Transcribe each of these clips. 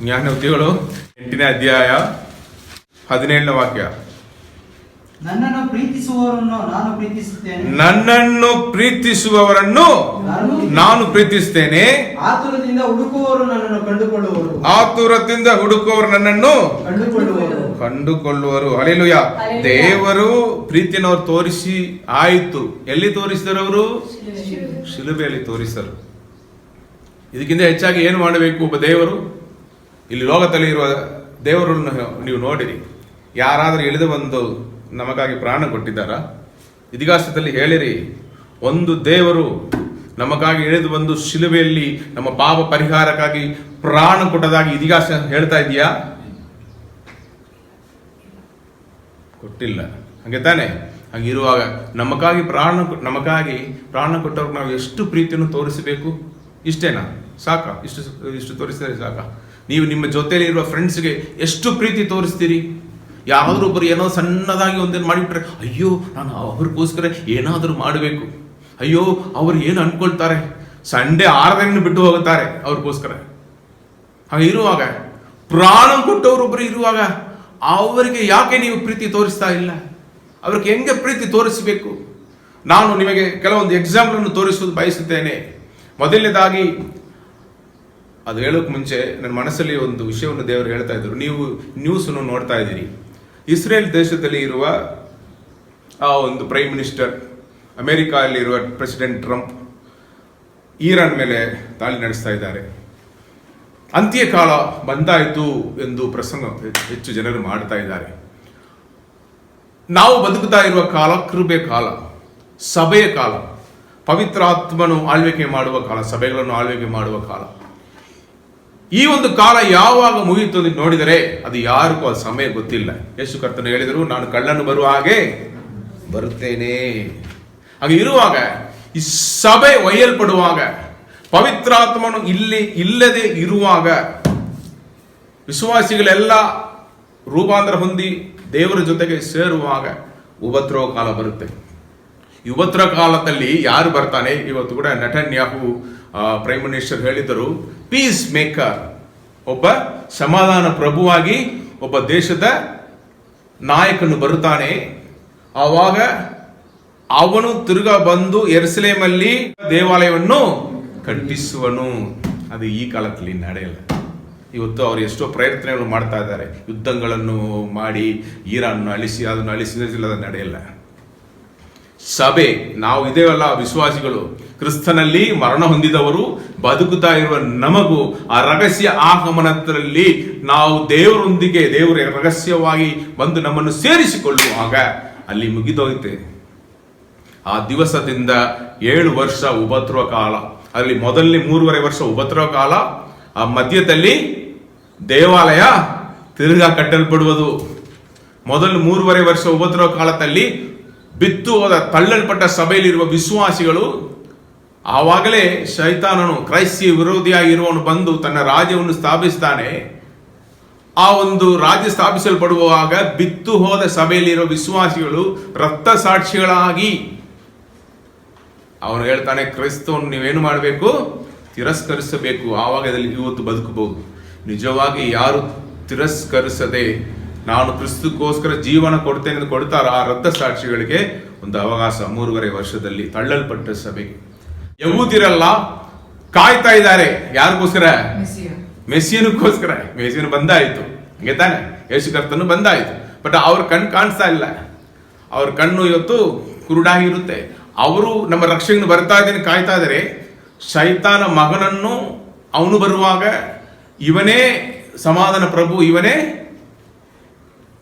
ಜ್ಞಾನೋಕ್ತಿಗಳು 8ನೇ ಅಧ್ಯಾಯ 17ನೇ ವಾಕ್ಯ. ನನ್ನನ್ನು ಪ್ರೀತಿಸುವವರನ್ನು ನಾನು ಪ್ರೀತಿಸುತ್ತೇನೆ, ನನ್ನನ್ನು ಪ್ರೀತಿಸುವವರನ್ನು ನಾನು ಪ್ರೀತಿಸುತ್ತೇನೆ. ಆತುರದಿಂದ ಹುಡುಕುವವರು ನನ್ನನ್ನು ಕಂಡುಕೊಳ್ಳುವರು, ಆತುರದಿಂದ ಹುಡುಕುವವರು ನನ್ನನ್ನು ಕಂಡುಕೊಳ್ಳುವರು. ಹಲ್ಲೆಲೂಯಾ. ದೇವರು ಪ್ರೀತಿಯನ್ನು ತೋರಿಸಿ ಆಯಿತು. ಎಲ್ಲಿ ತೋರಿಸಿದರು? ಅವರು ಶಿಲುಬೆಯಲ್ಲಿ ತೋರಿಸರು. ಇದಕ್ಕಿಂತ ಹೆಚ್ಚಾಗಿ ಏನು ಮಾಡಬೇಕು? ಒಬ್ಬ ದೇವರು, ಇಲ್ಲಿ ಲೋಕದಲ್ಲಿ ಇರುವ ದೇವರನ್ನು ನೀವು ನೋಡಿರಿ. ಯಾರಾದರೂ ಇಳಿದು ಬಂದು ನಮಗಾಗಿ ಪ್ರಾಣ ಕೊಟ್ಟಿದ್ದಾರಾ? ಇತಿಹಾಸದಲ್ಲಿ ಹೇಳಿರಿ, ಒಂದು ದೇವರು ನಮಗಾಗಿ ಇಳಿದು ಬಂದು ಶಿಲುಬೆಯಲ್ಲಿ ನಮ್ಮ ಪಾಪ ಪರಿಹಾರಕ್ಕಾಗಿ ಪ್ರಾಣ ಕೊಟ್ಟದಾಗಿ ಇತಿಹಾಸ ಹೇಳ್ತಾ ಇದೆಯಾ? ಕೊಟ್ಟಿಲ್ಲ. ಹಾಗೆ ತಾನೆ? ಹಾಗಿರುವಾಗ ನಮಗಾಗಿ ಪ್ರಾಣ ಕೊಟ್ಟವ್ರಿಗೆ ನಾವು ಎಷ್ಟು ಪ್ರೀತಿಯನ್ನು ತೋರಿಸಬೇಕು? ಇಷ್ಟೇನಾ? ಸಾಕ? ಇಷ್ಟು ತೋರಿಸಿದರೆ ಸಾಕ? ನೀವು ನಿಮ್ಮ ಜೊತೆಯಲ್ಲಿ ಇರುವ ಫ್ರೆಂಡ್ಸ್ಗೆ ಎಷ್ಟು ಪ್ರೀತಿ ತೋರಿಸ್ತೀರಿ? ಯಾರಾದರೂ ಒಬ್ಬರು ಏನೋ ಸಣ್ಣದಾಗಿ ಒಂದೇನು ಮಾಡಿಬಿಟ್ರೆ, ಅಯ್ಯೋ ನಾನು ಅವ್ರಿಗೋಸ್ಕರ ಏನಾದರೂ ಮಾಡಬೇಕು, ಅಯ್ಯೋ ಅವ್ರು ಏನು ಅನ್ಕೊಳ್ತಾರೆ, ಸಂಡೇ 6 ದಿನ ಬಿಟ್ಟು ಹೋಗುತ್ತಾರೆ ಅವ್ರಿಗೋಸ್ಕರ. ಹಾಗೆ ಇರುವಾಗ, ಪ್ರಾಣ ಕೊಟ್ಟವರೊಬ್ಬರು ಇರುವಾಗ ಅವರಿಗೆ ಯಾಕೆ ನೀವು ಪ್ರೀತಿ ತೋರಿಸ್ತಾ ಇಲ್ಲ? ಅವ್ರಿಗೆ ಹೆಂಗೆ ಪ್ರೀತಿ ತೋರಿಸಬೇಕು? ನಾನು ನಿಮಗೆ ಕೆಲವೊಂದು ಎಕ್ಸಾಂಪಲನ್ನು ತೋರಿಸೋದು ಬಯಸುತ್ತೇನೆ. ಮೊದಲನೇದಾಗಿ, ಅದು ಹೇಳೋಕೆ ಮುಂಚೆ ನನ್ನ ಮನಸ್ಸಲ್ಲಿ ಒಂದು ವಿಷಯವನ್ನು ದೇವರು ಹೇಳ್ತಾ ಇದ್ರು. ನೀವು ನ್ಯೂಸನ್ನು ನೋಡ್ತಾ ಇದ್ದೀರಿ. ಇಸ್ರೇಲ್ ದೇಶದಲ್ಲಿ ಇರುವ ಆ ಒಂದು ಪ್ರೈಮ್ ಮಿನಿಸ್ಟರ್, ಅಮೆರಿಕಾದಲ್ಲಿರುವ ಪ್ರೆಸಿಡೆಂಟ್ ಟ್ರಂಪ್, ಈರಾನ್ ಮೇಲೆ ದಾಳಿ ನಡೆಸ್ತಾ ಇದ್ದಾರೆ. ಅಂತ್ಯಕಾಲ ಬಂದಾಯಿತು ಎಂದು ಪ್ರಸಂಗ ಹೆಚ್ಚು ಜನರು ಮಾಡ್ತಾ ಇದ್ದಾರೆ. ನಾವು ಬದುಕುತ್ತಾ ಇರುವ ಕಾಲ ಕೃಪೆ ಕಾಲ, ಸಭೆಯ ಕಾಲ, ಪವಿತ್ರಾತ್ಮನು ಆಳ್ವಿಕೆ ಮಾಡುವ ಕಾಲ, ಸಭೆಗಳನ್ನು ಆಳ್ವಿಕೆ ಮಾಡುವ ಕಾಲ. ಈ ಒಂದು ಕಾಲ ಯಾವಾಗ ಮುಗಿಯಿತು ಅಂತ ನೋಡಿದರೆ ಅದು ಯಾರಿಗೂ ಆ ಸಮಯ ಗೊತ್ತಿಲ್ಲ. ಯೇಸು ಕರ್ತನು ಹೇಳಿದರು, ನಾನು ಕಳ್ಳನು ಬರುವ ಹಾಗೆ ಬರುತ್ತೇನೆ. ಹಾಗೆ ಇರುವಾಗ, ಈ ಸಭೆ ಒಯ್ಯಲ್ಪಡುವಾಗ, ಪವಿತ್ರಾತ್ಮನು ಇಲ್ಲದೆ ಇರುವಾಗ, ವಿಶ್ವಾಸಿಗಳೆಲ್ಲ ರೂಪಾಂತರ ಹೊಂದಿ ದೇವರ ಜೊತೆಗೆ ಸೇರುವಾಗ ಉಪದ್ರವ ಕಾಲ ಬರುತ್ತೆ. ಈ ಉಪದ್ರವ ಕಾಲದಲ್ಲಿ ಯಾರು ಬರ್ತಾನೆ? ಇವತ್ತು ಕೂಡ ನೆಟನ್ಯಾಹು ಪ್ರೈಮ್ ಮಿನಿಸ್ಟರ್ ಹೇಳಿದರು, ಪೀಸ್ ಮೇಕರ್, ಒಬ್ಬ ಸಮಾಧಾನ ಪ್ರಭುವಾಗಿ ಒಬ್ಬ ದೇಶದ ನಾಯಕನು ಬರುತ್ತಾನೆ. ಆವಾಗ ಅವನು ತಿರುಗಾ ಬಂದು ಯೆರೂಸಲೇಮಲ್ಲಿ ದೇವಾಲಯವನ್ನು ಕಟ್ಟಿಸುವನು. ಅದು ಈ ಕಾಲದಲ್ಲಿ ನಡೆಯಲ್ಲ. ಇವತ್ತು ಅವರು ಎಷ್ಟೋ ಪ್ರಯತ್ನಗಳು ಮಾಡ್ತಾ ಇದ್ದಾರೆ, ಯುದ್ಧಗಳನ್ನು ಮಾಡಿ ಈರಾನ್ ಅಳಿಸಿ ಅದನ್ನು ಅಳಿಸಿಲ್ಲ, ಅದು ನಡೆಯಲ್ಲ. ಸಭೆ, ನಾವು ಇದೇವಲ್ಲ ವಿಶ್ವಾಸಿಗಳು, ಕ್ರಿಸ್ತನಲ್ಲಿ ಮರಣ ಹೊಂದಿದವರು, ಬದುಕುತ್ತಾ ಇರುವ ನಮಗೂ ಆ ರಹಸ್ಯ ಆಗಮನದಲ್ಲಿ ನಾವು ದೇವರೊಂದಿಗೆ, ದೇವರ ರಹಸ್ಯವಾಗಿ ಬಂದು ನಮ್ಮನ್ನು ಸೇರಿಸಿಕೊಳ್ಳುವಾಗ ಅಲ್ಲಿ ಮುಗಿದೋಯ್ತೆ. ಆ ದಿವಸದಿಂದ 7 ವರ್ಷ ಉಪದ್ರವ ಕಾಲ, ಅಲ್ಲಿ ಮೊದಲನೇ 3.5 ವರ್ಷ ಉಪದ್ರವ ಕಾಲ, ಆ ಮಧ್ಯದಲ್ಲಿ ದೇವಾಲಯ ತಿರುಗಾ ಕಟ್ಟಲ್ಪಡುವುದು. ಮೊದಲು 3.5 ವರ್ಷ ಉಪದ್ರವ ಕಾಲದಲ್ಲಿ ಬಿತ್ತು ಹೋದ ತಳ್ಳಲ್ಪಟ್ಟ ಸಭೆಯಲ್ಲಿರುವ ವಿಶ್ವಾಸಿಗಳು, ಆವಾಗಲೇ ಶೈತಾನನು, ಕ್ರೈಸ್ತ ವಿರೋಧಿಯಾಗಿರುವವನು ಬಂದು ತನ್ನ ರಾಜ್ಯವನ್ನು ಸ್ಥಾಪಿಸ್ತಾನೆ. ಆ ಒಂದು ರಾಜ್ಯ ಸ್ಥಾಪಿಸಲ್ಪಡುವಾಗ ಬಿತ್ತು ಹೋದ ಸಭೆಯಲ್ಲಿರುವ ವಿಶ್ವಾಸಿಗಳು ರಕ್ತ ಸಾಕ್ಷಿಗಳಾಗಿ ಅವನು ಹೇಳ್ತಾನೆ, ಕ್ರೈಸ್ತವನ್ನು ನೀವೇನು ಮಾಡಬೇಕು? ತಿರಸ್ಕರಿಸಬೇಕು. ಆವಾಗ ಇದರಲ್ಲಿ ಇವತ್ತು ಬದುಕಬಹುದು. ನಿಜವಾಗಿ ಯಾರು ತಿರಸ್ಕರಿಸದೆ ನಾನು ಕ್ರಿಸ್ತಕ್ಕೋಸ್ಕರ ಜೀವನ ಕೊಡ್ತೇನೆ ಎಂದು ಕೊಡ್ತಾರ, ಆ ರಕ್ತ ಸಾಕ್ಷಿಗಳಿಗೆ ಒಂದು ಅವಕಾಶ 3.5 ವರ್ಷದಲ್ಲಿ ತಳ್ಳಲ್ಪಟ್ಟ ಸಭೆಗೆ. ಯಹೂದ್ಯರೆಲ್ಲ ಕಾಯ್ತಾ ಇದ್ದಾರೆ. ಯಾರಿಗೋಸ್ಕರ? ಮೆಸ್ಸಿಯನಿಗೋಸ್ಕರ. ಮೆಸ್ಸಿಯನು ಬಂದಾಯಿತು, ಹಂಗೆ ತಾನೆ, ಯೇಸು ಕರ್ತನು ಬಂದಾಯಿತು. ಬಟ್ ಅವ್ರ ಕಣ್ಣು ಕಾಣಿಸ್ತಾ ಇಲ್ಲ. ಅವ್ರ ಕಣ್ಣು ಇವತ್ತು ಕುರುಡಾಗಿರುತ್ತೆ. ಅವರು ನಮ್ಮ ರಕ್ಷಕನು ಬರ್ತಾ ಇದ್ದೇನೆ ಕಾಯ್ತಾ ಇದ್ದಾರೆ. ಶೈತಾನ ಮಗನನ್ನು ಅವನು ಬರುವಾಗ ಇವನೇ ಸಮಾಧಾನ ಪ್ರಭು, ಇವನೇ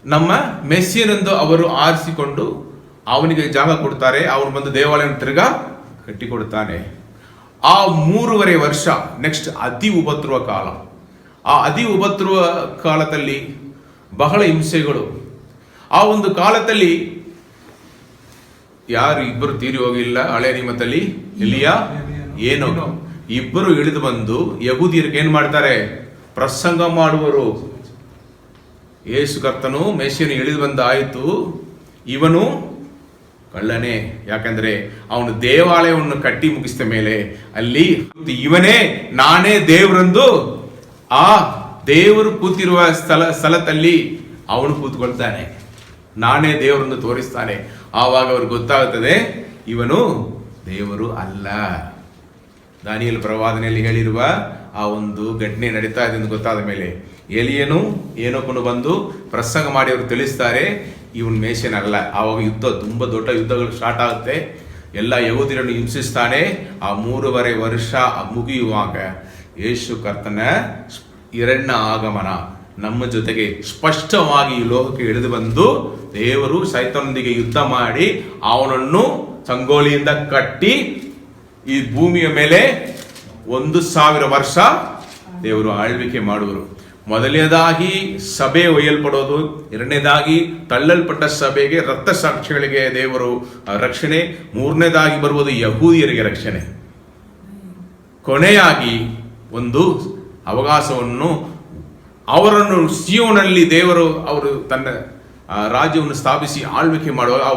ನಮ್ಮ ಮೆಸ್ಸಿಯನೆಂದು ಅವರು ಆರಿಸಿಕೊಂಡು ಅವನಿಗೆ ಜಾಗ ಕೊಡ್ತಾರೆ. ಅವನು ಬಂದು ದೇವಾಲಯವನ್ನು ತಿರುಗಾ ಕಟ್ಟಿಕೊಡ್ತಾನೆ. ಆ 3.5 ವರ್ಷ ನೆಕ್ಸ್ಟ್ ಅತಿ ಉಪದ್ರವ ಕಾಲ. ಆ ಅತಿ ಉಪದ್ರವ ಕಾಲದಲ್ಲಿ ಬಹಳ ಹಿಂಸೆಗಳು. ಆ ಒಂದು ಕಾಲದಲ್ಲಿ ಯಾರು ಇಬ್ಬರು ತೀರಿ ಹೋಗಿಲ್ಲ ಹಳೆ ನಿಯಮದಲ್ಲಿ, ಎಲಿಯಾ, ಏನೋಗ, ಇಬ್ಬರು ಇಳಿದು ಬಂದು ಯಹೂದ್ಯರಿಗೆ ಏನ್ ಮಾಡ್ತಾರೆ? ಪ್ರಸಂಗ ಮಾಡುವರು. ಯೇಸು ಕರ್ತನು ಮೆಸ್ಸಿಯನು ಇಳಿದು ಬಂದ ಆಯಿತು, ಇವನು ಕಳ್ಳನೇ. ಯಾಕಂದ್ರೆ ಅವನು ದೇವಾಲಯವನ್ನು ಕಟ್ಟಿ ಮುಗಿಸಿದ ಮೇಲೆ ಅಲ್ಲಿ ಇವನೇ ನಾನೇ ದೇವರೆಂದು ಆ ದೇವರು ಕೂತಿರುವ ಸ್ಥಳದಲ್ಲಿ ಅವನು ಕೂತ್ಕೊಳ್ತಾನೆ, ನಾನೇ ದೇವರನ್ನು ತೋರಿಸ್ತಾನೆ. ಆವಾಗ ಅವ್ರಿಗೆ ಗೊತ್ತಾಗುತ್ತದೆ ಇವನು ದೇವರು ಅಲ್ಲ. ದಾನಿಯೇಲ ಪ್ರವಾದನೆಯಲ್ಲಿ ಹೇಳಿರುವ ಆ ಒಂದು ಘಟನೆ ನಡೀತಾ ಇದೆ ಎಂದು ಗೊತ್ತಾದ ಮೇಲೆ ಎಲಿಯನು ಏನೋಕನು ಬಂದು ಪ್ರಸಂಗ ಮಾಡಿ ಅವರು ತಿಳಿಸ್ತಾರೆ, ಇವನ್ ಮೇಷನ್ ಅಲ್ಲ. ಆವಾಗ ಯುದ್ಧ, ತುಂಬಾ ದೊಡ್ಡ ಯುದ್ಧಗಳು ಸ್ಟಾರ್ಟ್ ಆಗುತ್ತೆ. ಎಲ್ಲ ಯಹೂದ್ಯರನ್ನು ಹಿಂಸಿಸ್ತಾನೆ. ಆ 3.5 ವರ್ಷ ಮುಗಿಯುವಾಗ ಯೇಸು ಕರ್ತನ 2ನೇ ಆಗಮನ ನಮ್ಮ ಜೊತೆಗೆ ಸ್ಪಷ್ಟವಾಗಿ ಈ ಲೋಕಕ್ಕೆ ಇಳಿದು ಬಂದು ದೇವರು ಸೈತಾನನೊಂದಿಗೆ ಯುದ್ಧ ಮಾಡಿ ಅವನನ್ನು ಸಂಗೋಲಿಯಿಂದ ಕಟ್ಟಿ ಈ ಭೂಮಿಯ ಮೇಲೆ 1,000 ವರ್ಷ ದೇವರು ಆಳ್ವಿಕೆ ಮಾಡುವರು. ಮೊದಲನೇದಾಗಿ ಸಭೆ ಒಯ್ಯಲ್ಪಡೋದು, ಎರಡನೇದಾಗಿ ತಳ್ಳಲ್ಪಟ್ಟ ಸಭೆಗೆ ರಕ್ತ ಸಾಕ್ಷಿಗಳಿಗೆ ದೇವರು ರಕ್ಷಣೆ, ಮೂರನೇದಾಗಿ ಬರುವುದು ಯಹೂದಿಯರಿಗೆ ರಕ್ಷಣೆ, ಕೊನೆಯಾಗಿ ಒಂದು ಅವಕಾಶವನ್ನು ಅವರನ್ನು ಸಿಯೋನಲ್ಲಿ ದೇವರು ಅವರು ತನ್ನ ರಾಜ್ಯವನ್ನು ಸ್ಥಾಪಿಸಿ ಆಳ್ವಿಕೆ ಮಾಡುವ ಆ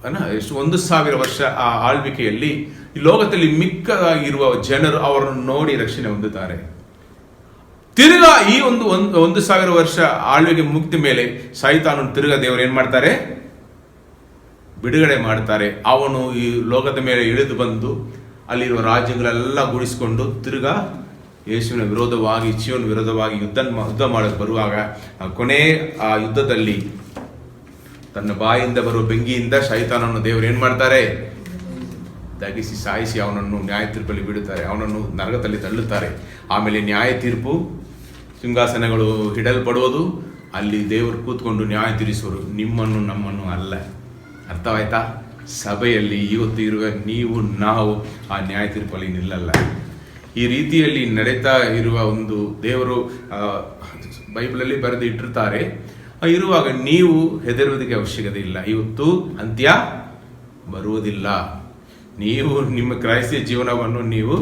1,000 ವರ್ಷ ಆ ಆಳ್ವಿಕೆಯಲ್ಲಿ ಈ ಲೋಕದಲ್ಲಿ ಮಿಕ್ಕದಾಗಿರುವ ಜನರು ಅವರನ್ನು ನೋಡಿ ರಕ್ಷಣೆ ಹೊಂದುತ್ತಾರೆ. ತಿರುಗಾ ಈ 1,000 ವರ್ಷ ಆಳ್ವಿಕೆ ಮುಕ್ತಿ ಮೇಲೆ ಸೈತಾನನು ತಿರುಗಾ ದೇವರು ಏನ್ ಮಾಡ್ತಾರೆ? ಬಿಡುಗಡೆ ಮಾಡ್ತಾರೆ. ಅವನು ಈ ಲೋಕದ ಮೇಲೆ ಇಳಿದು ಬಂದು ಅಲ್ಲಿರುವ ರಾಜ್ಯಗಳೆಲ್ಲ ಗುಡಿಸಿಕೊಂಡು ತಿರುಗಾ ಯೇಸುವಿನ ವಿರೋಧವಾಗಿ, ಚೀಯೋನ ವಿರೋಧವಾಗಿ ಯುದ್ಧ ಮಾಡಲು ಬರುವಾಗ ಕೊನೆ ಆ ಯುದ್ಧದಲ್ಲಿ ತನ್ನ ಬಾಯಿಂದ ಬರುವ ಬೆಂಕಿಯಿಂದ ಸೈತಾನನ್ನು ದೇವರು ಏನ್ ಮಾಡ್ತಾರೆ? ದಗಿಸಿ ಸಾಯಿಸಿ ಅವನನ್ನು ನ್ಯಾಯ ತೀರ್ಪಲ್ಲಿ ಬಿಡುತ್ತಾರೆ, ಅವನನ್ನು ನರಕದಲ್ಲಿ ತಳ್ಳುತ್ತಾರೆ. ಆಮೇಲೆ ನ್ಯಾಯ ತೀರ್ಪು, ಸಿಂಹಾಸನಗಳು ಹಿಡಲ್ಪಡುವುದು, ಅಲ್ಲಿ ದೇವರು ಕೂತ್ಕೊಂಡು ನ್ಯಾಯ ತೀರಿಸುವರು, ನಿಮ್ಮನ್ನು ನಮ್ಮನ್ನು ಅಲ್ಲ. ಅರ್ಥವಾಯ್ತಾ? ಸಭೆಯಲ್ಲಿ ಇವತ್ತು ಇರುವ ನೀವು ನಾವು ಆ ನ್ಯಾಯ ತೀರ್ಪಲ್ಲಿ ನಿಲ್ಲಲ್ಲ. ಈ ರೀತಿಯಲ್ಲಿ ನಡೀತಾ ಇರುವ ಒಂದು ದೇವರು ಬೈಬಲಲ್ಲಿ ಬರೆದು ಇಟ್ಟಿರ್ತಾರೆ. ಇರುವಾಗ ನೀವು ಹೆದರುವುದಕ್ಕೆ ಅವಶ್ಯಕತೆ ಇಲ್ಲ. ಇವತ್ತು ಅಂತ್ಯ ಬರುವುದಿಲ್ಲ. ನೀವು ನಿಮ್ಮ ಕ್ರೈಸ್ತ ಜೀವನವನ್ನು ನೀವು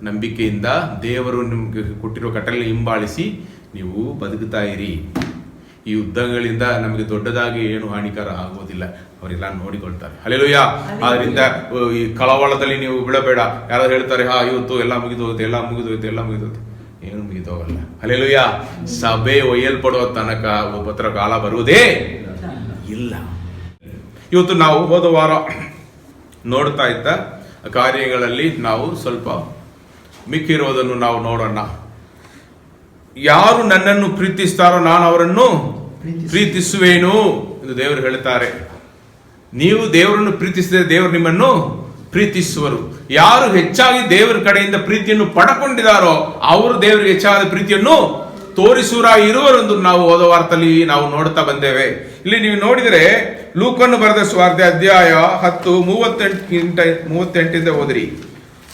ನಂಬಿಕೆಯಿಂದ ದೇವರು ನಿಮಗೆ ಕೊಟ್ಟಿರುವ ಕಟ್ಟಲೆ ಹಿಂಬಾಲಿಸಿ ನೀವು ಬದುಕುತ್ತಾ ಇರಿ. ಈ ಯುದ್ಧಗಳಿಂದ ನಮಗೆ ದೊಡ್ಡದಾಗಿ ಏನು ಹಾನಿಕರ ಆಗುವುದಿಲ್ಲ, ಅವರೆಲ್ಲ ನೋಡಿಕೊಳ್ತಾರೆ. ಹಲ್ಲೆಲೂಯಾ. ಆದ್ರಿಂದ ಈ ಕಳವಳದಲ್ಲಿ ನೀವು ಬಿಡಬೇಡ. ಯಾರು ಹೇಳ್ತಾರೆ ಇವತ್ತು ಎಲ್ಲ ಮುಗಿದೋಗುತ್ತೆ, ಎಲ್ಲ ಮುಗಿದೋಗುತ್ತೆ, ಎಲ್ಲ ಮುಗಿದೋಗುತ್ತೆ, ಏನು ಮುಗಿದೋಗಲ್ಲ. ಹಲ್ಲೆಲೂಯಾ. ಸಭೆ ಒಯ್ಯಲ್ಪಡುವ ತನಕ ಒಬ್ಬತ್ರ ಕಾಲ ಬರುವುದೇ ಇಲ್ಲ. ಇವತ್ತು ನಾವು ಹೋದ ವಾರ ನೋಡ್ತಾ ಇದ್ದ ಕಾರ್ಯಗಳಲ್ಲಿ ನಾವು ಸ್ವಲ್ಪ ಮಿಕ್ಕಿರೋದನ್ನು ನಾವು ನೋಡೋಣ. ಯಾರು ನನ್ನನ್ನು ಪ್ರೀತಿಸ್ತಾರೋ ನಾನು ಅವರನ್ನು ಪ್ರೀತಿಸುವೇನು ಎಂದು ದೇವರು ಹೇಳ್ತಾರೆ. ನೀವು ದೇವರನ್ನು ಪ್ರೀತಿಸಿದರೆ ದೇವರು ನಿಮ್ಮನ್ನು ಪ್ರೀತಿಸುವರು. ಯಾರು ಹೆಚ್ಚಾಗಿ ದೇವರ ಕಡೆಯಿಂದ ಪ್ರೀತಿಯನ್ನು ಪಡ್ಕೊಂಡಿದ್ದಾರೋ ಅವರು ದೇವರಿಗೆ ಹೆಚ್ಚಾದ ಪ್ರೀತಿಯನ್ನು ತೋರಿಸುವರಾಗಿ ಇರುವರೆಂದು ನಾವು ಹೋದ ವಾರದಲ್ಲಿ ನಾವು ನೋಡ್ತಾ ಬಂದೇವೆ. ಇಲ್ಲಿ ನೀವು ನೋಡಿದರೆ ಲೂಕನ್ನು ಬರೆದ ಸುವಾರ್ತೆ ಅಧ್ಯಾಯ 10 38 ಓದಿರಿ.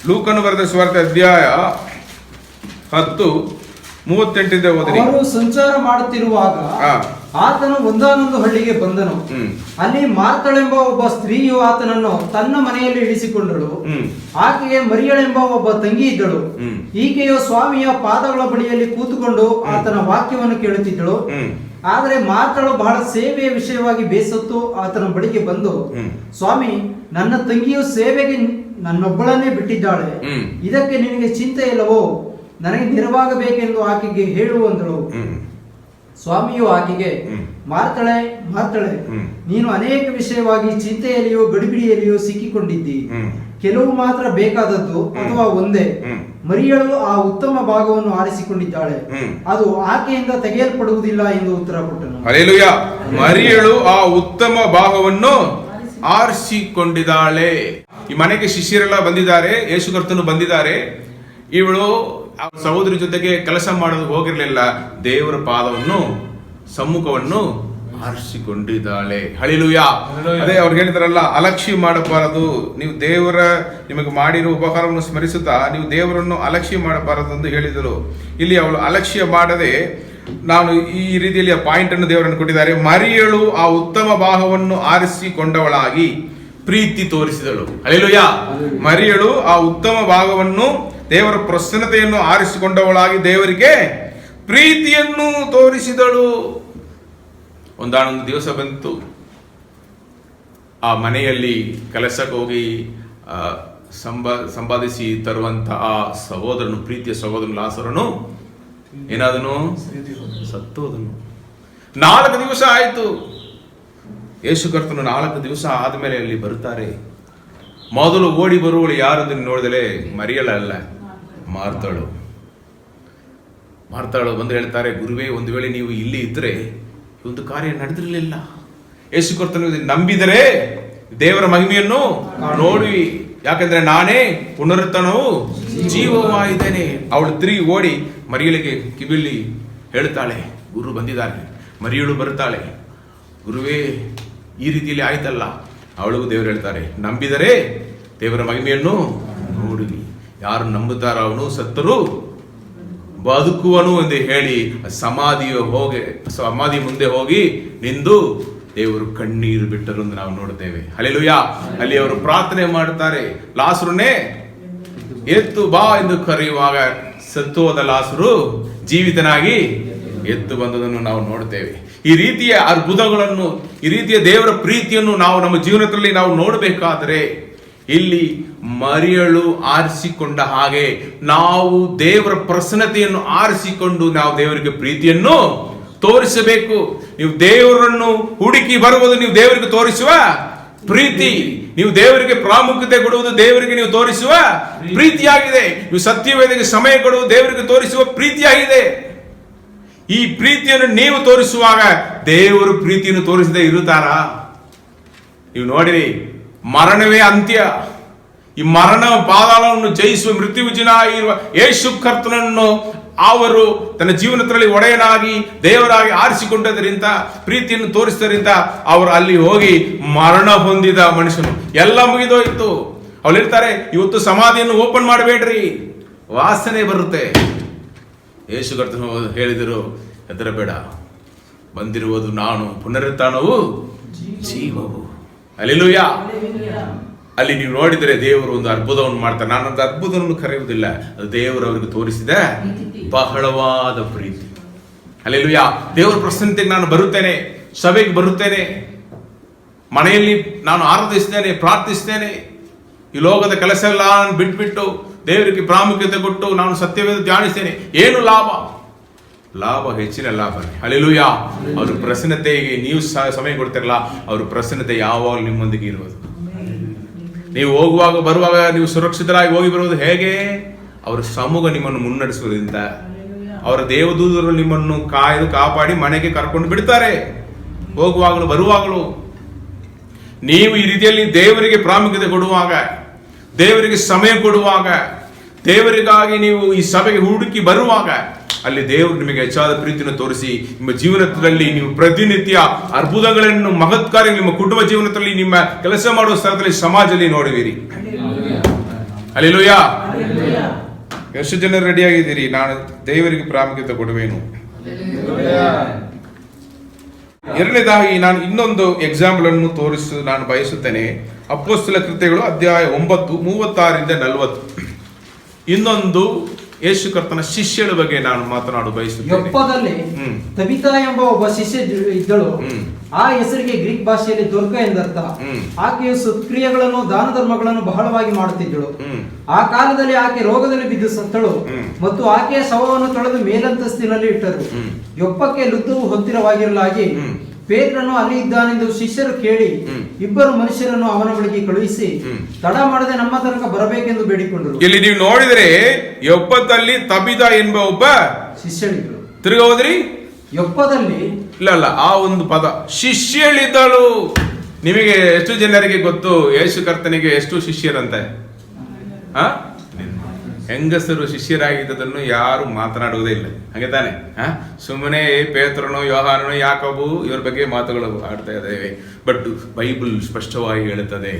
ಲೂಕನ್ನು ಬರೆದ ಸುವಾರ್ತೆ ಅಧ್ಯಾಯ 10:38 ಓದಿರಿ. ಅವರು ಸಂಚಾರ ಮಾಡುತ್ತಿರುವಾಗ ಆತನು ಒಂದಾನೊಂದು ಹಳ್ಳಿಗೆ ಬಂದನು. ಅಲ್ಲಿ ಮಾರ್ತಳೆಂಬ ಒಬ್ಬ ಸ್ತ್ರೀಯು ಆತನನ್ನು ತನ್ನ ಮನೆಯಲ್ಲಿ ಇಳಿಸಿಕೊಂಡಳು. ಆಕೆಗೆ ಮರಿಯಳೆಂಬ ಒಬ್ಬ ತಂಗಿ ಇದ್ದಳು. ಈಕೆಯು ಸ್ವಾಮಿಯ ಪಾದಗಳ ಬಳಿಯಲ್ಲಿ ಕೂತುಕೊಂಡು ಆತನ ವಾಕ್ಯವನ್ನು ಕೇಳುತ್ತಿದ್ದಳು. ಆದರೆ ಮಾರ್ತಳು ಬಹಳ ಸೇವೆಯ ವಿಷಯವಾಗಿ ಬೇಸತ್ತು ಆತನ ಬಳಿಗೆ ಬಂದು, ಸ್ವಾಮಿ, ನನ್ನ ತಂಗಿಯು ಸೇವೆಗೆ ನನ್ನೊಬ್ಬಳನ್ನೇ ಬಿಟ್ಟಿದ್ದಾಳೆ. ಇದಕ್ಕೆ ನಿನಗೆ ಚಿಂತೆ ಇಲ್ಲವೋ? ನನಗೆ ನೆರವಾಗಬೇಕೆಂದು ಆಕೆಗೆ ಹೇಳುವಂದಳು. ಸ್ವಾಮಿಯು ಆಕೆಗೆ, ಮಾರ್ತಳೆ ಮಾರ್ತಳೆ, ನೀನು ಅನೇಕ ವಿಷಯವಾಗಿ ಚಿಂತೆಯಲ್ಲಿಯೂ ಗಡಿಬಿಡಿಯಲ್ಲಿಯೂ ಸಿಕ್ಕಿಕೊಂಡಿದ್ದಿ. ಕೆಲವು ಮಾತ್ರ ಬೇಕಾದದ್ದು ಅಥವಾ ಒಂದೇ. ಮರಿಯಳು ಆ ಉತ್ತಮ ಭಾಗವನ್ನು ಆರಿಸಿಕೊಂಡಿದ್ದಾಳೆ, ಅದು ಆಕೆಯಿಂದ ತೆಗೆಯಲ್ಪಡುವುದಿಲ್ಲ ಎಂದು ಉತ್ತರ ಕೊಟ್ಟನು. ಹಲ್ಲೆಲೂಯಾ. ಮರಿಯಳು ಆ ಉತ್ತಮ ಭಾಗವನ್ನು ಆರಿಸಿಕೊಂಡಿದ್ದಾಳೆ. ಈ ಮನೆಗೆ ಶಿಷ್ಯರೆಲ್ಲ ಬಂದಿದ್ದಾರೆ, ಯೇಸು ಕರ್ತನು ಬಂದಿದ್ದಾರೆ. ಇವಳು ಸಹೋದರಿ ಜೊತೆಗೆ ಕೆಲಸ ಮಾಡೋದು ಹೋಗಿರ್ಲಿಲ್ಲ. ದೇವರ ಪಾದವನ್ನು ಸಮ್ಮುಖವನ್ನು ಆರಿಸಿಕೊಂಡಿದ್ದಾಳೆ. ಹಲ್ಲೆಲೂಯಾ. ಅದೇ ಅವ್ರು ಹೇಳಿದಾರಲ್ಲ, ಅಲಕ್ಷ್ಯ ಮಾಡಬಾರದು. ನೀವು ದೇವರ ನಿಮಗೆ ಮಾಡಿರುವ ಉಪಕಾರವನ್ನು ಸ್ಮರಿಸುತ್ತಾ ನೀವು ದೇವರನ್ನು ಅಲಕ್ಷ್ಯ ಮಾಡಬಾರದು ಎಂದು ಹೇಳಿದರು. ಇಲ್ಲಿ ಅವಳು ಅಲಕ್ಷ್ಯ ಮಾಡದೆ ನಾನು ಈ ರೀತಿಯಲ್ಲಿ ಆ ಪಾಯಿಂಟ್ ಅನ್ನು ದೇವರನ್ನು ಕೊಟ್ಟಿದ್ದಾರೆ. ಮರಿಯಳು ಆ ಉತ್ತಮ ಭಾಗವನ್ನು ಆರಿಸಿಕೊಂಡವಳಾಗಿ ಪ್ರೀತಿ ತೋರಿಸಿದಳು. ಹಲ್ಲೆಲೂಯಾ. ಮರಿಯಳು ಆ ಉತ್ತಮ ಭಾಗವನ್ನು, ದೇವರ ಪ್ರಸನ್ನತೆಯನ್ನು ಆರಿಸಿಕೊಂಡವಳಾಗಿ ದೇವರಿಗೆ ಪ್ರೀತಿಯನ್ನು ತೋರಿಸಿದಳು. ಒಂದಾನೊಂದು ದಿವಸ ಬಂತು, ಆ ಮನೆಯಲ್ಲಿ ಕೆಲಸಕ್ಕೆ ಹೋಗಿ ಸಂಪಾದಿಸಿ ತರುವಂತ ಆ ಸಹೋದರನು, ಪ್ರೀತಿಯ ಸಹೋದರನು ಲಾಸರನು ಏನಾದನು? ಸತ್ತೋದನು. 4 ದಿವಸ ಆಯಿತು. ಯೇಸು ಕರ್ತನು 4 ದಿವಸ ಆದ್ಮೇಲೆ ಅಲ್ಲಿ ಬರುತ್ತಾರೆ. ಮೊದಲು ಓಡಿ ಬರುವಳು ಯಾರೆಂದು ನೋಡಿದಲೆ ಮರಿಯಳಲ್ಲ, ಮಾರ್ತಳು. ಬಂದು ಹೇಳ್ತಾರೆ, ಗುರುವೇ, ಒಂದು ವೇಳೆ ನೀವು ಇಲ್ಲಿ ಇದ್ರೆ ಒಂದು ಕಾರ್ಯ ನಡೆದಿರಲಿಲ್ಲ. ಯೇಸು ಕರ್ತನು ನಂಬಿದರೆ ದೇವರ ಮಹಿಮೆಯನ್ನು ನೋಡಿ, ಯಾಕಂದ್ರೆ ನಾನೇ ಪುನರುತ್ಥಾನವು ಜೀವವಾಗಿದ್ದೇನೆ. ಅವಳು ತಿರುಗಿ ಓಡಿ ಮರಿಯಳಿಗೆ ಕಿವಿಯಲ್ಲಿ ಹೇಳ್ತಾಳೆ, ಗುರು ಬಂದಿದ್ದಾರೆ. ಮರಿಯಳು ಬರುತ್ತಾಳೆ, ಗುರುವೇ, ಈ ರೀತಿಯಲ್ಲಿ ಆಯ್ತಲ್ಲ. ಅವಳಿಗೂ ದೇವರು ಹೇಳ್ತಾರೆ, ನಂಬಿದರೆ ದೇವರ ಮಹಿಮೆಯನ್ನು ನೋಡುವಿ. ಯಾರು ನಂಬುತ್ತಾರ ಅವನು ಸತ್ತರೂ ಬದುಕುವನು ಎಂದು ಹೇಳಿ ಸಮಾಧಿ ಮುಂದೆ ಹೋಗಿ ನಿಂದು ದೇವರು ಕಣ್ಣೀರು ಬಿಟ್ಟರು ಎಂದು ನಾವು ನೋಡುತ್ತೇವೆ. ಹಲ್ಲೆಲೂಯಾ. ಅಲ್ಲಿ ಅವರು ಪ್ರಾರ್ಥನೆ ಮಾಡುತ್ತಾರೆ, ಲಾಸರನೇ ಎತ್ತು ಬಾ ಎಂದು ಕರೆಯುವಾಗ ಸತ್ತು ಹೋದ ಲಾಸರು ಜೀವಿತನಾಗಿ ಎತ್ತು ಬಂದದನ್ನು ನಾವು ನೋಡುತ್ತೇವೆ. ಈ ರೀತಿಯ ಅದ್ಭುತಗಳನ್ನು, ಈ ರೀತಿಯ ದೇವರ ಪ್ರೀತಿಯನ್ನು ನಾವು ನಮ್ಮ ಜೀವನದಲ್ಲಿ ನಾವು ನೋಡಬೇಕಾದರೆ ಇಲ್ಲಿ ಮರಿಯಳು ಆರಿಸಿಕೊಂಡ ಹಾಗೆ ನಾವು ದೇವರ ಪ್ರಸನ್ನತೆಯನ್ನು ಆರಿಸಿಕೊಂಡು ನಾವು ದೇವರಿಗೆ ಪ್ರೀತಿಯನ್ನು ತೋರಿಸಬೇಕು. ನೀವು ದೇವರನ್ನು ಹುಡುಕಿ ಬರುವುದು ನೀವು ದೇವರಿಗೆ ತೋರಿಸುವ ಪ್ರೀತಿ. ನೀವು ದೇವರಿಗೆ ಪ್ರಾಮುಖ್ಯತೆ ಕೊಡುವುದು ದೇವರಿಗೆ ನೀವು ತೋರಿಸುವ ಪ್ರೀತಿಯಾಗಿದೆ. ನೀವು ಸತ್ಯವೇದಕ್ಕೆ ಸಮಯ ಕೊಡುವುದು ದೇವರಿಗೆ ತೋರಿಸುವ ಪ್ರೀತಿಯಾಗಿದೆ. ಈ ಪ್ರೀತಿಯನ್ನು ನೀವು ತೋರಿಸುವಾಗ ದೇವರು ಪ್ರೀತಿಯನ್ನು ತೋರಿಸದೆ ಇರುತ್ತಾರಾ? ನೀವು ನೋಡಿರಿ, ಮರಣವೇ ಅಂತ್ಯ. ಈ ಮರಣ ಪಾತಾಳವನ್ನು ಜಯಿಸುವ ಮೃತ್ಯುವಿಜಯನಾಗಿರುವ ಯೇಸು ಕರ್ತನನ್ನು ಅವರು ತನ್ನ ಜೀವನದಲ್ಲಿ ಒಡೆಯನಾಗಿ ದೇವರಾಗಿ ಆರಿಸಿಕೊಂಡದರಿಂದ ಪ್ರೀತಿಯನ್ನು ತೋರಿಸಿದರಿಂದ ಅವರು ಅಲ್ಲಿ ಹೋಗಿ ಮರಣ ಹೊಂದಿದ ಮನುಷ್ಯನು. ಎಲ್ಲ ಮುಗಿದೋಯ್ತು. ಅವ್ರು ಹೇಳ್ತಾರೆ, ಇವತ್ತು ಸಮಾಧಿಯನ್ನು ಓಪನ್ ಮಾಡಬೇಡ್ರಿ, ವಾಸನೆ ಬರುತ್ತೆ. ಯೇಸು ಕರ್ತನು ಹೇಳಿದರು, ಹೆದರಬೇಡ, ಬಂದಿರುವುದು ನಾನು, ಪುನರುತ್ಥಾನವು ಜೀವವು. ಹಲ್ಲೆಲೂಯಾ. ಅಲ್ಲಿ ನೀವು ನೋಡಿದರೆ ದೇವರು ಒಂದು ಅದ್ಭುತವನ್ನು ಮಾಡ್ತಾರೆ. ನಾನು ಒಂದು ಅದ್ಭುತವನ್ನು ಕರೆಯುವುದಿಲ್ಲ, ಅದು ದೇವರು ಅವರಿಗೆ ತೋರಿಸಿದ ಬಹಳವಾದ ಪ್ರೀತಿ. ಹಲ್ಲೆಲೂಯಾ. ದೇವರ ಪ್ರಸನ್ನತೆಗೆ ನಾನು ಬರುತ್ತೇನೆ, ಸಭೆಗೆ ಬರುತ್ತೇನೆ, ಮನೆಯಲ್ಲಿ ನಾನು ಆರಾಧಿಸ್ತೇನೆ, ಪ್ರಾರ್ಥಿಸ್ತೇನೆ. ಈ ಲೋಕದ ಕೆಲಸ ಎಲ್ಲ ನಾನು ಬಿಟ್ಬಿಟ್ಟು ದೇವರಿಗೆ ಪ್ರಾಮುಖ್ಯತೆ ಕೊಟ್ಟು ನಾನು ಸತ್ಯವೇದ ಧ್ಯಾನಿಸ್ತೇನೆ. ಏನು ಲಾಭ? ಲಾಭ, ಹೆಚ್ಚಿನ ಲಾಭ. ಹಲ್ಲೆಲೂಯಾ. ಅವ್ರ ಪ್ರಸನ್ನತೆಗೆ ನೀವು ಸಮಯ ಕೊಡ್ತಿರಲ್ಲ, ಅವ್ರ ಪ್ರಸನ್ನತೆ ಯಾವಾಗ ನಿಮ್ಮೊಂದಿಗೆ ಇರುವುದು. ನೀವು ಹೋಗುವಾಗ ಬರುವಾಗ ನೀವು ಸುರಕ್ಷಿತರಾಗಿ ಹೋಗಿ ಬರುವುದು ಹೇಗೆ? ಅವರ ಸಮೂಹ ನಿಮ್ಮನ್ನು ಮುನ್ನಡೆಸುವುದರಿಂದ, ಅವರ ದೇವದೂತರು ನಿಮ್ಮನ್ನು ಕಾಯ್ದು ಕಾಪಾಡಿ ಮನೆಗೆ ಕರ್ಕೊಂಡು ಬಿಡ್ತಾರೆ. ಹೋಗುವಾಗಲೂ ಬರುವಾಗಲೂ ನೀವು ಈ ರೀತಿಯಲ್ಲಿ ದೇವರಿಗೆ ಪ್ರಾಮುಖ್ಯತೆ ಕೊಡುವಾಗ, ದೇವರಿಗೆ ಸಮಯ ಕೊಡುವಾಗ, ದೇವರಿಗಾಗಿ ನೀವು ಈ ಸಭೆಗೆ ಹುಡುಕಿ ಬರುವಾಗ, ಅಲ್ಲಿ ದೇವರು ನಿಮಗೆ ಹೆಚ್ಚಾದ ಪ್ರೀತಿಯನ್ನು ತೋರಿಸಿ ನಿಮ್ಮ ಜೀವನದಲ್ಲಿ ನೀವು ಪ್ರತಿನಿತ್ಯ ಅದ್ಭುತಗಳನ್ನು, ಮಹತ್ಕಾರ್ಯ ನಿಮ್ಮ ಕುಟುಂಬ ಜೀವನದಲ್ಲಿ, ನಿಮ್ಮ ಕೆಲಸ ಮಾಡುವ ಸ್ಥಳದಲ್ಲಿ, ಸಮಾಜದಲ್ಲಿ ನೋಡುವಿರಿ. ಹಲ್ಲೆಲೂಯಾ. ಎಷ್ಟು ಜನರು ರೆಡಿಯಾಗಿದ್ದೀರಿ? ನಾನು ದೇವರಿಗೆ ಪ್ರಾಮುಖ್ಯತೆ ಕೊಡುವೇನು. ಎರಡನೇದಾಗಿ ನಾನು ಇನ್ನೊಂದು ಎಕ್ಸಾಂಪಲ್ ಅನ್ನು ತೋರಿಸಲು ನಾನು ಬಯಸುತ್ತೇನೆ. ಅಪೊಸ್ತಲ ಕೃತ್ಯಗಳು ಅಧ್ಯಾಯ 9 36-40. ಇನ್ನೊಂದು ಯೇಸು ಕರ್ತನ ಶಿಷ್ಯಳ ಬಗ್ಗೆ ನಾನು ಮಾತನಾಡ ಬಯಸುತ್ತೇನೆ. ಯೊಪ್ಪದಲ್ಲಿ ತಬಿತಾ ಎಂಬ ಒಬ್ಬ ಶಿಷ್ಯ ಇದ್ದಳು. ಆ ಹೆಸರಿಗೆ ಗ್ರೀಕ್ ಭಾಷೆಯಲ್ಲಿ ದುರ್ಗ ಎಂದರ್ಥ. ಆಕೆಯು ಸತ್ಕ್ರಿಯೆಗಳನ್ನು, ದಾನ ಧರ್ಮಗಳನ್ನು ಬಹಳವಾಗಿ ಮಾಡುತ್ತಿದ್ದಳು. ಆ ಕಾಲದಲ್ಲಿ ಆಕೆ ರೋಗದಲ್ಲಿ ಬಿದ್ದು ಸತ್ತಳು ಮತ್ತು ಆಕೆಯ ಶವವನ್ನು ತೊಳೆದು ಮೇಲಂತಸ್ತಿನಲ್ಲಿ ಇಟ್ಟರು. ಯೊಪ್ಪಕ್ಕೆ ಲುದ್ದವು ಹತ್ತಿರವಾಗಿರಲಾಗಿ ಪೇತ್ರನು ಅಲ್ಲಿ ಇದ್ದಾನೆಂದು ಶಿಷ್ಯರು ಕೇಳಿ ಇಬ್ಬರು ಮನುಷ್ಯರನ್ನು ಅವನ ಬಳಿಗೆ ಕಳುಹಿಸಿ ತಡ ಮಾಡದೆ ನಮ್ಮ ತನಕ ಬರಬೇಕೆಂದು ಬೇಡಿಕೊಂಡರು. ಇಲ್ಲಿ ನೀವು ನೋಡಿದರೆ ಯೊಪ್ಪದಲ್ಲಿ ತಬಿತಾ ಎಂಬ ಒಬ್ಬ ಶಿಷ್ಯಳಿದ್ದಳು. ತಿರುಗ ಹೋದ್ರಿ, ಯೊಪ್ಪದಲ್ಲಿ ಇಲ್ಲ ಆ ಒಂದು ಪದ ಶಿಷ್ಯಳಿದ್ದಳು. ನಿಮಗೆ ಎಷ್ಟು ಜನರಿಗೆ ಗೊತ್ತು ಯೇಸು ಕರ್ತನಿಗೆ ಎಷ್ಟು ಶಿಷ್ಯರಂತೆ? ಹೆಂಗಸರು ಶಿಷ್ಯರಾಗಿದ್ದದನ್ನು ಯಾರು ಮಾತನಾಡುವುದೇ ಇಲ್ಲ, ಹಾಗೆ ತಾನೆ? ಸುಮ್ಮನೆ ಪೇತ್ರನು, ಯೋಹಾನನು, ಯಾಕೋಬು ಇವರ ಬಗ್ಗೆ ಮಾತುಗಳು ಆಡ್ತಾ ಇದ್ದೇವೆ. ಬಟ್ ಬೈಬಲ್ ಸ್ಪಷ್ಟವಾಗಿ ಹೇಳುತ್ತದೆ,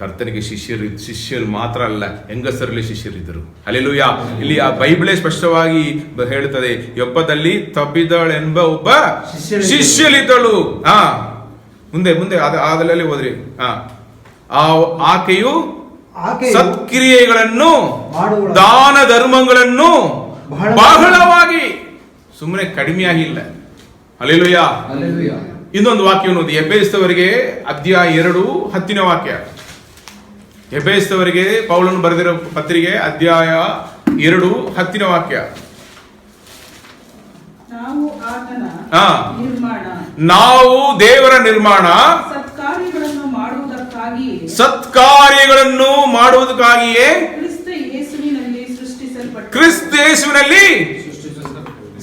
ಕರ್ತನಿಗೆ ಶಿಷ್ಯರು ಮಾತ್ರ ಅಲ್ಲ, ಹೆಂಗಸರಲ್ಲಿ ಶಿಷ್ಯರಿದ್ದರು. ಹಲ್ಲೆಲೂಯಾ. ಇಲ್ಲಿ ಆ ಬೈಬಲೇ ಸ್ಪಷ್ಟವಾಗಿ ಹೇಳುತ್ತದೆ, ಯೊಪ್ಪದಲ್ಲಿ ತಬಿತಾಳೆಂಬ ಒಬ್ಬ ಶಿಷ್ಯಳಿದ್ದಳು. ಮುಂದೆ ಮುಂದೆ ಅದರಲ್ಲಿ ಹೋದ್ರಿ. ಆಕೆಯು ಸತ್ಕ್ರಿಯೆಗಳನ್ನು, ದಾನ ಧರ್ಮಗಳನ್ನು ಬಹಳವಾಗಿ, ಸುಮ್ಮನೆ ಕಡಿಮೆಯಾಗಿಲ್ಲ. ಹಲ್ಲೆಲೂಯಾ. ಇನ್ನೊಂದು ವಾಕ್ಯವನ್ನು ಓದಿ, ಎಫೆಸದವರಿಗೆ ಅಧ್ಯಾಯ 2:10 ವಾಕ್ಯ. ಎಫೆಸದವರಿಗೆ ಪೌಲನು ಬರೆದಿರೋ ಪತ್ರಿಕೆ ಅಧ್ಯಾಯ 2:10 ವಾಕ್ಯ. ನಾವು ದೇವರ ನಿರ್ಮಾಣ, ಸತ್ಕಾರ್ಯಗಳನ್ನು ಮಾಡುವುದಕ್ಕಾಗಿಯೇ ಕ್ರಿಸ್ತ ಯೇಸುವಿನಲ್ಲಿ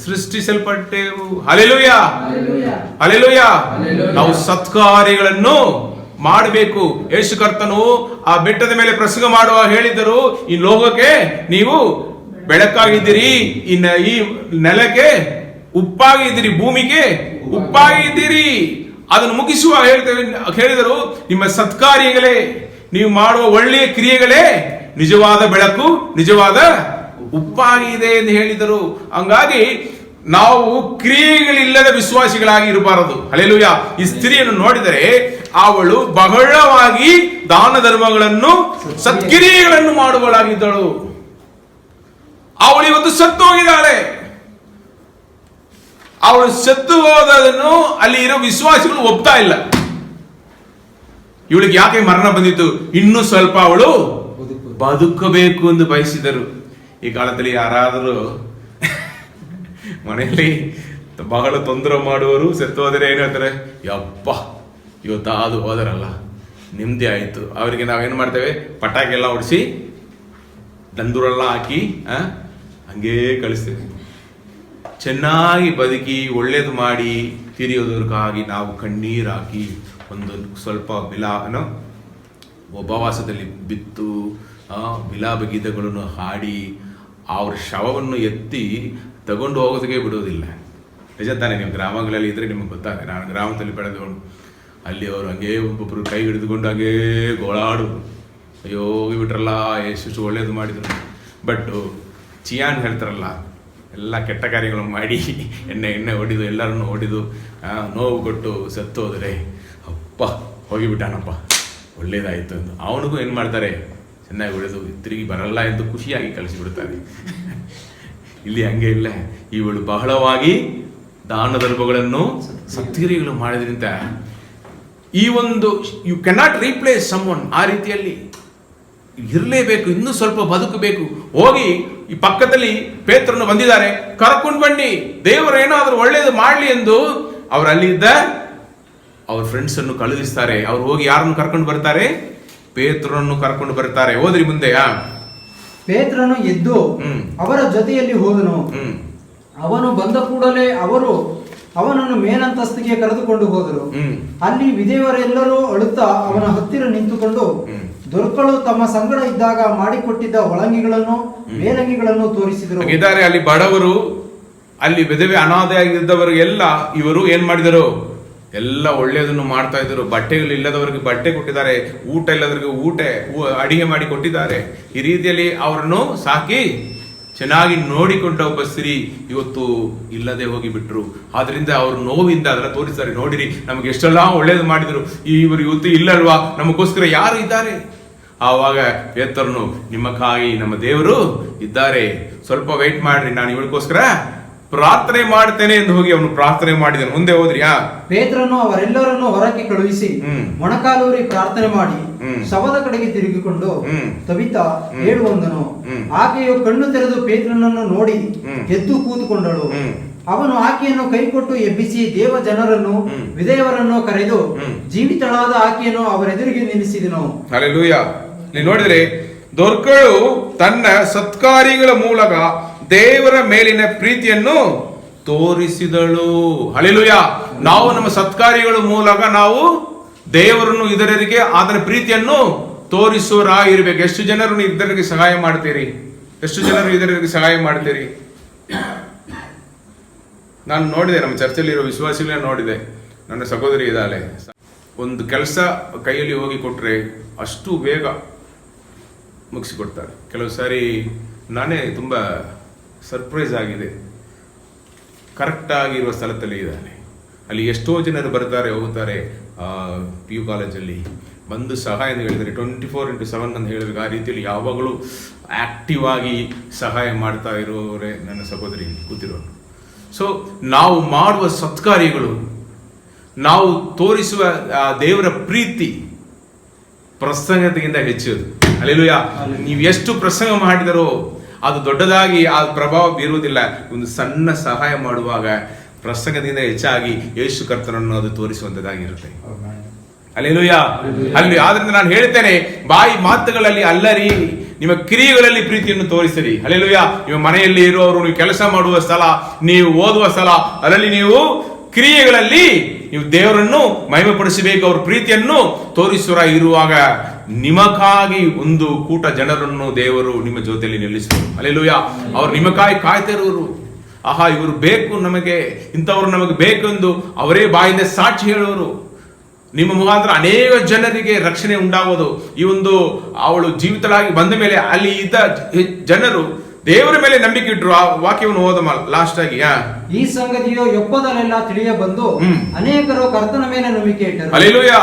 ಸೃಷ್ಟಿಸಲ್ಪಟ್ಟೆವು. ಹಲ್ಲೆಲೂಯಾ. ಹಲ್ಲೆಲೂಯಾ. ನಾವು ಸತ್ಕಾರ್ಯಗಳನ್ನು ಮಾಡಬೇಕು. ಯೇಸು ಕರ್ತನು ಆ ಬೆಟ್ಟದ ಮೇಲೆ ಪ್ರಸಂಗ ಮಾಡುವ ಹೇಳಿದರು, ಈ ಲೋಕಕ್ಕೆ ನೀವು ಬೆಳಕಾಗಿದ್ದೀರಿ, ಈ ನೆಲಕ್ಕೆ ಉಪ್ಪಾಗಿದ್ದೀರಿ, ಭೂಮಿಗೆ ಉಪ್ಪಾಗಿದ್ದೀರಿ. ಅದನ್ನು ಮುಗಿಸುವ ಹೇಳಿದರು, ನಿಮ್ಮ ಸತ್ಕಾರ್ಯಗಳೇ, ನೀವು ಮಾಡುವ ಒಳ್ಳೆಯ ಕ್ರಿಯೆಗಳೇ ನಿಜವಾದ ಬೆಳಕು, ನಿಜವಾದ ಉಪ್ಪಾಗಿದೆ ಎಂದು ಹೇಳಿದರು. ಹಂಗಾಗಿ ನಾವು ಕ್ರಿಯೆಗಳಿಲ್ಲದ ವಿಶ್ವಾಸಿಗಳಾಗಿ ಇರಬಾರದು. ಹಲ್ಲೆಲೂಯಾ. ಈ ಸ್ತ್ರೀಯನ್ನು ನೋಡಿದರೆ ಅವಳು ಬಹಳವಾಗಿ ದಾನ ಧರ್ಮಗಳನ್ನು, ಸತ್ಕ್ರಿಯೆಗಳನ್ನು ಮಾಡುವಳಾಗಿದ್ದಳು. ಅವಳು ಇವತ್ತು ಸತ್ತು ಹೋಗಿದ್ದಾಳೆ. ಅವಳು ಸತ್ತು ಹೋದನ್ನು ಅಲ್ಲಿ ಇರೋ ವಿಶ್ವಾಸಿಗಳು ಒಪ್ತಾ ಇಲ್ಲ. ಇವಳಿಗೆ ಯಾಕೆ ಮರಣ ಬಂದಿತ್ತು? ಇನ್ನೂ ಸ್ವಲ್ಪ ಅವಳು ಬದುಕಬೇಕು ಎಂದು ಬಯಸಿದರು. ಈ ಕಾಲದಲ್ಲಿ ಯಾರಾದರೂ ಮನೆಯಲ್ಲಿ ಬಹಳ ತೊಂದರೆ ಮಾಡುವರು ಸತ್ತು ಹೋದರೆ ಏನು ಹೇಳ್ತಾರೆ? ಯಪ್ಪ, ಇವತ್ತಾದು ಹೋದರಲ್ಲ, ನೆಮ್ಮದಿ ಆಯಿತು. ಅವರಿಗೆ ನಾವೇನು ಮಾಡ್ತೇವೆ? ಪಟಾಕಿ ಎಲ್ಲ ಹೊಡಿಸಿ, ದಂದೂರೆಲ್ಲ ಹಾಕಿ ಹಂಗೇ ಕಳಿಸ್ತೇವೆ. ಚೆನ್ನಾಗಿ ಬದುಕಿ ಒಳ್ಳೇದು ಮಾಡಿ ತಿರಿಯೋದಕ್ಕಾಗಿ ನಾವು ಕಣ್ಣೀರು ಹಾಕಿ ಒಂದು ಸ್ವಲ್ಪ ಉಪವಾಸದಲ್ಲಿ ಬಿತ್ತು ವಿಲಾಪ ಗೀತೆಗಳನ್ನು ಹಾಡಿ ಅವ್ರ ಶವವನ್ನು ಎತ್ತಿ ತಗೊಂಡು ಹೋಗೋದಕ್ಕೆ ಬಿಡೋದಿಲ್ಲ. ನಿಜ ತಾನೇ? ನಿಮ್ಮ ಗ್ರಾಮಗಳಲ್ಲಿ ಇದ್ರೆ ನಿಮಗೆ ಗೊತ್ತಾಗ. ನಾನು ಗ್ರಾಮದಲ್ಲಿ ಬೆಳೆದವನು. ಅಲ್ಲಿ ಅವರು ಹಂಗೇ ಒಬ್ಬೊಬ್ಬರು ಕೈ ಹಿಡಿದುಕೊಂಡು ಹಂಗೇ ಗೋಳಾಡು, ಅಯ್ಯೋ ಹೋಗಿಬಿಟ್ರಲ್ಲ, ಎಷ್ಟು ಒಳ್ಳೇದು ಮಾಡಿದ್ರು. ಬಟ್ ಚಿಯಾನ್ ಹೇಳ್ತಾರಲ್ಲ, ಎಲ್ಲ ಕೆಟ್ಟ ಕಾರ್ಯಗಳನ್ನು ಮಾಡಿ ಎಣ್ಣೆ ಹೊಡಿದು ಎಲ್ಲರನ್ನು ಹೊಡಿದು ನೋವು ಕೊಟ್ಟು ಸತ್ತು ಹೋದರೆ ಅಪ್ಪ ಹೋಗಿಬಿಟ್ಟಾನಪ್ಪ ಒಳ್ಳೇದಾಯಿತು ಎಂದು ಅವನಿಗೂ ಏನು ಮಾಡ್ತಾರೆ, ಚೆನ್ನಾಗಿ ಹೊಡೆದು ತಿರುಗಿ ಬರಲ್ಲ ಎಂದು ಖುಷಿಯಾಗಿ ಕಳಿಸಿಬಿಡ್ತಾರೆ. ಇಲ್ಲಿ ಹಂಗೆ ಇಲ್ಲ. ಇವಳು ಬಹಳವಾಗಿ ದಾನ ಧರ್ಮಗಳನ್ನು ಸತ್ಕ್ರಿಯೆಗಳು ಮಾಡಿದ್ರಿಂದ ಈ ಒಂದು ಯು ಕೆನಾಟ್ ರೀಪ್ಲೇಸ್ ಸಮ್ವನ್. ಆ ರೀತಿಯಲ್ಲಿ ಇರಲೇಬೇಕು, ಇನ್ನೂ ಸ್ವಲ್ಪ ಬದುಕಬೇಕು. ಹೋಗಿ ಈ ಪಕ್ಕದಲ್ಲಿ ಪೇತ್ರನು ಬಂದಿದ್ದಾರೆ, ಕರ್ಕೊಂಡು ಬನ್ನಿ, ದೇವರು ಏನಾದರೂ ಒಳ್ಳೇದು ಮಾಡಲಿ ಎಂದು ಅವರು ಅಲ್ಲಿದ್ದ ಅವ್ರ ಫ್ರೆಂಡ್ಸ್ ಅನ್ನು ಕಳುಹಿಸ್ತಾರೆ. ಅವ್ರು ಹೋಗಿ ಯಾರನ್ನು ಕರ್ಕೊಂಡು ಬರ್ತಾರೆ? ಪೇತ್ರನನ್ನು ಕರ್ಕೊಂಡು ಬರ್ತಾರೆ. ಹೋದ್ರಿ ಮುಂದೆ. ಪೇತ್ರನು ಎದ್ದು ಅವರ ಜೊತೆಯಲ್ಲಿ ಹೋದನು. ಅವನು ಬಂದ ಕೂಡಲೇ ಅವರು ಅವನನ್ನು ಮೇಲಂತಸ್ತಿಗೆ ಕರೆದುಕೊಂಡು ಹೋದರು. ಅಲ್ಲಿ ವಿಧೇಯರೆಲ್ಲರೂ ಅಳುತ್ತಾ ಅವನ ಹತ್ತಿರ ನಿಂತುಕೊಂಡು ದೊರ್ಕಳು ತಮ್ಮ ಸಂಗಡ ಇದ್ದಾಗ ಮಾಡಿಕೊಟ್ಟಿದ್ದ ಒಳಂಗಿಗಳನ್ನು ಮೇಲಂಗಿಗಳನ್ನು ತೋರಿಸಿದರು. ಇದ್ದಾರೆ ಅಲ್ಲಿ ಬಡವರು, ಅಲ್ಲಿ ವಿಧವೆ ಅನಾಥೆಯಾಗಿದ್ದವರಿಗೆಲ್ಲ ಇವರು ಏನ್ ಮಾಡಿದರು? ಎಲ್ಲ ಒಳ್ಳೆಯದನ್ನು ಮಾಡ್ತಾ ಇದ್ರು. ಬಟ್ಟೆಗಳಿಲ್ಲದವರಿಗೆ ಬಟ್ಟೆ ಕೊಟ್ಟಿದ್ದಾರೆ, ಊಟ ಇಲ್ಲದವರಿಗೆ ಊಟ ಅಡಿಗೆ ಮಾಡಿ ಕೊಟ್ಟಿದ್ದಾರೆ. ಈ ರೀತಿಯಲ್ಲಿ ಅವರನ್ನು ಸಾಕಿ ಚೆನ್ನಾಗಿ ನೋಡಿಕೊಂಡ ಒಬ್ಬ ಸ್ತ್ರೀ ಇವತ್ತು ಇಲ್ಲದೆ ಹೋಗಿಬಿಟ್ರು. ಆದ್ರಿಂದ ಅವರು ನೋವಿಂದ ಅದನ್ನ ತೋರಿಸ್ತಾರೆ. ನೋಡಿರಿ, ನಮ್ಗೆ ಎಷ್ಟೆಲ್ಲ ಒಳ್ಳೇದು ಮಾಡಿದ್ರು, ಇವರು ಇವತ್ತು ಇಲ್ಲಲ್ವಾ, ನಮಗೋಸ್ಕರ ಯಾರು ಇದ್ದಾರೆ? ಆವಾಗ ಪೇತ್ರನು, ನಿಮ್ಮಕ್ಕಾಗಿ ನಮ್ಮ ದೇವರು ಇದ್ದಾರೆ, ಸ್ವಲ್ಪ ವೇಟ್ ಮಾಡ್ರಿ, ನಾನು ಇವಳಿಗೋಸ್ಕರ ಪ್ರಾರ್ಥನೆ ಮಾಡ್ತೇನೆ ಎಂದು ಹೋಗಿ ಅವನು ಪ್ರಾರ್ಥನೆ ಮಾಡಿದನು. ಮುಂದೆ ಹೋದ್ರಿ. ಪೇತ್ರನು ಅವರೆಲ್ಲರನ್ನು ಹೊರಕ್ಕೆ ಕಳುಹಿಸಿ ಮೊಣಕಾಲೂರಿ ಪ್ರಾರ್ಥನೆ ಮಾಡಿ ಶವದ ಕಡೆಗೆ ತಿರುಗಿಕೊಂಡು ತಬಿತಾ ಹೇಳುವಂದನು. ಆಕೆಯು ಕಣ್ಣು ತೆರೆದು ಪೇತ್ರನನ್ನು ನೋಡಿ ಎದ್ದು ಕೂತುಕೊಂಡಳು. ಅವನು ಆಕೆಯನ್ನು ಕೈಕೊಟ್ಟು ಎಬ್ಬಿಸಿ ದೇವ ಜನರನ್ನು ವಿಧೇಯವರನ್ನು ಕರೆದು ಜೀವಿತಳಾದ ಆಕೆಯನ್ನು ಅವರೆದುರಿಗೆ ನಿಲ್ಲಿಸಿದನು. ಹಲ್ಲೆಲೂಯಾ. ನೀವು ನೋಡಿದ್ರೆ ದೊರ್ಕಳು ತನ್ನ ಸತ್ಕಾರ್ಯಗಳ ಮೂಲಕ ದೇವರ ಮೇಲಿನ ಪ್ರೀತಿಯನ್ನು ತೋರಿಸಿದಳು. ಹಲ್ಲೆಲೂಯಾ. ನಾವು ನಮ್ಮ ಸತ್ಕಾರ್ಯಗಳ ಮೂಲಕ ನಾವು ದೇವರನ್ನು ಇದರರಿಗೆ ಆತನ ಪ್ರೀತಿಯನ್ನು ತೋರಿಸುವರಾಗಿರ್ಬೇಕು. ಎಷ್ಟು ಜನರು ಇದರಿಗೆ ಸಹಾಯ ಮಾಡ್ತೀರಿ? ಎಷ್ಟು ಜನರು ಇದರಿಗೆ ಸಹಾಯ ಮಾಡ್ತೀರಿ? ನಾನು ನೋಡಿದೆ, ನಮ್ಮ ಚರ್ಚಲ್ಲಿರೋ ವಿಶ್ವಾಸಿಗಳನ್ನ ನೋಡಿದೆ. ನನ್ನ ಸಹೋದರಿ ಇದ್ದಾಳೆ, ಒಂದು ಕೆಲಸ ಕೈಯಲ್ಲಿ ಹೋಗಿ ಕೊಟ್ರೆ ಅಷ್ಟು ಬೇಗ ಮುಗಿಸಿಕೊಡ್ತಾರೆ. ಕೆಲವು ಸಾರಿ ನಾನೇ ತುಂಬ ಸರ್ಪ್ರೈಸ್ ಆಗಿದೆ. ಕರೆಕ್ಟ್ ಆಗಿರುವ ಸ್ಥಳದಲ್ಲಿ ಇದ್ದಾನೆ. ಅಲ್ಲಿ ಎಷ್ಟೋ ಜನರು ಬರ್ತಾರೆ ಹೋಗ್ತಾರೆ. PU ಕಾಲೇಜಲ್ಲಿ ಬಂದು ಸಹಾಯ ಅಂತ ಹೇಳಿದರೆ 24/7 ಅಂತ ಹೇಳಬೇಕು. ಆ ರೀತಿಯಲ್ಲಿ ಯಾವಾಗಲೂ ಆಕ್ಟಿವ್ ಆಗಿ ಸಹಾಯ ಮಾಡ್ತಾ ಇರೋರೇ ನನ್ನ ಸಹೋದರಿ ಕೂತಿರೋರು. ಸೊ ನಾವು ಮಾಡುವ ಸತ್ಕಾರ್ಯಗಳು, ನಾವು ತೋರಿಸುವ ದೇವರ ಪ್ರೀತಿ ಪ್ರಸಂಗತೆಗಿಂತ ಹೆಚ್ಚು. ಹಲ್ಲೆಲೂಯಾ. ನೀವು ಎಷ್ಟು ಪ್ರಸಂಗ ಮಾಡಿದರೋ ಅದು ದೊಡ್ಡದಾಗಿ ಆ ಪ್ರಭಾವ ಬೀರುವುದಿಲ್ಲ. ಒಂದು ಸಣ್ಣ ಸಹಾಯ ಮಾಡುವಾಗ ಪ್ರಸಂಗದಿಂದ ಹೆಚ್ಚಾಗಿ ಯೇಸು ಕರ್ತನನ್ನು ಅದು ತೋರಿಸುವಂತದ್ದಾಗಿರುತ್ತೆ. ಹಲ್ಲೆಲೂಯಾ. ಅಲ್ಲಿ ಆದ್ರಿಂದ ನಾನು ಹೇಳ್ತೇನೆ, ಬಾಯಿ ಮಾತುಗಳಲ್ಲಿ ಅಲ್ಲರಿ, ನಿಮ್ಮ ಕ್ರಿಯೆಗಳಲ್ಲಿ ಪ್ರೀತಿಯನ್ನು ತೋರಿಸಿರಿ. ಹಲ್ಲೆಲೂಯಾ. ನಿಮ್ಮ ಮನೆಯಲ್ಲಿ ಇರುವವರು, ನೀವು ಕೆಲಸ ಮಾಡುವ ಸ್ಥಳ, ನೀವು ಓದುವ ಸ್ಥಳ, ಅದರಲ್ಲಿ ನೀವು ಕ್ರಿಯೆಗಳಲ್ಲಿ ನೀವು ದೇವರನ್ನು ಮಹಿಮೆಪಡಿಸಬೇಕು. ಅವ್ರ ಪ್ರೀತಿಯನ್ನು ತೋರಿಸುವ ಇರುವಾಗ ನಿಮಗಾಗಿ ಒಂದು ಕೂಟ ಜನರನ್ನು ದೇವರು ನಿಮ್ಮ ಜೊತೆಯಲ್ಲಿ ನಿಲ್ಲಿಸುವರು. ಹಲ್ಲೆಲೂಯಾ. ಅವರು ನಿಮಗಾಗಿ ಕಾಯ್ತಾ ಇರುವರು. ಆಹಾ, ಇವರು ಬೇಕು ನಮಗೆ, ಇಂಥವ್ರು ನಮಗೆ ಬೇಕು ಎಂದು ಅವರೇ ಬಾಯಿಂದ ಸಾಕ್ಷಿ ಹೇಳುವರು. ನಿಮ್ಮ ಮುಖಾಂತರ ಅನೇಕ ಜನರಿಗೆ ರಕ್ಷಣೆ ಉಂಟಾಗುವುದು. ಈ ಒಂದು ಅವಳು ಜೀವಿತಳಾಗಿ ಬಂದ ಮೇಲೆ ಅಲ್ಲಿ ಇದ್ದ ಜನರು ದೇವರ ಮೇಲೆ ನಂಬಿಕೆ ಇಟ್ರು. ಆ ವಾಕ್ಯವನ್ನು ಓದ ಲಾಸ್ಟ್ ಆಗಿ, ಈ ಸಂಗತಿಯು ಯೊಪ್ಪದಲ್ಲೆಲ್ಲ ತಿಳಿಯ ಬಂದು ಅನೇಕರು ಕರ್ತನ ಮೇಲೆ ನಂಬಿಕೆ ಇಟ್ಟರು. ಹಲ್ಲೆಲೂಯಾ.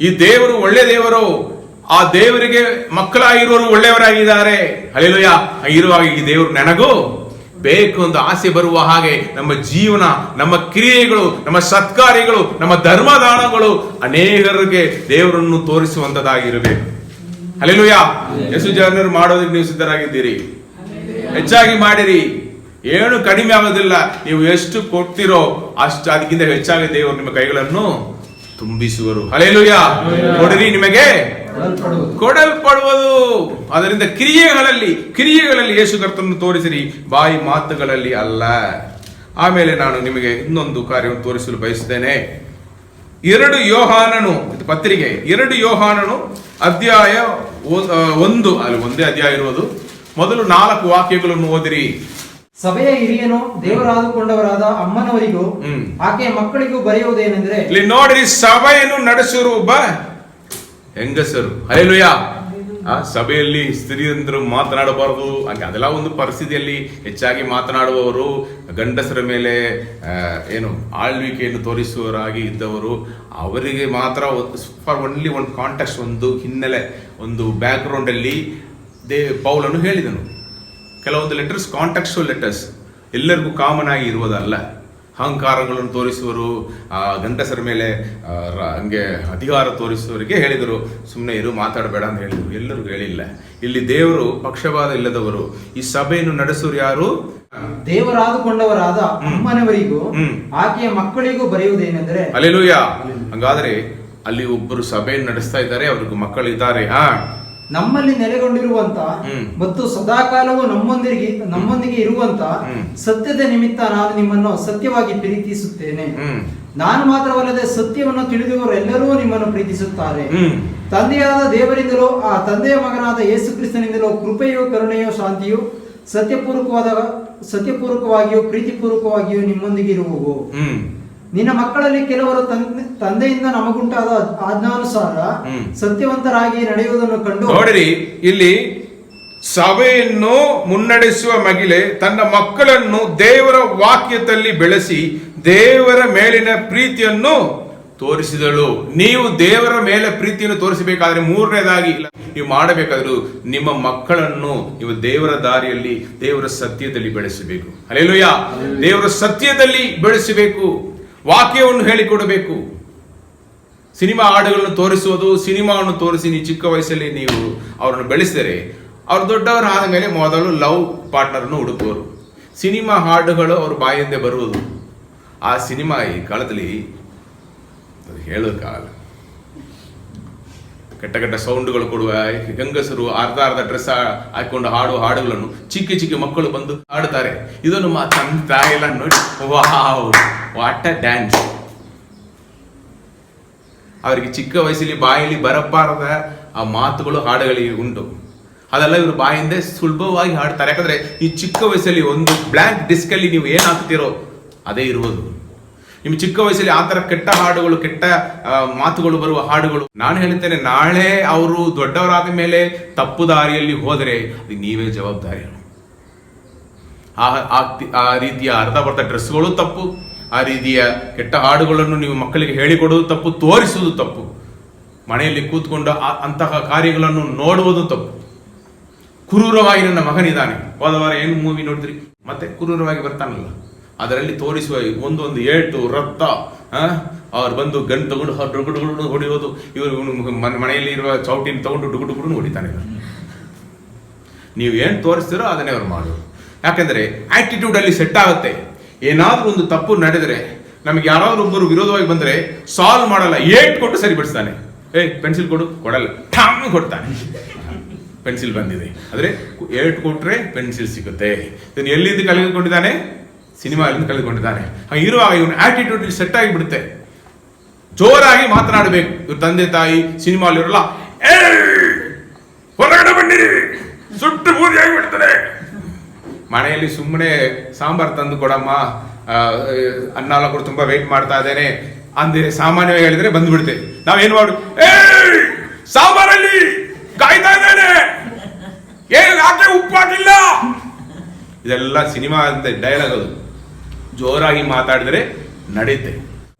ಈ ದೇವರು ಒಳ್ಳೆ ದೇವರು. ಆ ದೇವರಿಗೆ ಮಕ್ಕಳಾಗಿರುವರು ಒಳ್ಳೆಯವರಾಗಿದ್ದಾರೆ. ಹಲ್ಲೆಲೂಯಾ. ಇರುವಾಗ ಈ ದೇವರು ನನಗೂ ಬೇಕು ಒಂದು ಆಸೆ ಬರುವ ಹಾಗೆ ನಮ್ಮ ಜೀವನ, ನಮ್ಮ ಕ್ರಿಯೆಗಳು, ನಮ್ಮ ಸತ್ಕಾರ್ಯಗಳು, ನಮ್ಮ ಧರ್ಮದಾನಗಳು ಅನೇಕರಿಗೆ ದೇವರನ್ನು ತೋರಿಸುವಂತದ್ದಾಗಿರಬೇಕು. ಹಲ್ಲೆಲೂಯಾ. ಎಷ್ಟು ಜನರು ಮಾಡೋದಕ್ಕೆ ನೀವು ಸಿದ್ಧರಾಗಿದ್ದೀರಿ? ಹೆಚ್ಚಾಗಿ ಮಾಡಿರಿ, ಏನು ಕಡಿಮೆ ಆಗೋದಿಲ್ಲ. ನೀವು ಎಷ್ಟು ಕೊಡ್ತಿರೋ ಅಷ್ಟು ಅದಕ್ಕಿಂತ ಹೆಚ್ಚಾಗಿ ದೇವರು ನಿಮ್ಮ ಕೈಗಳನ್ನು ತುಂಬಿಸುವರು. ಹಲ್ಲೆಲೂಯಾ. ಕೊಡಿರಿ, ನಿಮಗೆ ಕೊಡಲ್ಪಡುವುದು. ಅದರಿಂದ ಕ್ರಿಯೆಗಳಲ್ಲಿ ಯೇಸು ಕರ್ತನನ್ನು ತೋರಿಸಿರಿ, ಬಾಯಿ ಮಾತುಗಳಲ್ಲಿ ಅಲ್ಲ. ಆಮೇಲೆ ನಾನು ನಿಮಗೆ ಇನ್ನೊಂದು ಕಾರ್ಯವನ್ನು ತೋರಿಸಲು ಬಯಸುತ್ತೇನೆ. 2 ಯೋಹಾನನು ಪತ್ರಿಕೆ 2 ಯೋಹಾನನು ಅಧ್ಯಾಯ 1 ಅಲ್ಲಿ ಒಂದೇ ಅಧ್ಯಾಯ ಇರುವುದು. ಮೊದಲು 4 ವಾಕ್ಯಗಳನ್ನು ಓದಿರಿ. ಸಭೆಯ ಹಿರಿಯನು ದೇವರಾದುಕೊಂಡವರಾದ ಅಮ್ಮನವರಿಗೂ ಆಕೆಯ ಮಕ್ಕಳಿಗೂ ಬರೆಯುವುದೇನೆಂದ್ರೆ, ಇಲ್ಲಿ ನೋಡಿರಿ, ಸಭೆಯನ್ನು ನಡೆಸಿರು ಒಬ್ಬ ಹೆಂಗಸರು. ಹಲ್ಲೆಲೂಯಾ. ಆ ಸಭೆಯಲ್ಲಿ ಸ್ತ್ರೀಯಂದರು ಮಾತನಾಡಬಾರದು, ಹಂಗೆ ಅದೆಲ್ಲ ಒಂದು ಪರಿಸ್ಥಿತಿಯಲ್ಲಿ ಹೆಚ್ಚಾಗಿ ಮಾತನಾಡುವವರು, ಗಂಡಸರ ಮೇಲೆ ಆಳ್ವಿಕೆಯನ್ನು ತೋರಿಸುವವರಾಗಿ ಇದ್ದವರು, ಅವರಿಗೆ ಮಾತ್ರ ಫಾರ್ ಒನ್ಲಿ ಒಂದು ಕಾಂಟೆಕ್ಸ್ಟ್, ಒಂದು ಹಿನ್ನೆಲೆ, ಒಂದು ಬ್ಯಾಕ್ ಗ್ರೌಂಡ್ ಅಲ್ಲಿ ಪೌಲನು ಹೇಳಿದನು. ಕೆಲವೊಂದು ಲೆಟರ್ಸ್ ಕಾಂಟೆಕ್ಸ್ಟುವಲ್ ಲೆಟರ್ಸ್, ಎಲ್ಲರಿಗೂ ಕಾಮನ್ ಆಗಿ ಇರುವುದಲ್ಲ. ಅಹಂಕಾರಗಳನ್ನು ತೋರಿಸುವರು, ಗಂಡಸರ ಮೇಲೆ ಹಂಗೆ ಅಧಿಕಾರ ತೋರಿಸುವವರಿಗೆ ಹೇಳಿದರು, ಸುಮ್ಮನೆ ಇರು, ಮಾತಾಡಬೇಡ ಅಂತ ಹೇಳಿದರು. ಎಲ್ಲರಿಗೂ ಹೇಳಿಲ್ಲ. ಇಲ್ಲಿ ದೇವರು ಪಕ್ಷಪಾತ ಇಲ್ಲದವರು. ಈ ಸಭೆಯನ್ನು ನಡೆಸುವರು ಯಾರು? ದೇವರಾದುಕೊಂಡವರಾದ ಅಮ್ಮನವರಿಗೂ ಆಕೆಯ ಮಕ್ಕಳಿಗೂ ಬರೆಯುವುದೇನೆಂದರೆ. ಹಲ್ಲೆಲೂಯಾ. ಹಂಗಾದ್ರೆ ಅಲ್ಲಿ ಒಬ್ಬರು ಸಭೆಯನ್ನು ನಡೆಸ್ತಾ ಇದ್ದಾರೆ, ಅವ್ರಿಗೂ ಮಕ್ಕಳಿದ್ದಾರೆ. ನಮ್ಮಲ್ಲಿ ನೆಲೆಗೊಂಡಿರುವಂತ ಮತ್ತು ಸದಾಕಾಲವೂ ನಮ್ಮೊಂದಿಗೆ ಇರುವಂತ ಸತ್ಯದ ನಿಮಿತ್ತ ನಾನು ನಿಮ್ಮನ್ನು ಸತ್ಯವಾಗಿ ಪ್ರೀತಿಸುತ್ತೇನೆ. ನಾನು ಮಾತ್ರವಲ್ಲದೆ ಸತ್ಯವನ್ನು ತಿಳಿದವರೆಲ್ಲರೂ ನಿಮ್ಮನ್ನು ಪ್ರೀತಿಸುತ್ತಾರೆ. ತಂದೆಯಾದ ದೇವರಿಂದಲೂ ಆ ತಂದೆಯ ಮಗನಾದ ಯೇಸು ಕ್ರಿಸ್ತನಿಂದಲೂ ಕೃಪೆಯೋ ಕರುಣೆಯೋ ಶಾಂತಿಯು ಸತ್ಯಪೂರ್ವಕವಾಗಿಯೂ ಪ್ರೀತಿಪೂರ್ವಕವಾಗಿಯೂ ನಿಮ್ಮೊಂದಿಗೆ ಇರುವವು. ನಿನ್ನ ಮಕ್ಕಳಲ್ಲಿ ಕೆಲವರು ತಂದೆಯಿಂದ ನಮಗುಂಟಾದ ಆಜ್ಞಾನುಸಾರ ಸತ್ಯವಂತರಾಗಿ ನಡೆಯುವುದನ್ನು ಕಂಡು. ನೋಡಿರಿ, ಇಲ್ಲಿ ಸಭೆಯನ್ನು ಮುನ್ನಡೆಸುವ ಮಹಿಳೆ ತನ್ನ ಮಕ್ಕಳನ್ನು ದೇವರ ವಾಕ್ಯದಲ್ಲಿ ಬೆಳೆಸಿ ದೇವರ ಮೇಲಿನ ಪ್ರೀತಿಯನ್ನು ತೋರಿಸಿದಳು. ನೀವು ದೇವರ ಮೇಲೆ ಪ್ರೀತಿಯನ್ನು ತೋರಿಸಬೇಕಾದ್ರೆ, ಮೂರನೇದಾಗಿ ನೀವು ಮಾಡಬೇಕಾದ್ರು ನಿಮ್ಮ ಮಕ್ಕಳನ್ನು ನೀವು ದೇವರ ದಾರಿಯಲ್ಲಿ, ದೇವರ ಸತ್ಯದಲ್ಲಿ ಬೆಳೆಸಬೇಕು. ಹಲ್ಲೆಲೂಯಾ. ದೇವರ ಸತ್ಯದಲ್ಲಿ ಬೆಳೆಸಬೇಕು, ವಾಕ್ಯವನ್ನು ಹೇಳಿಕೊಡಬೇಕು. ಸಿನಿಮಾ ಹಾಡುಗಳನ್ನು ತೋರಿಸುವುದು, ಸಿನಿಮಾವನ್ನು ತೋರಿಸಿ ನೀವು ಚಿಕ್ಕ ವಯಸ್ಸಲ್ಲಿ ನೀವು ಅವರನ್ನು ಬೆಳೆಸಿದರೆ, ಅವರು ದೊಡ್ಡವರಾದ ಮೇಲೆ ಮೊದಲು ಲವ್ ಪಾರ್ಟ್ನರ್ನ್ನು ಹುಡುಕುವರು. ಸಿನಿಮಾ ಹಾಡುಗಳು ಅವ್ರ ಬಾಯಿಂದೆ ಬರುವುದು. ಆ ಸಿನಿಮಾ ಈ ಕಾಲದಲ್ಲಿ ಹೇಳೋಕ್ಕಾಗಲ್ಲ. ಕೆಟ್ಟ ಕೆಟ್ಟ ಸೌಂಡ್ಗಳು ಕೊಡುವ ಗಂಗಸರು ಅರ್ಧ ಡ್ರೆಸ್ ಹಾಕೊಂಡು ಹಾಡುವ ಹಾಡುಗಳನ್ನು ಚಿಕ್ಕ ಮಕ್ಕಳು ಬಂದು ಹಾಡುತ್ತಾರೆ. ಇದನ್ನು ತಂದ ಇಲ್ಲ ನೋಡಿ, ವಾವ್ ವಾಟ್ ಅ ಡ್ಯಾನ್ಸ್. ಅವರಿಗೆ ಚಿಕ್ಕ ವಯಸ್ಸಲ್ಲಿ ಬಾಯಲ್ಲಿ ಬರಬಾರದ ಆ ಮಾತುಗಳು ಹಾಡುಗಳಿಗೆ ಉಂಟು. ಅದೆಲ್ಲ ಇವರು ಬಾಯಿಂದ ಸುಲಭವಾಗಿ ಹಾಡ್ತಾರೆ. ಯಾಕಂದ್ರೆ ಈ ಚಿಕ್ಕ ವಯಸ್ಸಲ್ಲಿ ಒಂದು ಬ್ಲ್ಯಾಂಕ್ ಡಿಸ್ಕ್ ಅಲ್ಲಿ ನೀವು ಏನ್ ಹಾಕ್ತಿರೋ ಅದೇ ಇರುವುದು. ನಿಮ್ಮ ಚಿಕ್ಕ ವಯಸ್ಸಲ್ಲಿ ಆ ತರ ಕೆಟ್ಟ ಹಾಡುಗಳು, ಕೆಟ್ಟ ಮಾತುಗಳು ಬರುವ ಹಾಡುಗಳು. ನಾನು ಹೇಳ್ತೇನೆ, ನಾಳೆ ಅವರು ದೊಡ್ಡವರಾದ ಮೇಲೆ ತಪ್ಪು ದಾರಿಯಲ್ಲಿ ಹೋದರೆ ಅದಕ್ಕೆ ನೀವೇ ಜವಾಬ್ದಾರಿ. ಆ ರೀತಿಯ ಅರ್ಧ ಡ್ರೆಸ್ಗಳು ತಪ್ಪು, ಆ ರೀತಿಯ ಕೆಟ್ಟ ಹಾಡುಗಳನ್ನು ನೀವು ಮಕ್ಕಳಿಗೆ ಹೇಳಿಕೊಡುವುದು ತಪ್ಪು, ತೋರಿಸುವುದು ತಪ್ಪು, ಮನೆಯಲ್ಲಿ ಕೂತ್ಕೊಂಡು ಅಂತಹ ಕಾರ್ಯಗಳನ್ನು ನೋಡುವುದು ತಪ್ಪು. ಕ್ರೂರವಾಗಿ ನನ್ನ ಮಗನಿದ್ದಾನೆ, ಹೋದ ವಾರ ಏನು ಮೂವಿ ನೋಡಿದ್ರಿ, ಮತ್ತೆ ಕ್ರೂರವಾಗಿ ಬರ್ತಾನಲ್ಲ, ಅದರಲ್ಲಿ ತೋರಿಸುವ ಒಂದೊಂದು ಏಟು ರಕ್ತ, ಅವ್ರು ಬಂದು ಗನ್ ತಗೊಂಡು ಡುಗುಡುಗುಡು ಹೊಡೆಯೋದು, ಇವರು ಮನೆಯಲ್ಲಿ ಇರುವ ಚೌಟಿನ ತಗೊಂಡು ಡುಗುಡುಗುಡು ಹೊಡಿತಾನೆ. ನೀವು ಏನು ತೋರಿಸ್ತೀರೋ ಅದನ್ನೇ ಅವ್ರು ಮಾಡೋದು. ಯಾಕಂದ್ರೆ ಆಟಿಟ್ಯೂಡ್ ಅಲ್ಲಿ ಸೆಟ್ ಆಗುತ್ತೆ. ಏನಾದ್ರೂ ಒಂದು ತಪ್ಪು ನಡೆದರೆ, ನಮಗೆ ಯಾರಾದ್ರೂ ಒಬ್ಬರು ವಿರೋಧವಾಗಿ ಬಂದ್ರೆ ಸಾಲ್ವ್ ಮಾಡಲ್ಲ, ಏಟ್ ಕೊಟ್ಟು ಸರಿಪಡಿಸ್ತಾನೆ. ಪೆನ್ಸಿಲ್ ಕೊಡು, ಕೊಡಲ್ಲ, ಠಾಮ್ ಕೊಡ್ತಾನೆ. ಪೆನ್ಸಿಲ್ ಬಂದಿದೆ ಆದ್ರೆ ಏಟ್ ಕೊಟ್ರೆ ಪೆನ್ಸಿಲ್ ಸಿಗುತ್ತೆ. ಇದನ್ನು ಎಲ್ಲಿಂದ ಕಲಿದುಕೊಂಡಿದ್ದಾನೆ? ಸಿನಿಮಾದಿಂದ ಕಲಿದುಕೊಂಡಿದ್ದಾನೆ. ಇರುವಾಗ ಇವನ ಆಟಿಟ್ಯೂಡ್ ಸೆಟ್ ಆಗಿಬಿಡುತ್ತೆ. ಜೋರಾಗಿ ಮಾತನಾಡಬೇಕು. ಇವ್ರ ತಂದೆ ತಾಯಿ ಸಿನಿಮಾಲಿ ಇರಲ್ಲ, ಹೊರಗಡೆ ಬಂದಿರಿ, ಸುಟ್ಟು ಬೂದಿ ಆಗಿಬಿಡ್ತಾರೆ. ಮನೆಯಲ್ಲಿ ಸುಮ್ಮನೆ ಸಾಂಬಾರ್ ತಂದು ಕೊಡಮ್ಮ, ಅನ್ನ ಎಲ್ಲ ಕೂಡ ತುಂಬಾ ವೇಟ್ ಮಾಡ್ತಾ ಇದ್ದೇನೆ ಅಂದ್ರೆ ಸಾಮಾನ್ಯವಾಗಿ ಹೇಳಿದ್ರೆ ಬಂದ್ಬಿಡ್ತೆ. ನಾವೇನು ಮಾಡು, ಸಾಂಬಾರಲ್ಲಿ ಕಾಯ್ತಾ ಇದ್ದೇನೆ, ಏನು ಯಾಕೆ ಉಪ್ಪು ಹಾಕಿಲ್ಲ, ಇದೆಲ್ಲ ಸಿನಿಮಾ ಅಂತ ಡೈಲಾಗ್. ಅದು ಜೋರಾಗಿ ಮಾತಾಡಿದರೆ ನಡೆಯುತ್ತೆ.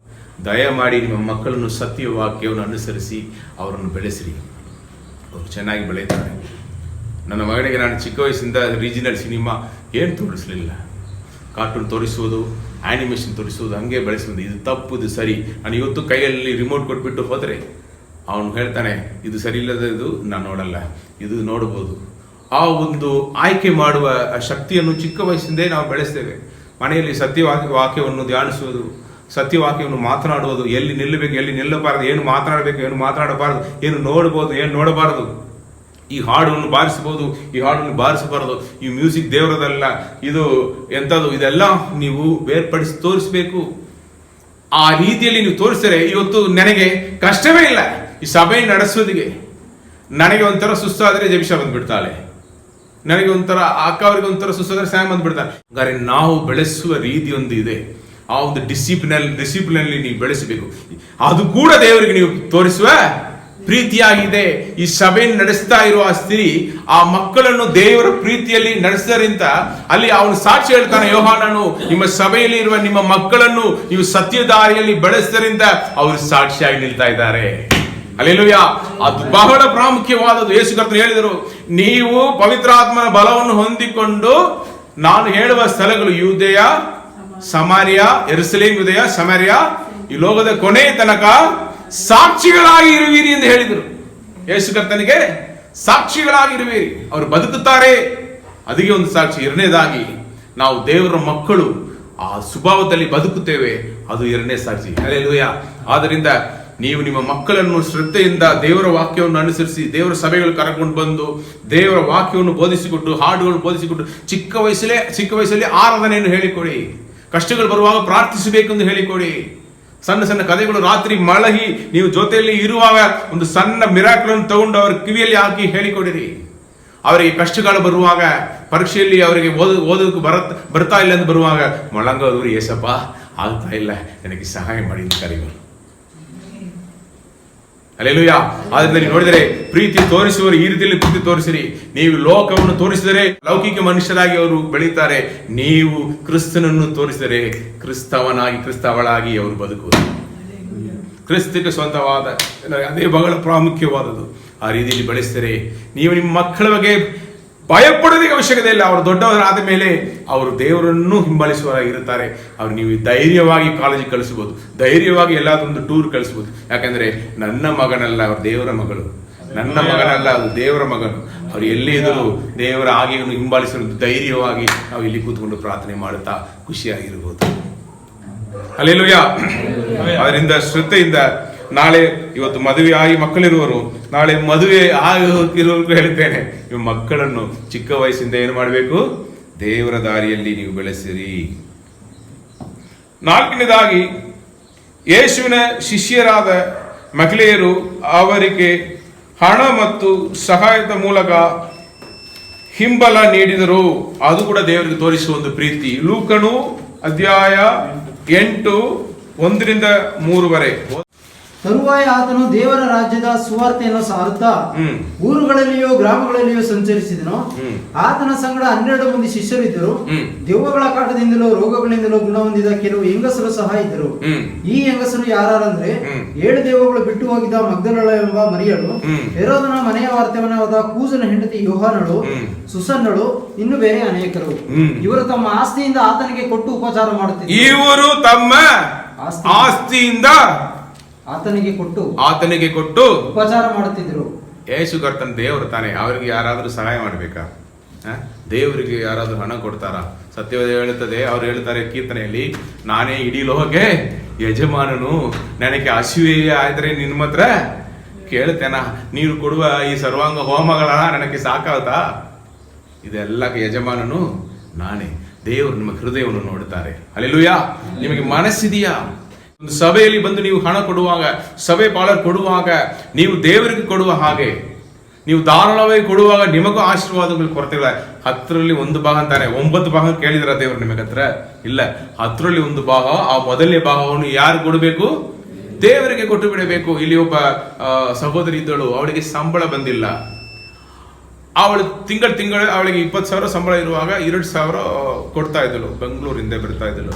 ದಯಮಾಡಿ ನಿಮ್ಮ ಮಕ್ಕಳನ್ನು ಸತ್ಯ ವಾಕ್ಯವನ್ನು ಅನುಸರಿಸಿ ಅವರನ್ನು ಬೆಳೆಸಿರಿ, ಅವರು ಚೆನ್ನಾಗಿ ಬೆಳೆಯುತ್ತಾರೆ. ನನ್ನ ಮಗನಿಗೆ ನಾನು ಚಿಕ್ಕ ವಯಸ್ಸಿಂದ ರೀಜಿನಲ್ ಸಿನಿಮಾ ಏನು ತೋರಿಸಲಿಲ್ಲ. ಕಾರ್ಟೂನ್ ತೋರಿಸುವುದು, ಆ್ಯನಿಮೇಷನ್ ತೋರಿಸುವುದು, ಹಂಗೆ ಬೆಳೆಸುವುದು. ಇದು ತಪ್ಪು, ಇದು ಸರಿ. ನಾನು ಇವತ್ತು ಕೈಯಲ್ಲಿ ರಿಮೋಟ್ ಕೊಟ್ಬಿಟ್ಟು ಹೋದರೆ ಅವನು ಹೇಳ್ತಾನೆ, ಇದು ಸರಿ ಇಲ್ಲದ್ದು ನಾನು ನೋಡಲ್ಲ, ಇದು ನೋಡ್ಬೋದು. ಆ ಒಂದು ಆಯ್ಕೆ ಮಾಡುವ ಶಕ್ತಿಯನ್ನು ಚಿಕ್ಕ ವಯಸ್ಸಿಂದೇ ನಾವು ಬೆಳೆಸ್ತೇವೆ. ಮನೆಯಲ್ಲಿ ವಾಕ್ಯವನ್ನು ಧ್ಯಾನಿಸುವುದು, ಸತ್ಯವಾಕ್ಯವನ್ನು ಮಾತನಾಡುವುದು, ಎಲ್ಲಿ ನಿಲ್ಲಬೇಕು, ಎಲ್ಲಿ ನಿಲ್ಲಬಾರದು, ಏನು ಮಾತನಾಡಬೇಕು, ಏನು ಮಾತನಾಡಬಾರದು, ಏನು ನೋಡ್ಬೋದು, ಏನು ನೋಡಬಾರದು, ಈ ಹಾಡನ್ನು ಬಾರಿಸಬಹುದು, ಈ ಹಾಡನ್ನು ಬಾರಿಸಬಾರದು, ಈ ಮ್ಯೂಸಿಕ್ ದೇವರದಲ್ಲ, ಇದು ಎಂಥದ್ದು, ಇದೆಲ್ಲ ನೀವು ಬೇರ್ಪಡಿಸಿ ತೋರಿಸಬೇಕು. ಆ ರೀತಿಯಲ್ಲಿ ನೀವು ತೋರಿಸಿದರೆ ಇವತ್ತು ನನಗೆ ಕಷ್ಟವೇ ಇಲ್ಲ ಈ ಸಭೆ ನಡೆಸೋದಿಗೆ. ನನಗೆ ಒಂಥರ ಸುಸ್ತಾದ್ರೆ ಜಬಿಷಾ ಬಂದ್ಬಿಡ್ತಾಳೆ, ನನಗೆ ಒಂಥರ ಅಕ್ಕ ಅವರಿಗೆ ಒಂಥರ ಸುಸ್ತಾದ್ರೆ ಸ್ಯಾಮ್ ಬಂದ್ಬಿಡ್ತಾಳೆ. ಹಾಗಾದ್ರೆ ನಾವು ಬೆಳೆಸುವ ರೀತಿ ಒಂದು ಇದೆ, ಆ ಒಂದು ಡಿಸಿಪ್ಲಿನ್ ನೀವು ಬೆಳೆಸಬೇಕು. ಅದು ಕೂಡ ದೇವರಿಗೆ ನೀವು ತೋರಿಸುವ ಪ್ರೀತಿಯಾಗಿದೆ. ಈ ಸಭೆಯನ್ನು ನಡೆಸ್ತಾ ಇರುವ ಆ ಸ್ತ್ರೀ ಆ ಮಕ್ಕಳನ್ನು ದೇವರ ಪ್ರೀತಿಯಲ್ಲಿ ನಡೆಸಿದರಿಂದ ಅಲ್ಲಿ ಅವನು ಸಾಕ್ಷಿ ಹೇಳ್ತಾನೆ, ಯೋಹಾನನು ನಿಮ್ಮ ಸಭೆಯಲ್ಲಿ ಇರುವ ನಿಮ್ಮ ಮಕ್ಕಳನ್ನು ನೀವು ಸತ್ಯದಾರಿಯಲ್ಲಿ ಬೆಳೆಸಿದರಿಂದ ಅವರು ಸಾಕ್ಷಿಯಾಗಿ ನಿಲ್ತಾ ಇದ್ದಾರೆ. ಹಲ್ಲೆಲೂಯಾ. ಅದು ಬಹಳ ಪ್ರಾಮುಖ್ಯವಾದದ್ದು. ಯೇಸು ಕರ್ತನು ಹೇಳಿದರು, ನೀವು ಪವಿತ್ರಾತ್ಮನ ಬಲವನ್ನು ಹೊಂದಿಕೊಂಡು ನಾನು ಹೇಳುವ ಸ್ಥಳಗಳು ಯೂದೆಯ, ಸಮಾರ್ಯ, ಯೆರೂಸಲೇಮ್, ಯೂದೆಯ, ಸಮಾರ್ಯ, ಈ ಲೋಕದ ಕೊನೆ ತನಕ ಸಾಕ್ಷಿಗಳಾಗಿ ಇರುವಿರಿ ಎಂದು ಹೇಳಿದರು. ಯೇಸು ಕರ್ತನಿಗೆ ಸಾಕ್ಷಿಗಳಾಗಿ ಇರುವಿರಿ. ಅವರು ಬದುಕುತ್ತಾರೆ, ಅದಕ್ಕೆ ಒಂದು ಸಾಕ್ಷಿ. ಎರಡನೇದಾಗಿ ನಾವು ದೇವರ ಮಕ್ಕಳು ಆ ಸ್ವಭಾವದಲ್ಲಿ ಬದುಕುತ್ತೇವೆ, ಅದು ಎರಡನೇ ಸಾಕ್ಷಿ. ಹಲ್ಲೆಲೂಯಾ. ಆದ್ದರಿಂದ ನೀವು ನಿಮ್ಮ ಮಕ್ಕಳನ್ನು ಶ್ರದ್ಧೆಯಿಂದ ದೇವರ ವಾಕ್ಯವನ್ನು ಅನುಸರಿಸಿ ದೇವರ ಸಭೆಗಳು ಕರ್ಕೊಂಡು ಬಂದು ದೇವರ ವಾಕ್ಯವನ್ನು ಬೋಧಿಸಿಕೊಟ್ಟು, ಹಾಡುಗಳನ್ನು ಬೋಧಿಸಿಕೊಟ್ಟು, ಚಿಕ್ಕ ವಯಸ್ಸಲ್ಲಿ ಆರಾಧನೆಯನ್ನು ಹೇಳಿಕೊಡಿ. ಕಷ್ಟಗಳು ಬರುವಾಗ ಪ್ರಾರ್ಥಿಸಬೇಕೆಂದು ಹೇಳಿಕೊಡಿ. ಸಣ್ಣ ಸಣ್ಣ ಕಥೆಗಳು ರಾತ್ರಿ ಮಲಗಿ ನೀವು ಜೊತೆಯಲ್ಲಿ ಇರುವಾಗ ಒಂದು ಸಣ್ಣ ಮಿರಾಕಲನ್ನು ತಗೊಂಡು ಅವರ ಕಿವಿಯಲ್ಲಿ ಹಾಕಿ ಹೇಳಿಕೊಡಿರಿ. ಅವರಿಗೆ ಕಷ್ಟಗಳು ಬರುವಾಗ, ಪರೀಕ್ಷೆಯಲ್ಲಿ ಅವರಿಗೆ ಓದೋದಕ್ಕೆ ಬರ್ತಾ ಇಲ್ಲ ಅಂತ ಬರುವಾಗ ಮೊಳಂಗದವರು, ಏಸಪ್ಪ ಆಗ್ತಾ ಇಲ್ಲ, ನನಗೆ ಸಹಾಯ ಮಾಡಿ ಅಂತ ಕರೆಯುವರು. ಹಲ್ಲೆಲೂಯಾ. ಆದ್ರಿಂದ ನೀವು ನೋಡಿದರೆ ಪ್ರೀತಿ ತೋರಿಸುವವರು ಈ ರೀತಿಯಲ್ಲಿ ಪ್ರೀತಿ ತೋರಿಸಿರಿ. ನೀವು ಲೋಕವನ್ನು ತೋರಿಸಿದರೆ ಲೌಕಿಕ ಮನುಷ್ಯರಾಗಿ ಅವರು ಬೆಳೀತಾರೆ. ನೀವು ಕ್ರಿಸ್ತನನ್ನು ತೋರಿಸಿದರೆ ಕ್ರಿಸ್ತವಳಾಗಿ ಅವರು ಬದುಕುವರು. ಕ್ರಿಸ್ತಕ್ಕೆ ಸ್ವಂತವಾದ ಅದೇ ಬಹಳ ಪ್ರಾಮುಖ್ಯವಾದದ್ದು. ಆ ರೀತಿಯಲ್ಲಿ ಬೆಳೆಸಿದರೆ ನೀವು ನಿಮ್ಮ ಮಕ್ಕಳ ಬಗ್ಗೆ ಭಯಪಡೋದಕ್ಕೆ ಅವಶ್ಯಕತೆ ಇಲ್ಲ. ಅವರು ದೊಡ್ಡವರಾದ ಮೇಲೆ ಅವರು ದೇವರನ್ನು ಹಿಂಬಾಲಿಸುವವರಾಗಿರುತ್ತಾರೆ. ಅವ್ರು ನೀವು ಧೈರ್ಯವಾಗಿ ಕಾಲೇಜಿಗೆ ಕಳಿಸಬಹುದು, ಧೈರ್ಯವಾಗಿ ಎಲ್ಲಾದೊಂದು ಟೂರ್ ಕಳಿಸಬಹುದು. ಯಾಕಂದ್ರೆ ನನ್ನ ಮಗನಲ್ಲ, ಅವ್ರು ದೇವರ ಮಗಳು. ನನ್ನ ಮಗನಲ್ಲ, ಅದು ದೇವರ ಮಗನು. ಅವ್ರು ಎಲ್ಲಿ ಇದ್ದರೂ ದೇವರ ಆಗೆಯನ್ನು ಹಿಂಬಾಲಿಸಲು ಧೈರ್ಯವಾಗಿ ನಾವು ಇಲ್ಲಿ ಕೂತ್ಕೊಂಡು ಪ್ರಾರ್ಥನೆ ಮಾಡುತ್ತಾ ಖುಷಿಯಾಗಿರ್ಬೋದು. ಹಲ್ಲೆಲೂಯಾ. ಅದರಿಂದ ಶ್ರದ್ಧೆಯಿಂದ ನಾಳೆ ಇವತ್ತು ಮದುವೆ ಆಗಿ ಮಕ್ಕಳಿರುವರು, ನಾಳೆ ಮದುವೆ ಆಗಿರೋರ್ಗೂ ಹೇಳ್ತೇನೆ, ನಿಮ್ಮ ಮಕ್ಕಳನ್ನು ಚಿಕ್ಕ ವಯಸ್ಸಿಂದ ಏನು ಮಾಡಬೇಕು? ದೇವರ ದಾರಿಯಲ್ಲಿ ನೀವು ಬೆಳೆಸಿರಿ. ನಾಲ್ಕನೇದಾಗಿ, ಯೇಸುವಿನ ಶಿಷ್ಯರಾದ ಮಹಿಳೆಯರು ಅವರಿಗೆ ಹಣ ಮತ್ತು ಸಹಾಯದ ಮೂಲಕ ಹಿಂಬಲ ನೀಡಿದರು. ಅದು ಕೂಡ ದೇವರಿಗೆ ತೋರಿಸುವ ಒಂದು ಪ್ರೀತಿ. ಲೂಕನು ಅಧ್ಯಾಯ 8 1-3 ತರುವಾಯ ಆತನು ದೇವರ ರಾಜ್ಯದ ಸುವಾರ್ತೆಯನ್ನು ಸಾರುತ್ತಾ ಊರುಗಳಲ್ಲಿಯೋ ಗ್ರಾಮಗಳಲ್ಲಿಯೋ ಸಂಚರಿಸಿದನು. ಆತನ ಸಂಗಡ 12 ಮಂದಿ ಶಿಷ್ಯರಿದ್ದರು. ದೆವ್ವಗಳ ಕಾಟದಿಂದಲೂ ರೋಗಗಳಿಂದಲೂ ಗುಣ ಹೊಂದಿದ ಕೆಲವು ಹೆಂಗಸರು ಸಹ ಇದ್ದರು. ಈ ಹೆಂಗಸರು ಯಾರಂದ್ರೆ 7 ದೆವ್ವಗಳು ಬಿಟ್ಟು ಹೋಗಿದ್ದ ಮಗ್ದಲಳ ಎಂಬ ಮರಿಯಳು, ಹೆರೋದನ ಮನೆಯ ವಾರ್ತೆಯವನಾದ ಕೂಸನ ಹೆಂಡತಿ ಯೋಹಾನಳು, ಸುಸನ್ನಳು, ಇನ್ನು ಬೇರೆ ಅನೇಕರು. ಇವರು ತಮ್ಮ ಆಸ್ತಿಯಿಂದ ಆತನಿಗೆ ಕೊಟ್ಟು ಉಪಚಾರ ಮಾಡುತ್ತಿದ್ದರು. ಇವರು ತಮ್ಮ ಆಸ್ತಿಯಿಂದ ಆತನಿಗೆ ಕೊಟ್ಟು ಉಪಚಾರ ಮಾಡುತ್ತಿದ್ರು. ಯೇಸು ಕರ್ತನ ದೇವರು ತಾನೆ. ಅವರಿಗೆ ಯಾರಾದ್ರೂ ಸಹಾಯ ಮಾಡ್ಬೇಕಾ? ದೇವರಿಗೆ ಯಾರಾದ್ರೂ ಹಣ ಕೊಡ್ತಾರ? ಸತ್ಯವೇದ ಹೇಳುತ್ತದೆ, ಅವ್ರು ಹೇಳ್ತಾರೆ ಕೀರ್ತನೆಯಲ್ಲಿ, ನಾನೇ ಇಡೀ ಲೋಕಕ್ಕೆ ಯಜಮಾನನು, ನನಗೆ ಹಸಿವೆ ಆದ್ರೆ ನಿಮ್ಮ ಹತ್ರ ಕೇಳ್ತೇನ? ನೀರು ಕೊಡುವ ಈ ಸರ್ವಾಂಗ ಹೋಮಗಳ ನನಗೆ ಸಾಕಾಗುತ್ತಾ? ಇದೆಲ್ಲಕ್ಕೆ ಯಜಮಾನನು ನಾನೇ. ದೇವರು ನಿಮ್ಮ ಹೃದಯವನ್ನು ನೋಡುತ್ತಾರೆ. ಹಲ್ಲೆಲೂಯಾ. ನಿಮಗೆ ಮನಸ್ಸಿದೆಯಾ? ಒಂದು ಸಭೆಯಲ್ಲಿ ಬಂದು ನೀವು ಹಣ ಕೊಡುವಾಗ, ಸಭೆ ಪಾಲರ್ ಕೊಡುವಾಗ, ನೀವು ದೇವರಿಗೆ ಕೊಡುವ ಹಾಗೆ, ನೀವು ಧಾರಾಳವಾಗಿ ಕೊಡುವಾಗ ನಿಮಗೂ ಆಶೀರ್ವಾದಗಳು ಕೊರತೆಗಳ 10ರಲ್ಲಿ 1 ಭಾಗ ಅಂತಾನೆ. 9 ಭಾಗ ಕೇಳಿದ್ರ ದೇವರು ನಿಮಗೆ ಹತ್ರ? ಇಲ್ಲ, 10ರಲ್ಲಿ 1 ಭಾಗ, ಆ ಮೊದಲನೇ ಭಾಗವನ್ನು ಯಾರು ಕೊಡಬೇಕು? ದೇವರಿಗೆ ಕೊಟ್ಟು ಬಿಡಬೇಕು. ಇಲ್ಲಿ ಒಬ್ಬ ಸಹೋದರಿ ಇದ್ದಳು, ಅವಳಿಗೆ ಸಂಬಳ ಬಂದಿಲ್ಲ. ಅವಳು ತಿಂಗಳು ಅವಳಿಗೆ 20,000 ಸಂಬಳ ಇರುವಾಗ 2,000 ಕೊಡ್ತಾ ಇದ್ದಳು. ಬೆಂಗಳೂರಿಂದ ಬರ್ತಾ ಇದ್ದಳು.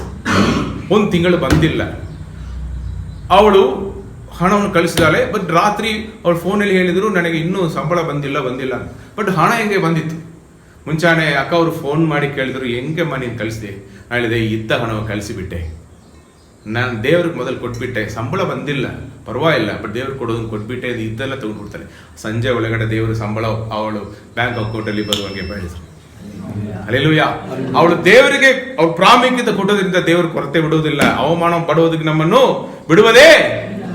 1 ತಿಂಗಳು ಬಂದಿಲ್ಲ. ಅವಳು ಹಣವನ್ನು ಕಳಿಸಿದಾಳೆ. ಬಟ್ ರಾತ್ರಿ ಅವಳು ಫೋನಲ್ಲಿ ಹೇಳಿದ್ರು, ನನಗೆ ಇನ್ನೂ ಸಂಬಳ ಬಂದಿಲ್ಲ. ಬಟ್ ಹಣ ಹೆಂಗೆ ಬಂದಿತ್ತು? ಮುಂಚಾನೆ ಅಕ್ಕ ಅವರು ಫೋನ್ ಮಾಡಿ ಕೇಳಿದ್ರು, ಹೆಂಗೆಮ್ಮ ನೀನು ಕಳಿಸಿದೆ? ನಾನು ಹೇಳಿದೆ, ಇದ್ದ ಹಣವನ್ನು ಕಳಿಸಿಬಿಟ್ಟೆ. ನಾನು ದೇವ್ರಿಗೆ ಮೊದಲು ಕೊಟ್ಬಿಟ್ಟೆ, ಸಂಬಳ ಬಂದಿಲ್ಲ, ಪರವಾಗಿಲ್ಲ, ಬಟ್ ದೇವ್ರಿಗೆ ಕೊಡೋದನ್ನು ಕೊಟ್ಬಿಟ್ಟೆ, ಅದು ಇದ್ದೆಲ್ಲ ತಗೊಂಡ್ಬಿಡ್ತಾನೆ. ಸಂಜೆ ಒಳಗಡೆ ದೇವರು ಸಂಬಳ ಅವಳು ಬ್ಯಾಂಕ್ ಅಕೌಂಟಲ್ಲಿ ಬರುವಂಗೆ ಬೆಳೆದ್ರು. ಹಲ್ಲೆಲೂಯಾ. ಅವಳು ದೇವರಿಗೆ ಅವ್ರು ಪ್ರಾಮುಖ್ಯತೆ ಕೊಟ್ಟೋದ್ರಿಂದ ದೇವರು ಕೊರತೆ ಬಿಡುವುದಿಲ್ಲ, ಅವಮಾನ ಪಡುವುದಕ್ಕೆ ನಮ್ಮನ್ನು ಬಿಡುವುದೇ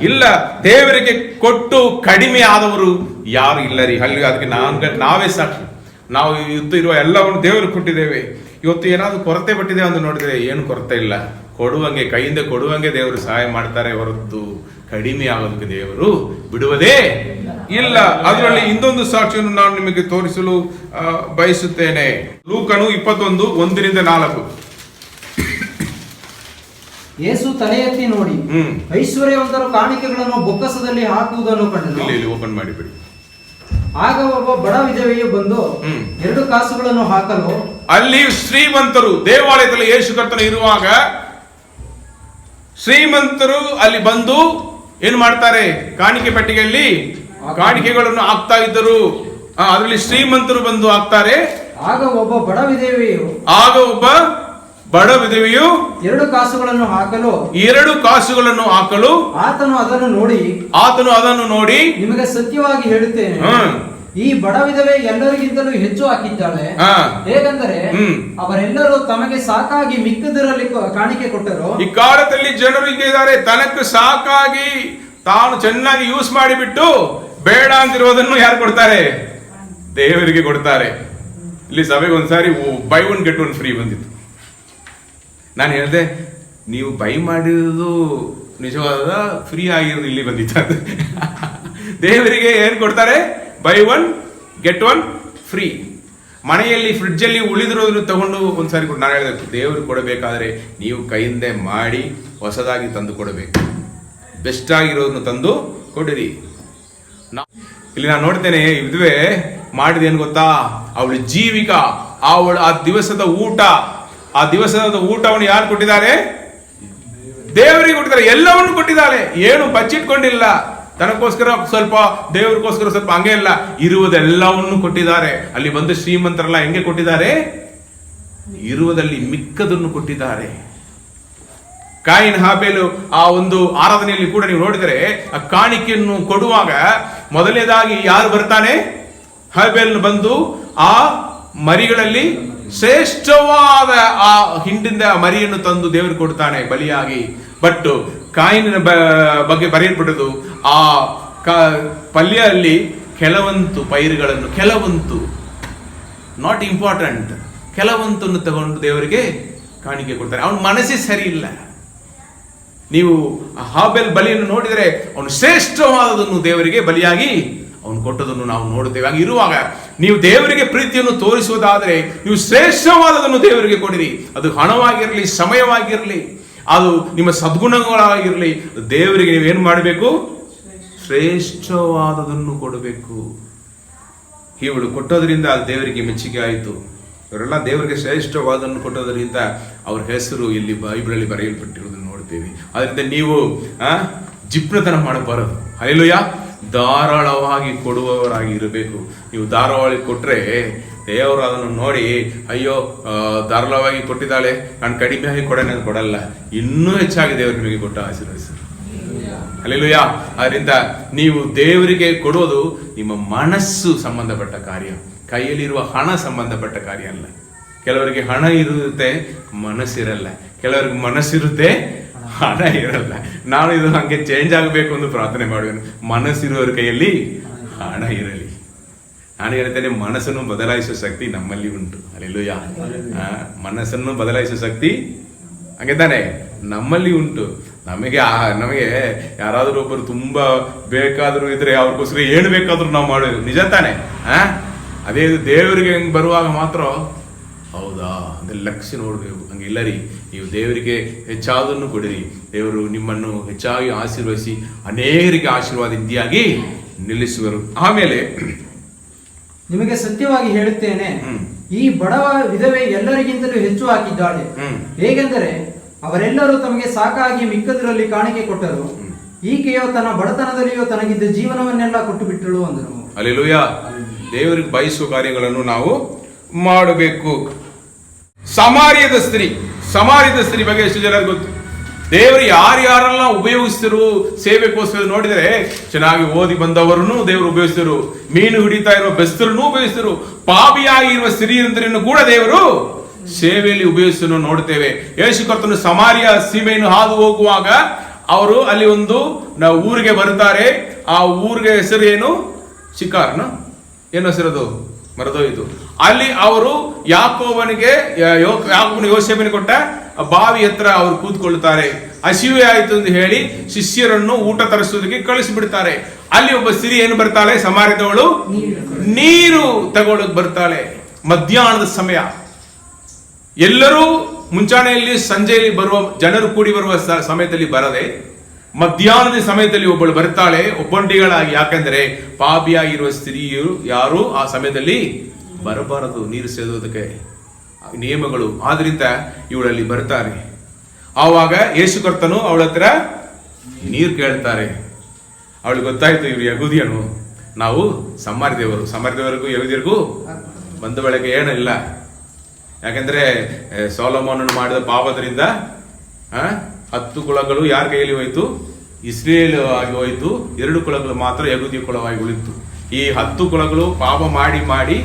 ಇಲ್ಲ. ದೇವರಿಗೆ ಕೊಟ್ಟು ಕಡಿಮೆ ಆದವರು ಯಾರು ಇಲ್ಲ ರೀ. ಅಲ್ಲಿ ಅದಕ್ಕೆ ನಾವೇ ಸಾಕ್ಷಿ. ನಾವು ಇರುವ ಎಲ್ಲವನ್ನು ದೇವರಿಗೆ ಕೊಟ್ಟಿದ್ದೇವೆ. ಇವತ್ತು ಏನಾದ್ರು ಕೊರತೆ ಪಟ್ಟಿದೆ ಅಂತ ನೋಡಿದ್ರೆ ಏನು ಕೊರತೆ ಇಲ್ಲ. ಕೊಡುವಂಗೆ, ಕೈಯಿಂದ ಕೊಡುವಂಗೆ ದೇವರು ಸಹಾಯ ಮಾಡ್ತಾರೆ ಹೊರತು ಕಡಿಮೆ ಆಗೋದಕ್ಕೆ ದೇವರು ಬಿಡುವುದೇ ಇಲ್ಲ. ಅದರಲ್ಲಿ ಇನ್ನೊಂದು ಸಾಕ್ಷಿಯನ್ನು ನಾನು ನಿಮಗೆ ತೋರಿಸಲು ಬಯಸುತ್ತೇನೆ. ಲೂಕನು 21:1-4. ಯೇಸು ತಲೆ ಎತ್ತಿ ನೋಡಿ ಐಶ್ವರ್ಯವಂತರು ಕಾಣಿಕೆಗಳನ್ನು ಬೊಕ್ಕಸದಲ್ಲಿ ಹಾಕುವುದನ್ನು ಕಂಡನು. ಇಲ್ಲಿ ಓಪನ್ ಮಾಡಿಬಿಡಿ. ಆಗ ಒಬ್ಬ ಬಡ ವಿಧವೆಯು ಬಂದು 2 ಕಾಸುಗಳನ್ನು ಹಾಕಲು, ಅಲ್ಲಿ ಶ್ರೀಮಂತರು ದೇವಾಲಯದಲ್ಲಿ ಯೇಸು ಕರ್ತನು ಇರುವಾಗ ಶ್ರೀಮಂತರು ಅಲ್ಲಿ ಬಂದು ಏನು ಮಾಡ್ತಾರೆ, ಕಾಣಿಕೆ ಪೆಟ್ಟಿಗೆಯಲ್ಲಿ ಕಾಣಿಕೆಗಳನ್ನು ಹಾಕ್ತಾ ಇದ್ದರು. ಅದರಲ್ಲಿ ಶ್ರೀಮಂತರು ಬಂದು ಹಾಕ್ತಾರೆ. ಆಗ ಒಬ್ಬ ಬಡ ವಿಧವೆಯು 2 ಕಾಸುಗಳನ್ನು ಹಾಕಲು ಆತನು ಅದನ್ನು ನೋಡಿ ನಿಮಗೆ ಸತ್ಯವಾಗಿ ಹೇಳುತ್ತೇನೆ, ಈ ಬಡ ವಿಧವೆ ಎಲ್ಲರಿಗಿಂತಲೂ ಹೆಚ್ಚು ಹಾಕಿದ್ದಾಳೆ. ಹೇಗೆಂದರೆ ಅವರೆಲ್ಲರೂ ತಮಗೆ ಸಾಕಾಗಿ ಮಿಕ್ಕದರಲ್ಲಿ ಕಾಣಿಕೆ ಕೊಟ್ಟರು. ಈ ಕಾಲದಲ್ಲಿ ಜನರು ಇದ್ದಾರೆ, ತನಕ್ಕೆ ಸಾಕಾಗಿ ತಾನು ಚೆನ್ನಾಗಿ ಯೂಸ್ ಮಾಡಿಬಿಟ್ಟು ಬೇಡ ಅಂತಿರೋದನ್ನು ಯಾರು ಕೊಡ್ತಾರೆ? ದೇವರಿಗೆ ಕೊಡ್ತಾರೆ. ಇಲ್ಲಿ ಸಭೆಗೆ ಒಂದ್ಸಾರಿ ಬೈ 1 get 1 ಫ್ರೀ ಬಂದಿತ್ತು. ನಾನು ಹೇಳಿದೆ, ನೀವು ಬೈ ಮಾಡಿರೋದು ನಿಜವಾದ, ಫ್ರೀ ಆಗಿರೋದು ಇಲ್ಲಿ ಬಂದಿತ್ತು. ದೇವರಿಗೆ ಏನು ಕೊಡ್ತಾರೆ? By 1 get 1 free. ಮನೆಯಲ್ಲಿ ಫ್ರಿಡ್ಜಲ್ಲಿ ಉಳಿದಿರೋದನ್ನು ತಗೊಂಡು ಒಂದ್ಸಾರಿ ನಾನು ಹೇಳಿದೆ, ದೇವರು ಕೊಡಬೇಕಾದ್ರೆ ನೀವು ಕೈಯಿಂದ ಮಾಡಿ ಹೊಸದಾಗಿ ತಂದು ಕೊಡಬೇಕು. ಬೆಸ್ಟ್ ಆಗಿರೋದನ್ನು ತಂದು ಕೊಡಿರಿ. ಇಲ್ಲಿ ನಾನು ನೋಡ್ತೇನೆ, ಇದುವೆ ಮಾಡಿದೇನು ಗೊತ್ತಾ, ಅವಳು ಜೀವಿಕ, ಅವಳು ಆ ದಿವಸದ ಊಟವನ್ನು ಯಾರು ಕೊಟ್ಟಿದ್ದಾರೆ? ದೇವರಿಗೆ ಕೊಟ್ಟಿದ್ದಾರೆ. ಎಲ್ಲವನ್ನು ಕೊಟ್ಟಿದ್ದಾರೆ, ಏನು ಬಚ್ಚಿಟ್ಕೊಂಡಿಲ್ಲ. ತನಗೋಸ್ಕರ ಸ್ವಲ್ಪ, ದೇವರಿಗೋಸ್ಕರ ಸ್ವಲ್ಪ, ಹಂಗೆ ಇಲ್ಲ, ಇರುವುದೆಲ್ಲವನ್ನು ಕೊಟ್ಟಿದ್ದಾರೆ. ಅಲ್ಲಿ ಬಂದು ಶ್ರೀಮಂತರೆಲ್ಲ ಹೆಂಗೆ ಕೊಟ್ಟಿದ್ದಾರೆ? ಇರುವುದಲ್ಲಿ ಮಿಕ್ಕದನ್ನು ಕೊಟ್ಟಿದ್ದಾರೆ. ಕಾಯಿನ್ ಹಾಬೇಲು ಆ ಒಂದು ಆರಾಧನೆಯಲ್ಲಿ ಕೂಡ ನೀವು ನೋಡಿದರೆ, ಆ ಕಾಣಿಕೆಯನ್ನು ಕೊಡುವಾಗ ಮೊದಲನೇದಾಗಿ ಯಾರು ಬರ್ತಾನೆ? ಹಾಬೇಲ್ ಬಂದು ಆ ಮರಿಗಳಲ್ಲಿ ಶ್ರೇಷ್ಠವಾದ ಆ ಹಿಂಡಿಂದ ಮರಿಯನ್ನು ತಂದು ದೇವರು ಕೊಡ್ತಾನೆ ಬಲಿಯಾಗಿ. ಬಟ್ ಕಾಯಿನ ಬಗ್ಗೆ ಬರೆಯಲ್ಪಟ್ಟದು, ಆ ಪಲ್ಯಲ್ಲಿ ಕೆಲವಂತು ಪೈರುಗಳನ್ನು, ಕೆಲವಂತು ನಾಟ್ ಇಂಪಾರ್ಟೆಂಟ್, ಕೆಲವಂತನ್ನು ತಗೊಂಡು ದೇವರಿಗೆ ಕಾಣಿಕೆ ಕೊಡ್ತಾರೆ. ಅವನ ಮನಸ್ಸೇ ಸರಿ ಇಲ್ಲ. ನೀವು ಹಾಬೇಲ್ ಬಲಿಯನ್ನು ನೋಡಿದರೆ ಅವನು ಶ್ರೇಷ್ಠವಾದದನ್ನು ದೇವರಿಗೆ ಬಲಿಯಾಗಿ ಅವನು ಕೊಟ್ಟದನ್ನು ನಾವು ನೋಡುತ್ತೇವೆ. ಹಾಗಿರುವಾಗ ನೀವು ದೇವರಿಗೆ ಪ್ರೀತಿಯನ್ನು ತೋರಿಸುವುದಾದರೆ ನೀವು ಶ್ರೇಷ್ಠವಾದದನ್ನು ದೇವರಿಗೆ ಕೊಡಿರಿ. ಅದು ಹಣವಾಗಿರಲಿ, ಸಮಯವಾಗಿರಲಿ, ಅದು ನಿಮ್ಮ ಸದ್ಗುಣಗಳಾಗಿರಲಿ, ದೇವರಿಗೆ ನೀವೇನು ಮಾಡಬೇಕು? ಶ್ರೇಷ್ಠವಾದದನ್ನು ಕೊಡಬೇಕು. ಇವಳು ಕೊಟ್ಟೋದ್ರಿಂದ ಅದು ದೇವರಿಗೆ ಮೆಚ್ಚುಗೆ ಆಯಿತು. ಇವರೆಲ್ಲ ದೇವರಿಗೆ ಶ್ರೇಷ್ಠವಾದನ್ನು ಕೊಟ್ಟೋದ್ರಿಂದ ಅವ್ರ ಹೆಸರು ಇಲ್ಲಿ ಬೈಬಲಲ್ಲಿ ಬರೆಯಲ್ಪಟ್ಟಿರುವುದನ್ನು ನೋಡ್ತೇವೆ. ಅದರಿಂದ ನೀವು ಜಿಪ್ರತನ ಮಾಡಬಾರದು. ಹಲ್ಲೆಲೂಯಾ. ಧಾರಾಳವಾಗಿ ಕೊಡುವವರಾಗಿ ಇರಬೇಕು. ನೀವು ಧಾರಾಳವಾಗಿ ಕೊಟ್ರೆ ದೇವರು ಅದನ್ನು ನೋಡಿ, ಅಯ್ಯೋ ಧಾರಾಳವಾಗಿ ಕೊಟ್ಟಿದ್ದಾಳೆ, ನಾನು ಕಡಿಮೆಯಾಗಿ ಕೊಡಲ್ಲ, ಇನ್ನೂ ಹೆಚ್ಚಾಗಿ ದೇವರು ನಿಮಗೆ ಕೊಟ್ಟ ಆಶೀರ್ವದಿಸು. ಹಲ್ಲೆಲೂಯಾ. ಅದರಿಂದ ನೀವು ದೇವರಿಗೆ ಕೊಡೋದು ನಿಮ್ಮ ಮನಸ್ಸು ಸಂಬಂಧಪಟ್ಟ ಕಾರ್ಯ, ಕೈಯಲ್ಲಿರುವ ಹಣ ಸಂಬಂಧಪಟ್ಟ ಕಾರ್ಯ ಅಲ್ಲ. ಕೆಲವರಿಗೆ ಹಣ ಇರುತ್ತೆ, ಮನಸ್ಸಿರಲ್ಲ. ಕೆಲವರಿಗೆ ಮನಸ್ಸಿರುತ್ತೆ, ಹಣ ಇರಲ್ಲ. ನಾನು ಇದು ಹಂಗೆ ಚೇಂಜ್ ಆಗಬೇಕು ಎಂದು ಪ್ರಾರ್ಥನೆ ಮಾಡುವೆನು. ಮನಸ್ಸಿರುವವರ ಕೈಯಲ್ಲಿ ಹಣ ಇರಲಿ. ನಾನು ಹೇಳ್ತೇನೆ, ಮನಸ್ಸನ್ನು ಬದಲಾಯಿಸುವ ಶಕ್ತಿ ನಮ್ಮಲ್ಲಿ ಉಂಟು. ಹಲ್ಲೆಲೂಯಾ. ಮನಸ್ಸನ್ನು ಬದಲಾಯಿಸುವ ಶಕ್ತಿ ಹಂಗೆ ತಾನೆ ನಮ್ಮಲ್ಲಿ ಉಂಟು. ನಮಗೆ ಯಾರಾದರೂ ಒಬ್ಬರು ತುಂಬಾ ಬೇಕಾದರೂ ಇದ್ರೆ ಅವ್ರಿಗೋಸ್ಕರ ಏನು ಬೇಕಾದ್ರೂ ನಾವು ಮಾಡೋದು ನಿಜ ತಾನೆ. ಅದೇ ದೇವರಿಗೆ ಹಂಗೆ ಬರುವಾಗ ಮಾತ್ರ ಹೌದಾ ಅಂತ ಲಕ್ಷ್ಯ ನೋಡ್ಬೇಕು. ಹಂಗೆ ಇಲ್ಲ ರೀ, ನೀವು ದೇವರಿಗೆ ಹೆಚ್ಚಾದನ್ನು ಕೊಡಿರಿ, ದೇವರು ನಿಮ್ಮನ್ನು ಹೆಚ್ಚಾಗಿ ಆಶೀರ್ವದಿಸಿ ಅನೇಕರಿಗೆ ಆಶೀರ್ವಾದದಿಂದಾಗಿ ನಿಲ್ಲಿಸುವರು. ಆಮೇಲೆ ನಿಮಗೆ ಸತ್ಯವಾಗಿ ಹೇಳುತ್ತೇನೆ, ಈ ಬಡವ ವಿಧವೆ ಎಲ್ಲರಿಗಿಂತಲೂ ಹೆಚ್ಚು ಹಾಕಿದ್ದಾಳೆ. ಹೇಗೆಂದರೆ ಅವರೆಲ್ಲರೂ ತಮಗೆ ಸಾಕಾಗಿ ಮಿಕ್ಕದರಲ್ಲಿ ಕಾಣಿಕೆ ಕೊಟ್ಟರು, ಈಕೆಯೋ ತನ್ನ ಬಡತನದಲ್ಲಿಯೋ ತನಗಿದ್ದ ಜೀವನವನ್ನೆಲ್ಲ ಕೊಟ್ಟು ಬಿಟ್ಟಳು ಅಂದರು. ಹಲ್ಲೆಲೂಯಾ. ದೇವರಿಗೆ ಬಯಸುವ ಕಾರ್ಯಗಳನ್ನು ನಾವು ಮಾಡಬೇಕು. ಸಮಾರ್ಯದ ಸ್ತ್ರೀ ಬಗ್ಗೆ ಎಷ್ಟು ಜನರಿಗೆ ಗೊತ್ತು? ದೇವರು ಯಾರ್ಯಾರೆಲ್ಲ ಉಪಯೋಗಿಸಿದ್ರು ಸೇವೆಗೋಸ್ಕರ ನೋಡಿದರೆ, ಚೆನ್ನಾಗಿ ಓದಿ ಬಂದವರನ್ನು ದೇವರು ಉಪಯೋಗಿಸಿದರು, ಮೀನು ಹಿಡಿತಾ ಇರುವ ಬೆಸ್ತರನ್ನು ಉಪಯೋಗಿಸಿದರು, ಪಾಪಿಯಾಗಿರುವ ಸ್ತ್ರೀಯರನ್ನು ಕೂಡ ದೇವರು ಸೇವೆಯಲ್ಲಿ ಉಪಯೋಗಿಸಲು ನೋಡ್ತೇವೆ. ಯೇಸು ಕರ್ತನು ಸಮಾರ್ಯ ಸೀಮೆಯನ್ನು ಹಾದು ಹೋಗುವಾಗ ಅವರು ಅಲ್ಲಿ ಒಂದು ಊರಿಗೆ ಬರ್ತಾರೆ. ಆ ಊರಿಗೆ ಹೆಸರು ಏನು? ಸಿಕಾರ್ನ ಏನು ಹೆಸರದು? ಮರೆದೋಯ್ತು. ಅಲ್ಲಿ ಅವರು ಯಾಕೋಬನಿಗೆ ಯೋಸೇಫನಿಗೆ ಕೊಟ್ಟ ಬಾವಿ ಹತ್ರ ಅವರು ಕೂತ್ಕೊಳ್ತಾರೆ. ಹಸಿವೆ ಆಯಿತು ಎಂದು ಹೇಳಿ ಶಿಷ್ಯರನ್ನು ಊಟ ತರಿಸುವುದಕ್ಕೆ ಕಳಿಸಿಬಿಡ್ತಾರೆ. ಅಲ್ಲಿ ಒಬ್ಬ ಸ್ತ್ರೀ ಏನು ಬರ್ತಾಳೆ, ಸಮಾರ್ಯದವಳು, ನೀರು ತಗೊಳ್ಳಕ್ ಬರ್ತಾಳೆ. ಮಧ್ಯಾಹ್ನದ ಸಮಯ, ಎಲ್ಲರೂ ಮುಂಚಾನೆಯಲ್ಲಿ ಸಂಜೆಯಲ್ಲಿ ಬರುವ ಜನರು ಕೂಡಿ ಬರುವ ಸಮಯದಲ್ಲಿ ಬರದೆ ಮಧ್ಯಾಹ್ನದ ಸಮಯದಲ್ಲಿ ಒಬ್ಬಳು ಬರ್ತಾಳೆ ಒಬ್ಬಂಟಿಗಳಾಗಿ. ಯಾಕೆಂದ್ರೆ ಪಾಪಿಯಾಗಿರುವ ಸ್ತ್ರೀಯರು ಯಾರು ಆ ಸಮಯದಲ್ಲಿ ಬರಬಾರದು, ನೀರು ಸೇದೋದಕ್ಕೆ ನಿಯಮಗಳು. ಆದ್ರಿಂದ ಇವಳಲ್ಲಿ ಬರ್ತಾರೆ. ಆವಾಗ ಯೇಸು ಕರ್ತನು ಅವಳ ಹತ್ರ ನೀರು ಕೇಳ್ತಾರೆ. ಅವಳಿಗೆ ಗೊತ್ತಾಯ್ತು ಇವ್ರು ಯಹೂದಿಯನು, ನಾವು ಸಮಾರ್ಯದವರಿಗೂ ಯಹೂದಿಯರಿಗೂ ಬಂದ ಬೆಳಗ್ಗೆ ಏನಿಲ್ಲ. ಯಾಕಂದ್ರೆ ಸೊಲೊಮೋನನು ಮಾಡಿದ ಪಾಪದಿಂದ 10 ಕುಲಗಳು ಯಾರ ಕೈಯಲ್ಲಿ ಹೋಯ್ತು, ಇಸ್ರೇಲ್ ಆಗಿ ಹೋಯ್ತು. 2 ಕುಲಗಳು ಮಾತ್ರ ಯಹೂದಿ ಕುಲವಾಗಿ ಉಳಿತು. ಈ 10 ಕುಲಗಳು ಪಾಪ ಮಾಡಿ ಮಾಡಿ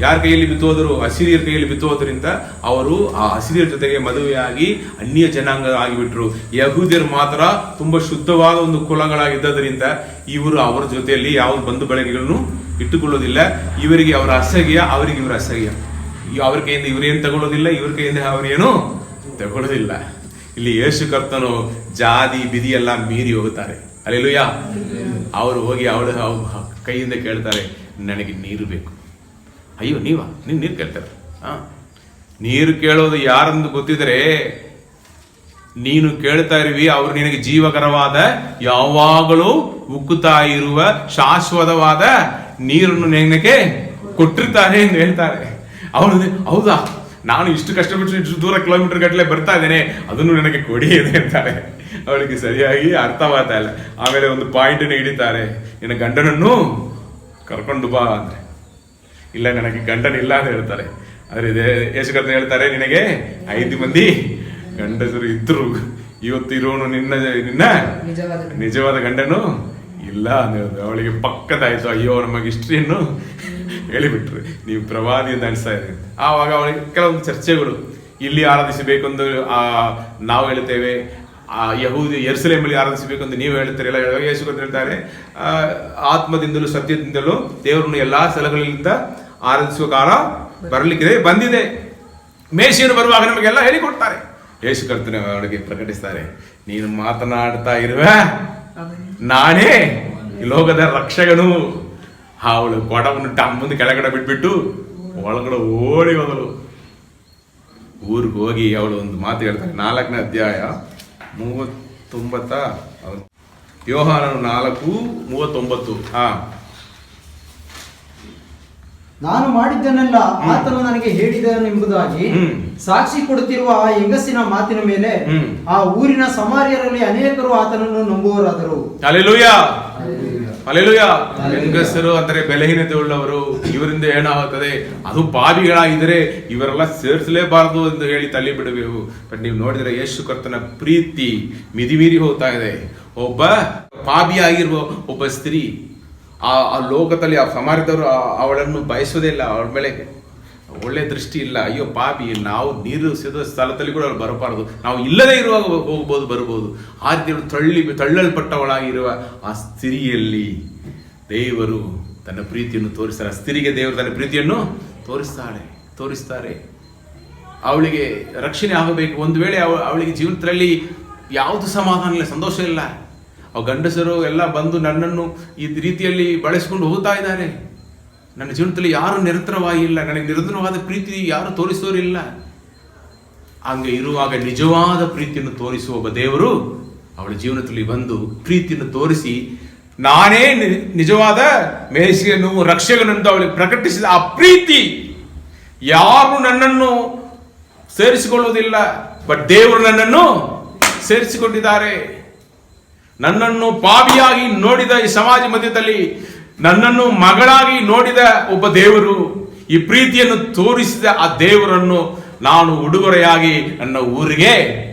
ಯಾರ ಕೈಯಲ್ಲಿ ಬಿತ್ತೋದ್ರು, ಅಸಿರಿಯರ ಕೈಯಲ್ಲಿ ಬಿತ್ತೋದ್ರಿಂದ ಅವರು ಆ ಅಸಿರಿಯರ ಜೊತೆಗೆ ಮದುವೆಯಾಗಿ ಅನ್ಯ ಜನಾಂಗ ಆಗಿಬಿಟ್ರು. ಯಹೂದಿಯರು ಮಾತ್ರ ತುಂಬಾ ಶುದ್ಧವಾದ ಒಂದು ಕುಲಗಳಾಗಿದ್ದರಿಂದ ಇವರು ಅವರ ಜೊತೆಯಲ್ಲಿ ಯಾವ ಬಂಧು ಬಳಗಗಳನ್ನು ಇಟ್ಟುಕೊಳ್ಳೋದಿಲ್ಲ. ಇವರಿಗೆ ಅವರ ಅಸಹ್ಯ, ಅವರಿಗೆ ಇವರ ಅಸಹ್ಯ. ಅವ್ರ ಕೈಯಿಂದ ಇವ್ರೇನು ತಗೊಳ್ಳೋದಿಲ್ಲ, ಇವ್ರ ಕೈಯಿಂದ ಅವ್ರೇನು ತಗೊಳ್ಳೋದಿಲ್ಲ. ಇಲ್ಲಿ ಯೇಸು ಕರ್ತನು ಜಾತಿ ಬಿದಿ ಎಲ್ಲ ಮೀರಿ ಹೋಗುತ್ತಾರೆ. ಹಲ್ಲೆಲೂಯಾ. ಅವರು ಹೋಗಿ ಅವಳ ಕೈಯಿಂದ ಕೇಳ್ತಾರೆ, ನನಗೆ ನೀರು ಬೇಕು. ಅಯ್ಯೋ ನೀನು ನೀರು ಕೇಳ್ತಾರೆ. ನೀರು ಕೇಳೋದು ಯಾರಂದು ಗೊತ್ತಿದ್ರೆ ನೀನು ಕೇಳ್ತಾ ಇರುವಿ, ಅವ್ರು ನಿನಗೆ ಜೀವಕರವಾದ ಯಾವಾಗಲೂ ಉಕ್ಕುತ್ತಾ ಇರುವ ಶಾಶ್ವತವಾದ ನೀರನ್ನು ನಿನಗೆ ಕೊಟ್ಟಿರ್ತಾರೆ ಎಂದು ಹೇಳ್ತಾರೆ. ಅವಳು ಹೌದಾ, ನಾನು ಇಷ್ಟು ಕಷ್ಟಪಟ್ಟು ಇಷ್ಟು ದೂರ ಕಿಲೋಮೀಟರ್ ಗಟ್ಟಲೆ ಬರ್ತಾ ಇದ್ದೇನೆ, ಅದನ್ನು ನನಗೆ ಕೊಡಿ ಇದೆ ಅಂತಾರೆ. ಅವಳಿಗೆ ಸರಿಯಾಗಿ ಅರ್ಥವಾಗ್ತಾ ಇಲ್ಲ. ಆಮೇಲೆ ಒಂದು ಪಾಯಿಂಟ್ ಹಿಡಿತಾರೆ, ನಿನ್ನ ಗಂಡನನ್ನು ಕರ್ಕೊಂಡು ಬಾ ಅಂದ್ರೆ, ಇಲ್ಲ ನನಗೆ ಗಂಡನಿಲ್ಲ ಅಂತ ಹೇಳ್ತಾರೆ. ಆದ್ರೆ ಯೇಸು ಕರ್ತನು ಹೇಳ್ತಾರೆ, ನಿನಗೆ 5 ಮಂದಿ ಗಂಡಸರು ಇದ್ರು, ಇವತ್ತು ಇರೋನು ನಿನ್ನ ನಿಜವಾದ ಗಂಡನು ಇಲ್ಲ ಅಂತ ಹೇಳಿದ್ರು. ಅವಳಿಗೆ ಪಕ್ಕದಾಯ್ತು, ಅಯ್ಯೋ ನಮಗೆ ಹಿಸ್ಟ್ರಿಯನ್ನು ಹೇಳಿಬಿಟ್ರು, ನೀವು ಪ್ರವಾದಿ ಅಂತ ಅನಿಸ್ತಾ ಇದೆ. ಆವಾಗ ಅವಳಿಗೆ ಕೆಲವೊಂದು ಚರ್ಚೆಗಳು, ಇಲ್ಲಿ ಆರಾಧಿಸಬೇಕೆಂದು ನಾವು ಹೇಳ್ತೇವೆ, ಯಹೂದಿ ಯೆರೂಸಲೇಮಲ್ಲಿ ಆರಾಧಿಸಬೇಕೆಂದು ನೀವು ಹೇಳ್ತೀರಲ್ಲ. ಯೇಸು ಅಂತ ಹೇಳ್ತಾರೆ, ಆತ್ಮದಿಂದಲೂ ಸತ್ಯದಿಂದಲೂ ದೇವರನ್ನು ಎಲ್ಲಾ ಸ್ಥಳಗಳಿಂದ ಆರಾಧಿಸುವ ಕಾಲ ಬರಲಿಕ್ಕಿದೆ, ಬಂದಿದೆ. ಮೇಷಿಯನು ಬರುವಾಗ ನಮಗೆಲ್ಲ ಹೇಳಿಕೊಡ್ತಾರೆ. ಯೇಸು ಕರ್ತನ ಅವಳಿಗೆ ಪ್ರಕಟಿಸ್ತಾರೆ, ನೀನು ಮಾತನಾಡ್ತಾ ಇರುವ ನಾನೇ ಈ ಲೋಕದ ರಕ್ಷಕನು. ಅವಳು ಕೊಡವನ್ನು ಮುಂದೆ ಕೆಳಗಡೆ ಬಿಟ್ಬಿಟ್ಟು ಒಳಗಡೆ ಓಡಿ ಹೋದಳು. ಊರಿಗೆ ಹೋಗಿ ಅವಳು ಒಂದು ಮಾತು ಹೇಳ್ತಾರೆ. 4ನೇ ಅಧ್ಯಾಯ 39, ಯೋಹಾನನು 4:39. ನಾನು ಮಾಡಿದ್ದನ್ನೆಲ್ಲ ಆತನು ನನಗೆ ಹೇಳಿದನೆಂಬುದಾಗಿ ಸಾಕ್ಷಿ ಕೊಡುತ್ತಿರುವ ಆ ಹೆಂಗಸಿನ ಮಾತಿನ ಮೇಲೆ ಆ ಊರಿನ ಸಮಾರ್ಯರಲ್ಲಿ ಅನೇಕರು ಆತನನ್ನು ನಂಬುವರಾದರು. Hallelujah, hallelujah. ಹೆಂಗಸರು ಅಂದರೆ ಬೆಲೆಹೀನತೆ ಉಳ್ಳವರು, ಇವರಿಂದ ಏನಾಗುತ್ತದೆ, ಅದು ಪಾಪಿಗಳಾಗಿದ್ದರೆ ಇವರೆಲ್ಲ ಸೇರಿಸಲೇಬಾರದು ಎಂದು ಹೇಳಿ ತಳ್ಳಿ ಬಿಡಬೇಕು. ಬಟ್ ನೀವು ನೋಡಿದ್ರೆ ಯೇಸು ಕರ್ತನ ಪ್ರೀತಿ ಮಿತಿಮೀರಿ ಹೋಗ್ತಾ ಇದೆ. ಒಬ್ಬ ಪಾಪಿಯಾಗಿರುವ ಒಬ್ಬ ಸ್ತ್ರೀ ಆ ಲೋಕದಲ್ಲಿ ಆ ಸಮಾಜದವರು ಅವಳನ್ನು ಬಯಸೋದೇ ಇಲ್ಲ, ಅವಳ ಮೇಲೆ ಒಳ್ಳೆ ದೃಷ್ಟಿ ಇಲ್ಲ. ಅಯ್ಯೋ ಪಾಪಿ, ನಾವು ನೀರು ಸೇದೋ ಸ್ಥಳದಲ್ಲಿ ಕೂಡ ಅವ್ರು ಬರಬಾರದು, ನಾವು ಇಲ್ಲದೇ ಇರುವಾಗ ಹೋಗ್ಬೋದು ಬರ್ಬೋದು. ಆ ರೀತಿ ತಳ್ಳಲ್ಪಟ್ಟವಳಾಗಿರುವ ಆ ಸ್ತ್ರೀಯಲ್ಲಿ ದೇವರು ತನ್ನ ಪ್ರೀತಿಯನ್ನು ತೋರಿಸ್ತಾರೆ. ಆ ಸ್ತ್ರೀಗೆ ದೇವರು ತನ್ನ ಪ್ರೀತಿಯನ್ನು ತೋರಿಸ್ತಾರೆ. ಅವಳಿಗೆ ರಕ್ಷಣೆ ಆಗಬೇಕು. ಒಂದು ವೇಳೆ ಅವಳಿಗೆ ಜೀವನದಲ್ಲಿ ಯಾವುದು ಸಮಾಧಾನ ಇಲ್ಲ, ಸಂತೋಷ ಇಲ್ಲ. ಅವು ಗಂಡಸರು ಎಲ್ಲ ಬಂದು ನನ್ನನ್ನು ಈ ರೀತಿಯಲ್ಲಿ ಬಳಸಿಕೊಂಡು ಹೋಗ್ತಾ ಇದ್ದಾರೆ. ನನ್ನ ಜೀವನದಲ್ಲಿ ಯಾರು ನಿರಂತರವಾಗಿಲ್ಲ, ನನಗೆ ನಿರಂತರವಾದ ಪ್ರೀತಿ ಯಾರು ತೋರಿಸೋರಿಲ್ಲ. ಹಂಗೆ ಇರುವಾಗ ನಿಜವಾದ ಪ್ರೀತಿಯನ್ನು ತೋರಿಸುವ ಒಬ್ಬ ದೇವರು ಅವಳ ಜೀವನದಲ್ಲಿ ಬಂದು ಪ್ರೀತಿಯನ್ನು ತೋರಿಸಿ, ನಾನೇ ನಿಜವಾದ ಮೇಸಿಯನು ರಕ್ಷಕನಂತ ಅವಳಿಗೆ ಪ್ರಕಟಿಸಿದ ಆ ಪ್ರೀತಿ ಯಾರು ನನ್ನನ್ನು ಸೇರಿಸಿಕೊಳ್ಳುವುದಿಲ್ಲ, ಬಟ್ ದೇವರು ನನ್ನನ್ನು ಸೇರಿಸಿಕೊಂಡಿದ್ದಾರೆ. ನನ್ನನ್ನು ಪಾಪಿಯಾಗಿ ನೋಡಿದ ಈ ಸಮಾಜ ಮಧ್ಯದಲ್ಲಿ ನನ್ನನ್ನು ಮಗಳಾಗಿ ನೋಡಿದ ಒಬ್ಬ ದೇವರು, ಈ ಪ್ರೀತಿಯನ್ನು ತೋರಿಸಿದ ಆ ದೇವರನ್ನು ನಾನು ಉಡುಗೊರೆಯಾಗಿ ನನ್ನ ಊರಿಗೆ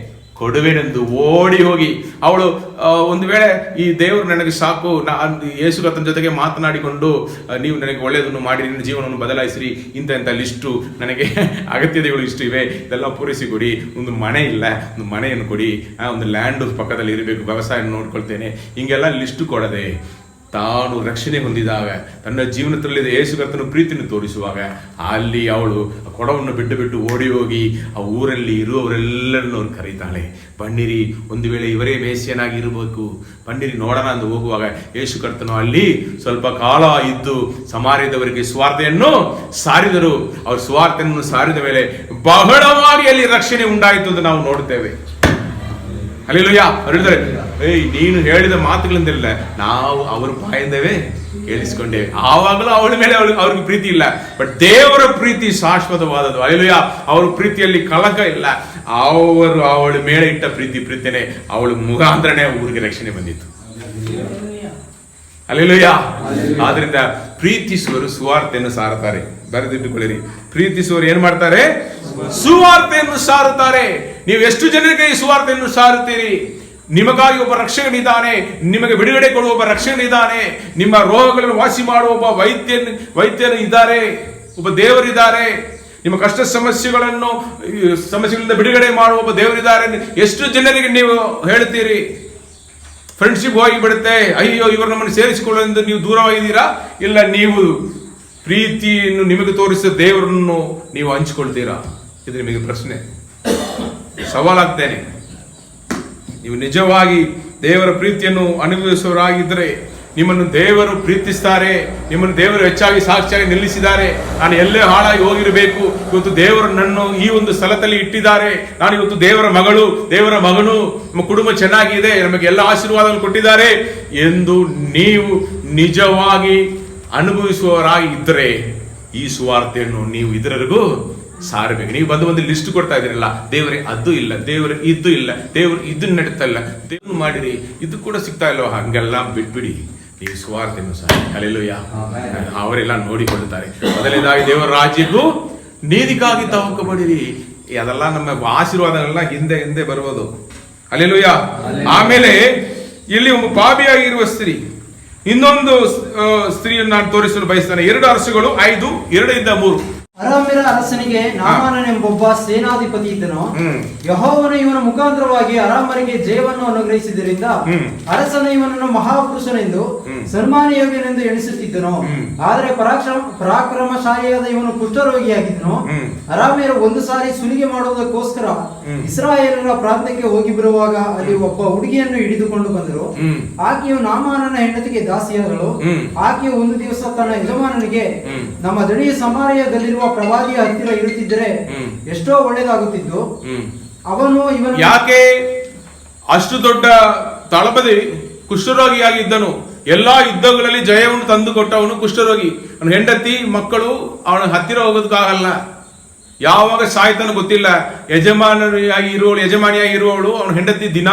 ಕೊಡುವೆನೆಂದು ಓಡಿ ಹೋಗಿ ಅವಳು ಒಂದು ವೇಳೆ ಈ ದೇವರು ನನಗೆ ಸಾಕು, ಯೇಸು ಕರ್ತನ ಜೊತೆಗೆ ಮಾತನಾಡಿಕೊಂಡು ನೀವು ನನಗೆ ಒಳ್ಳೆಯದನ್ನು ಮಾಡಿ ನನ್ನ ಜೀವನವನ್ನು ಬದಲಾಯಿಸಿರಿ, ಇಂಥ ಲಿಸ್ಟು ನನಗೆ ಅಗತ್ಯತೆಗಳು ಇಷ್ಟು ಇವೆ, ಇದೆಲ್ಲ ಪೂರೈಸಿ ಕೊಡಿ. ಒಂದು ಮನೆ ಇಲ್ಲ, ಒಂದು ಮನೆಯನ್ನು ಕೊಡಿ, ಒಂದು ಲ್ಯಾಂಡ್ ಪಕ್ಕದಲ್ಲಿ ಇರಬೇಕು, ವ್ಯವಸಾಯ ನೋಡ್ಕೊಳ್ತೇನೆ, ಹಿಂಗೆಲ್ಲ ಲಿಸ್ಟು ಕೊಡದೆ ತಾನು ರಕ್ಷಣೆ ಹೊಂದಿದಾಗ, ತನ್ನ ಜೀವನದಲ್ಲಿದ್ದ ಯೇಸು ಕರ್ತನ ಪ್ರೀತಿಯನ್ನು ತೋರಿಸುವಾಗ, ಅಲ್ಲಿ ಅವಳು ಕೊಡವನ್ನು ಬಿಟ್ಟು ಓಡಿ ಹೋಗಿ ಆ ಊರಲ್ಲಿ ಇರುವವರೆಲ್ಲರನ್ನು ಅವನು ಕರೀತಾಳೆ. ಬನ್ನಿರಿ, ಒಂದು ವೇಳೆ ಇವರೇ ಮೇಸಿಯನಾಗಿ ಇರಬೇಕು, ಬನ್ನಿರಿ ನೋಡೋಣ ಅಂತ ಹೋಗುವಾಗ ಯೇಸು ಕರ್ತನು ಅಲ್ಲಿ ಸ್ವಲ್ಪ ಕಾಲ ಇದ್ದು ಸಮಾರ್ಯದವರಿಗೆ ಸುವಾರ್ತೆಯನ್ನು ಸಾರಿದರು. ಅವರು ಸುವಾರ್ತೆಯನ್ನು ಸಾರಿದ ಮೇಲೆ ಬಹಳವಾಗಿ ಅಲ್ಲಿ ರಕ್ಷಣೆ ಉಂಟಾಯಿತು ಅಂತ ನಾವು ನೋಡ್ತೇವೆ. ಹಲ್ಲೆಲೂಯಾ. ಅವ್ರು ಹೇಳ್ತಾರೆ, ನೀನು ಹೇಳಿದ ಮಾತುಗಳಿಂದಲ್ಲ, ನಾವು ಅವ್ರ ಬಾಯಿಂದವೇ ಕೇಳಿಸ್ಕೊಂಡೇವೆ. ಆವಾಗಲೂ ಅವಳ ಮೇಲೆ ಅವ್ರಿಗೆ ಪ್ರೀತಿ ಇಲ್ಲ, ಬಟ್ ದೇವರ ಪ್ರೀತಿ ಶಾಶ್ವತವಾದದ್ದು. ಹಲ್ಲೆಲೂಯಾ. ಅವ್ರ ಪ್ರೀತಿಯಲ್ಲಿ ಕಳಕ ಇಲ್ಲ. ಅವರು ಅವಳ ಮೇಲೆ ಇಟ್ಟ ಪ್ರೀತಿನೇ ಅವಳ ಮುಖಾಂತರನೇ ಊರಿಗೆ ರಕ್ಷಣೆ ಬಂದಿತ್ತು. ಹಲ್ಲೆಲೂಯಾ. ಆದ್ರಿಂದ ಪ್ರೀತಿಸುವರು ಸುವಾರ್ತೆಯನ್ನು ಸಾರುತ್ತಾರೆ. ಬರೆದಿಟ್ಟುಕೊಳ್ಳಿರಿ, ಪ್ರೀತಿಸುವರು ಏನ್ ಮಾಡ್ತಾರೆ? ಸುವಾರ್ತೆಯನ್ನು ಸಾರುತ್ತಾರೆ. ನೀವು ಎಷ್ಟು ಜನರಿಗೆ ಈ ಸುವಾರ್ತೆಯನ್ನು ಸಾರುತ್ತೀರಿ? ನಿಮಗಾಗಿ ಒಬ್ಬ ರಕ್ಷಕನಿದ್ದಾನೆ, ನಿಮಗೆ ಬಿಡುಗಡೆ ಕೊಡುವ ಒಬ್ಬ ರಕ್ಷಕನಿದ್ದಾನೆ, ನಿಮ್ಮ ರೋಗಗಳನ್ನು ವಾಸಿ ಮಾಡುವ ಒಬ್ಬ ವೈದ್ಯರು ಇದ್ದಾರೆ, ಒಬ್ಬ ದೇವರಿದ್ದಾರೆ, ನಿಮ್ಮ ಕಷ್ಟ ಸಮಸ್ಯೆಗಳಿಂದ ಬಿಡುಗಡೆ ಮಾಡುವ ಒಬ್ಬ ದೇವರಿದ್ದಾರೆ. ಎಷ್ಟು ಜನರಿಗೆ ನೀವು ಹೇಳ್ತೀರಿ? ಫ್ರೆಂಡ್ಶಿಪ್ ಹೋಗಿ ಬಿಡುತ್ತೆ, ಅಯ್ಯೋ ಇವರು ನಮ್ಮನ್ನು ಸೇರಿಸಿಕೊಳ್ಳುವುದು ನೀವು ದೂರವಾಗಿದ್ದೀರಾ? ಇಲ್ಲ, ನೀವು ಪ್ರೀತಿಯನ್ನು ನಿಮಗೆ ತೋರಿಸಿದ ದೇವರನ್ನು ನೀವು ಹಂಚಿಕೊಳ್ತೀರಾ? ಇದು ನಿಮಗೆ ಪ್ರಶ್ನೆ, ಸವಾಲಾಗ್ತೇನೆ. ನೀವು ನಿಜವಾಗಿ ದೇವರ ಪ್ರೀತಿಯನ್ನು ಅನುಭವಿಸುವವರಾಗಿದ್ದರೆ ನಿಮ್ಮನ್ನು ದೇವರು ಪ್ರೀತಿಸ್ತಾರೆ, ನಿಮ್ಮನ್ನು ದೇವರು ಹೆಚ್ಚಾಗಿ ಸಾಕ್ಷಿಯಾಗಿ ನಿಲ್ಲಿಸಿದ್ದಾರೆ. ನಾನು ಎಲ್ಲೇ ಹಾಳಾಗಿ ಹೋಗಿರಬೇಕು, ಇವತ್ತು ದೇವರು ನನ್ನ ಈ ಒಂದು ಸ್ಥಳದಲ್ಲಿ ಇಟ್ಟಿದ್ದಾರೆ, ನಾನು ಇವತ್ತು ದೇವರ ಮಗಳು, ದೇವರ ಮಗನು, ನಮ್ಮ ಕುಟುಂಬ ಚೆನ್ನಾಗಿದೆ, ನಮಗೆ ಎಲ್ಲ ಆಶೀರ್ವಾದವನ್ನು ಕೊಟ್ಟಿದ್ದಾರೆ ಎಂದು ನೀವು ನಿಜವಾಗಿ ಅನುಭವಿಸುವವರಾಗಿ ಇದ್ದರೆ ಈ ಸುವಾರ್ತೆಯನ್ನು ನೀವು ಇದರವರೆಗೂ ಸಾರಬೇಕು. ನೀವು ಬಂದು ಲಿಸ್ಟ್ ಕೊಡ್ತಾ ಇದ್ದೀರಲ್ಲ, ದೇವರೇ ಅದು ಇಲ್ಲ, ದೇವರು ಇದು ಇಲ್ಲ, ದೇವರು ಇದನ್ನ ನಡೀತಾ ಇಲ್ಲ, ದೇವ್ರು ಮಾಡಿರಿ, ಇದು ಕೂಡ ಸಿಗ್ತಾ ಇಲ್ವ, ಹಂಗೆಲ್ಲ ಬಿಟ್ಬಿಡಿ, ನೀವು ಸುವಾರ್ತೆಯನ್ನು ಸಾರಿ. ಹಲ್ಲೆಲೂಯಾ. ಅವರೆಲ್ಲ ನೋಡಿಕೊಳ್ಳುತ್ತಾರೆ. ಮೊದಲನೇದಾಗಿ ದೇವರ ರಾಜ್ಯಕ್ಕೂ ನೀತಿಗಾಗಿ ತವಕಪಡಿರಿ. ಅದೆಲ್ಲ ನಮ್ಮ ಆಶೀರ್ವಾದಗಳೆಲ್ಲ ಹಿಂದೆ ಬರುವುದು. ಹಲ್ಲೆಲೂಯಾ. ಆಮೇಲೆ ಇಲ್ಲಿ ಒಬ್ಬ ಪಾಪಿಯಾಗಿರುವ ಸ್ತ್ರೀ, ಇನ್ನೊಂದು ಸ್ತ್ರೀಯನ್ನು ನಾನು ತೋರಿಸಲು ಬಯಸ್ತೇನೆ. 2 ಅರಸುಗಳು 5:2-3. ಅರಾಮ್ಯರ ಅರಸನಿಗೆ ನಾಮಾನನೆಂಬೊಬ್ಬ ಸೇನಾಧಿಪತಿ ಇದ್ದನು. ಯೆಹೋವನು ಇವನ ಮುಖಾಂತರವಾಗಿ ಅರಾಮರಿಗೆ ಜಯವನ್ನು ಅನುಗ್ರಹಿಸಿದ್ದರಿಂದ ಅರಸನು ಇವನನ್ನು ಮಹಾಪುರುಷನೆಂದು ಸನ್ಮಾನಯೋಗ್ಯನೆಂದು ಎಣಿಸುತ್ತಿದ್ದನು. ಆದರೆ ಪರಾಕ್ರಮಶಾಲಿಯಾದ ಇವನು ಕುಷ್ಠರೋಗಿಯಾಗಿದ್ದನು. ಅರಾಮ್ಯರು ಒಂದು ಸಾರಿ ಸುಲಿಗೆ ಮಾಡುವುದಕ್ಕೋಸ್ಕರ ಇಸ್ರಾಯೇಲರ ಪ್ರಾಂತ್ಯಕ್ಕೆ ಹೋಗಿ ಬರುವಾಗ ಅಲ್ಲಿ ಒಬ್ಬ ಹುಡುಗಿಯನ್ನು ಹಿಡಿದುಕೊಂಡು ಬಂದರು. ಆಕೆಯು ನಾಮಾನನ ಹೆಂಡತಿಗೆ ದಾಸಿಯಾದಳು. ಆಕೆಯು ಒಂದು ದಿವಸ ತನ್ನ ಯಜಮಾನನಿಗೆ, ನಮ್ಮ ದಣಿಯ ಸಮಾರ್ಯದಲ್ಲಿರುವ ಪ್ರವಾದಿಯ ಹತ್ತಿರ ಇರುತ್ತಿದ್ದರೆ ಎಷ್ಟೋ ಒಳ್ಳೆಯದಾಗುತ್ತಿದ್ದು, ಅವನು ಇವನು ಯಾಕೆ ಅಷ್ಟು ದೊಡ್ಡ ತಳಪದಿ ಕುಷ್ಠರೋಗಿಯಾಗಿದ್ದನು. ಎಲ್ಲಾ ಯುದ್ಧಗಳಲ್ಲಿ ಜಯವನ್ನು ತಂದು ಕೊಟ್ಟವನು ಕುಷ್ಠರೋಗಿ. ಅವನ ಹೆಂಡತಿ ಮಕ್ಕಳು ಅವನ ಹತ್ತಿರ ಹೋಗೋದಕ್ಕಾಗಲ್ಲ, ಯಾವಾಗ ಸಾಯ್ತಾನ ಗೊತ್ತಿಲ್ಲ. ಯಜಮಾನಿಯಾಗಿ ಇರುವವಳು ಅವನ ಹೆಂಡತಿ ದಿನ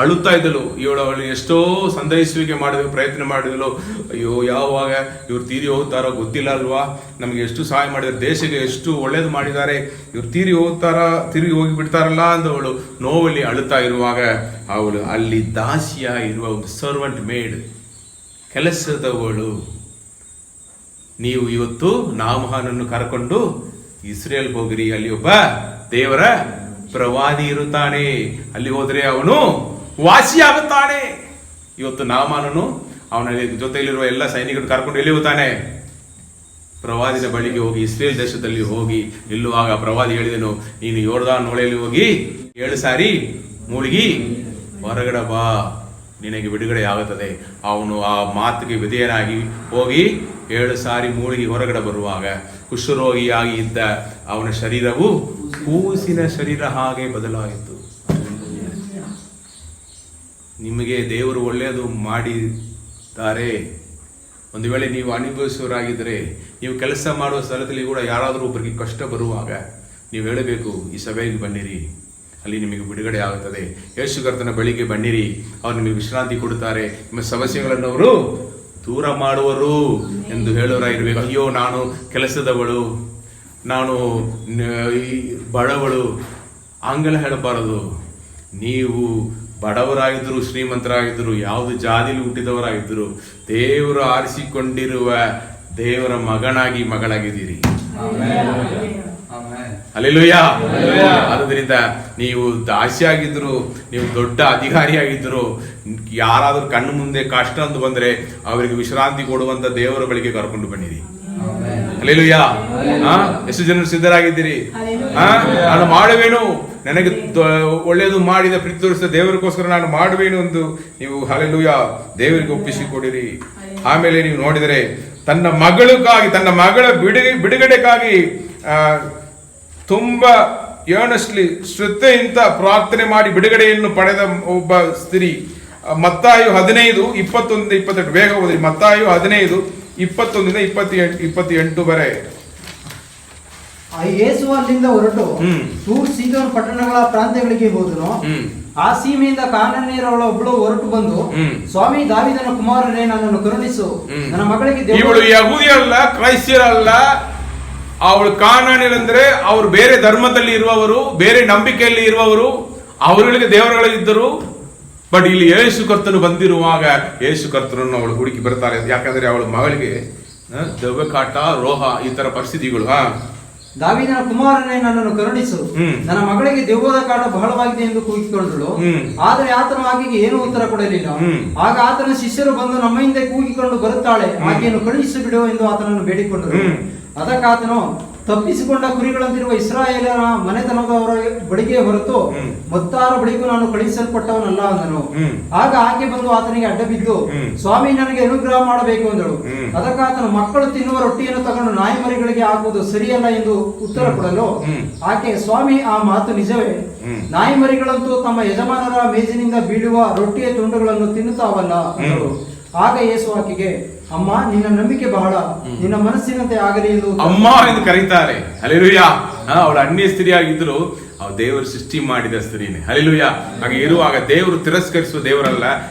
ಅಳುತ್ತಾ ಇದ್ದಳು. ಅವಳು ಎಷ್ಟೋ ಸಂತೈಸುವಿಕೆ ಮಾಡಿದ ಪ್ರಯತ್ನ ಮಾಡಿದಳು. ಅಯ್ಯೋ, ಯಾವಾಗ ಇವ್ರು ತೀರಿ ಹೋಗ್ತಾರೋ ಗೊತ್ತಿಲ್ಲ ಅಲ್ವಾ, ನಮಗೆ ಎಷ್ಟು ಸಹಾಯ ಮಾಡಿದ್ದಾರೆ, ದೇಶಕ್ಕೆ ಎಷ್ಟು ಒಳ್ಳೇದು ಮಾಡಿದ್ದಾರೆ, ಇವ್ರು ತಿರುಗಿ ಹೋಗಿ ಬಿಡ್ತಾರಲ್ಲ ಅಂದವಳು ನೋವಲ್ಲಿ ಅಳುತ್ತಾ ಇರುವಾಗ ಅವಳು ಅಲ್ಲಿ ದಾಸಿಯ ಇರುವ ಒಂದು ಸರ್ವೆಂಟ್ ಮೇಡ್, ಕೆಲಸದವಳು, ನೀವು ಇವತ್ತು ನಾಮಾನನ್ನು ಕರ್ಕೊಂಡು ಇಸ್ರೇಲ್ ಹೋಗಿರಿ, ಅಲ್ಲಿ ಒಬ್ಬ ದೇವರ ಪ್ರವಾದಿ ಇರುತ್ತಾನೆ, ಅಲ್ಲಿ ಹೋದ್ರೆ ಅವನು ವಾಸಿಯಾಗುತ್ತಾನೆ. ಇವತ್ತು ನಾಮಾನನು ಅವನ ಜೊತೆಯಲ್ಲಿರುವ ಎಲ್ಲ ಸೈನಿಕರು ಕರ್ಕೊಂಡು ಎಲ್ಲಿ ಹೋಗ್ತಾನೆ? ಪ್ರವಾದಿನ ಬಳಿಗೆ ಹೋಗಿ ಇಸ್ರೇಲ್ ದೇಶದಲ್ಲಿ ಹೋಗಿ ನಿಲ್ಲುವಾಗ ಪ್ರವಾದಿ ಹೇಳಿದನು, ನೀನು ಯೋರ್ದಾನ್ ಹೊಳೆಯಲ್ಲಿ ಹೋಗಿ 7 ಸಾರಿ ಮುಳುಗಿ ಹೊರಗಡೆ ಬಾ, ನಿನಗೆ ಬಿಡುಗಡೆ ಆಗುತ್ತದೆ. ಅವನು ಆ ಮಾತಿಗೆ ವಿಧೇಯನಾಗಿ ಹೋಗಿ 7 ಸಾರಿ ಮುಳುಗಿ ಹೊರಗಡೆ ಬರುವಾಗ ಕುಷ್ಠರೋಗಿಯಾಗಿ ಇದ್ದ ಅವನ ಶರೀರವು ಕೂಸಿನ ಶರೀರ ಹಾಗೆ ಬದಲಾಯಿತು. ನಿಮಗೆ ದೇವರು ಒಳ್ಳೆಯದು ಮಾಡಿದ್ದಾರೆ. ಒಂದು ವೇಳೆ ನೀವು ಅನುಭವಿಸುವವರಾಗಿದ್ದರೆ, ನೀವು ಕೆಲಸ ಮಾಡುವ ಸ್ಥಳದಲ್ಲಿ ಕೂಡ ಯಾರಾದರೂ ಒಬ್ಬರಿಗೆ ಕಷ್ಟ ಬರುವಾಗ ನೀವು ಹೇಳಬೇಕು, ಈ ಸಭೆಗೆ ಬನ್ನಿರಿ, ಅಲ್ಲಿ ನಿಮಗೆ ಬಿಡುಗಡೆ ಆಗುತ್ತದೆ. ಯೇಸು ಕರ್ತನ ಬಳಿಗೆ ಬನ್ನಿರಿ, ಅವರು ನಿಮಗೆ ವಿಶ್ರಾಂತಿ ಕೊಡುತ್ತಾರೆ, ನಿಮ್ಮ ಸಮಸ್ಯೆಗಳನ್ನು ಅವರು ದೂರ ಮಾಡುವರು ಎಂದು ಹೇಳೋರಾಗಿರ್ಬೇಕು. ಅಯ್ಯೋ, ನಾನು ಕೆಲಸದವಳು, ನಾನು ಬಡವಳು, ಹಂಗೆಲ್ಲ ಹೇಳಬಾರದು. ನೀವು ಬಡವರಾಗಿದ್ದರು, ಶ್ರೀಮಂತರಾಗಿದ್ದರು, ಯಾವುದು ಜಾತಿಯಲ್ಲಿ ಹುಟ್ಟಿದವರಾಗಿದ್ದರು, ದೇವರು ಆರಿಸಿಕೊಂಡಿರುವ ದೇವರ ಮಗನಾಗಿ ಮಗಳಾಗಿದ್ದೀರಿ. ಹಲ್ಲೆಲೂಯಾ. ಆದುದರಿಂದ ನೀವು ದಾಸಿಯಾಗಿದ್ರು, ನೀವು ದೊಡ್ಡ ಅಧಿಕಾರಿಯಾಗಿದ್ರು, ಯಾರಾದ್ರೂ ಕಣ್ಣು ಮುಂದೆ ಕಷ್ಟ ಅಂತ ಬಂದ್ರೆ ಅವರಿಗೆ ವಿಶ್ರಾಂತಿ ಕೊಡುವಂತ ದೇವರ ಬಳಿಗೆ ಕರ್ಕೊಂಡು ಬನ್ನಿರಿ. ಹಲ್ಲೆಲೂಯಾ. ಎಷ್ಟು ಜನರು ಸಿದ್ಧರಾಗಿದ್ದೀರಿ? ನಾನು ಮಾಡುವೇನು, ನನಗೆ ಒಳ್ಳೆಯದು ಮಾಡಿದ ಪ್ರೀತಿ ತೋರಿಸಿದ ದೇವರಿಗೋಸ್ಕರ ನಾನು ಮಾಡುವೇನು ಎಂದು ನೀವು ಹಲ್ಲೆಲೂಯಾ ದೇವರಿಗೆ ಒಪ್ಪಿಸಿಕೊಡಿರಿ. ಆಮೇಲೆ ನೀವು ನೋಡಿದರೆ ತನ್ನ ಮಗಳಿಗಾಗಿ, ತನ್ನ ಮಗಳ ಬಿಡುಗಡೆಗಾಗಿ ತುಂಬಾ ಏರ್ನೆಸ್ಟ್ಲಿ ಶ್ರದ್ಧೆಯಿಂದ ಪ್ರಾರ್ಥನೆ ಮಾಡಿ ಬಿಡುಗಡೆಯನ್ನು ಪಡೆದ ಒಬ್ಬ ಸ್ತ್ರೀ. ಮತ್ತಾಯ 15:21-28 ಬೇಗ ಓದಿ. ಮತ್ತಾಯ 15:21-28 ಬರೆ. ಯೇಸು ಅಲ್ಲಿಂದ ಹೊರಟು ತೂರ್ ಸೀದೋನ್ ಪಟ್ಟಣಗಳ ಪ್ರಾಂತ್ಯಗಳಿಗೆ ಹೋದನು. ಆ ಸೀಮೆಯಿಂದ ಕಾನಾನ್ಯರವಳ ಒಬ್ಬಳು ಹೊರಟು ಬಂದು, ಸ್ವಾಮಿ ದಾವೀದನ ಕುಮಾರನೇ, ನನ್ನನ್ನು ಕರುಣಿಸು, ನನ್ನ ಮಗಳಿಗೆ ಇವಳು ಯಹೂದಿಯಲ್ಲ, ಕ್ರೈಸ್ತರಲ್ಲ, ಅವಳು ಕಾನಾನ್ಯರಂದ್ರೆ ಅವರು ಬೇರೆ ಧರ್ಮದಲ್ಲಿ ಇರುವವರು, ಬೇರೆ ನಂಬಿಕೆಯಲ್ಲಿ ಇರುವವರು, ಅವರುಗಳಿಗೆ ದೇವರುಗಳಿದ್ದರು. ಬಟ್ ಇಲ್ಲಿ ಯೇಸು ಕರ್ತನು ಬಂದಿರುವಾಗ ಯೇಸು ಕರ್ತನನ್ನು ಅವಳು ಹುಡುಕಿ ಬರ್ತಾರೆ. ಯಾಕಂದ್ರೆ ಅವಳ ಮಗಳಿಗೆ ದೆವ್ವಕಾಟ, ರೋಹ, ಈ ತರ ಪರಿಸ್ಥಿತಿಗಳು. ದಾವೀದನ ಕುಮಾರನೇ, ನನ್ನನ್ನು ಕರುಣಿಸು, ನನ್ನ ಮಗಳಿಗೆ ದೆವ್ವದ ಕಾಟ ಬಹಳವಾಗಿದೆ ಎಂದು ಕೂಗಿಕೊಂಡಳು. ಆದರೆ ಆತನು ಆಕೆಗೆ ಏನೂ ಉತ್ತರ ಕೊಡಲಿಲ್ಲ. ಆಗ ಆತನ ಶಿಷ್ಯರು ಬಂದು, ನಮ್ಮ ಹಿಂದೆ ಕೂಗಿಕೊಂಡು ಬರುತ್ತಾಳೆ, ಆಕೆಯನ್ನು ಕಳುಹಿಸಿ ಬಿಡು ಎಂದು ಆತನನ್ನು ಬೇಡಿಕೊಂಡರು. ಅದಕ್ಕಾತನು, ತಪ್ಪಿಸಿಕೊಂಡ ಕುರಿಗಳಂತಿರುವ ಇಸ್ರಾಯೇಲರ ಮನೆತನದವರ ಬಳಿಗೆ ಹೊರತು ಮತ್ತಾರ ಬಳಿಗೂ ನಾನು ಕಳುಹಿಸಲ್ಪಟ್ಟವನಲ್ಲ ಅಂದನು. ಆಗ ಆಕೆ ಬಂದು ಆತನಿಗೆ ಅಡ್ಡ ಬಿದ್ದು, ಸ್ವಾಮಿ, ನನಗೆ ಅನುಗ್ರಹ ಮಾಡಬೇಕು ಎಂದಳು. ಅದಕ್ಕಾತನು, ಮಕ್ಕಳು ತಿನ್ನುವ ರೊಟ್ಟಿಯನ್ನು ತಗೊಂಡು ನಾಯಿಮರಿಗಳಿಗೆ ಹಾಕುವುದು ಸರಿಯಲ್ಲ ಎಂದು ಉತ್ತರ ಕೊಡಲು ಆಕೆ, ಸ್ವಾಮಿ, ಆ ಮಾತು ನಿಜವೇ. ನಾಯಿಮರಿಗಳಂತೂ ತಮ್ಮ ಯಜಮಾನರ ಮೇಜಿನಿಂದ ಬೀಳುವ ರೊಟ್ಟಿಯ ತುಂಡುಗಳನ್ನು ತಿನ್ನುತ್ತಾವಲ್ಲ ಅಂದಳು. ಆಗ ಯೇಸು ಆಕೆಗೆ, ಅಮ್ಮ, ನಿನ್ನ ನಂಬಿಕೆ ಬಹಳ, ನಿನ್ನ ಮನಸ್ಸಿನಂತೆ ಆಗಲಿ ಎಂದು ಅಮ್ಮ ಎಂದು ಕರೀತಾರೆ. ಹಲ್ಲೆಲೂಯಾ. ಅವಳು ಅನ್ಯ ಸ್ತ್ರೀಯಾಗಿದ್ರು, ಅವಳು ದೇವರು ಸೃಷ್ಟಿ ಮಾಡಿದ ಸ್ತ್ರೀನೇ. ಹಲ್ಲೆಲೂಯಾ. ಹಾಗೆ ಇರುವಾಗ ದೇವರು ತಿರಸ್ಕರಿಸುವ ದೇವರಲ್ಲ.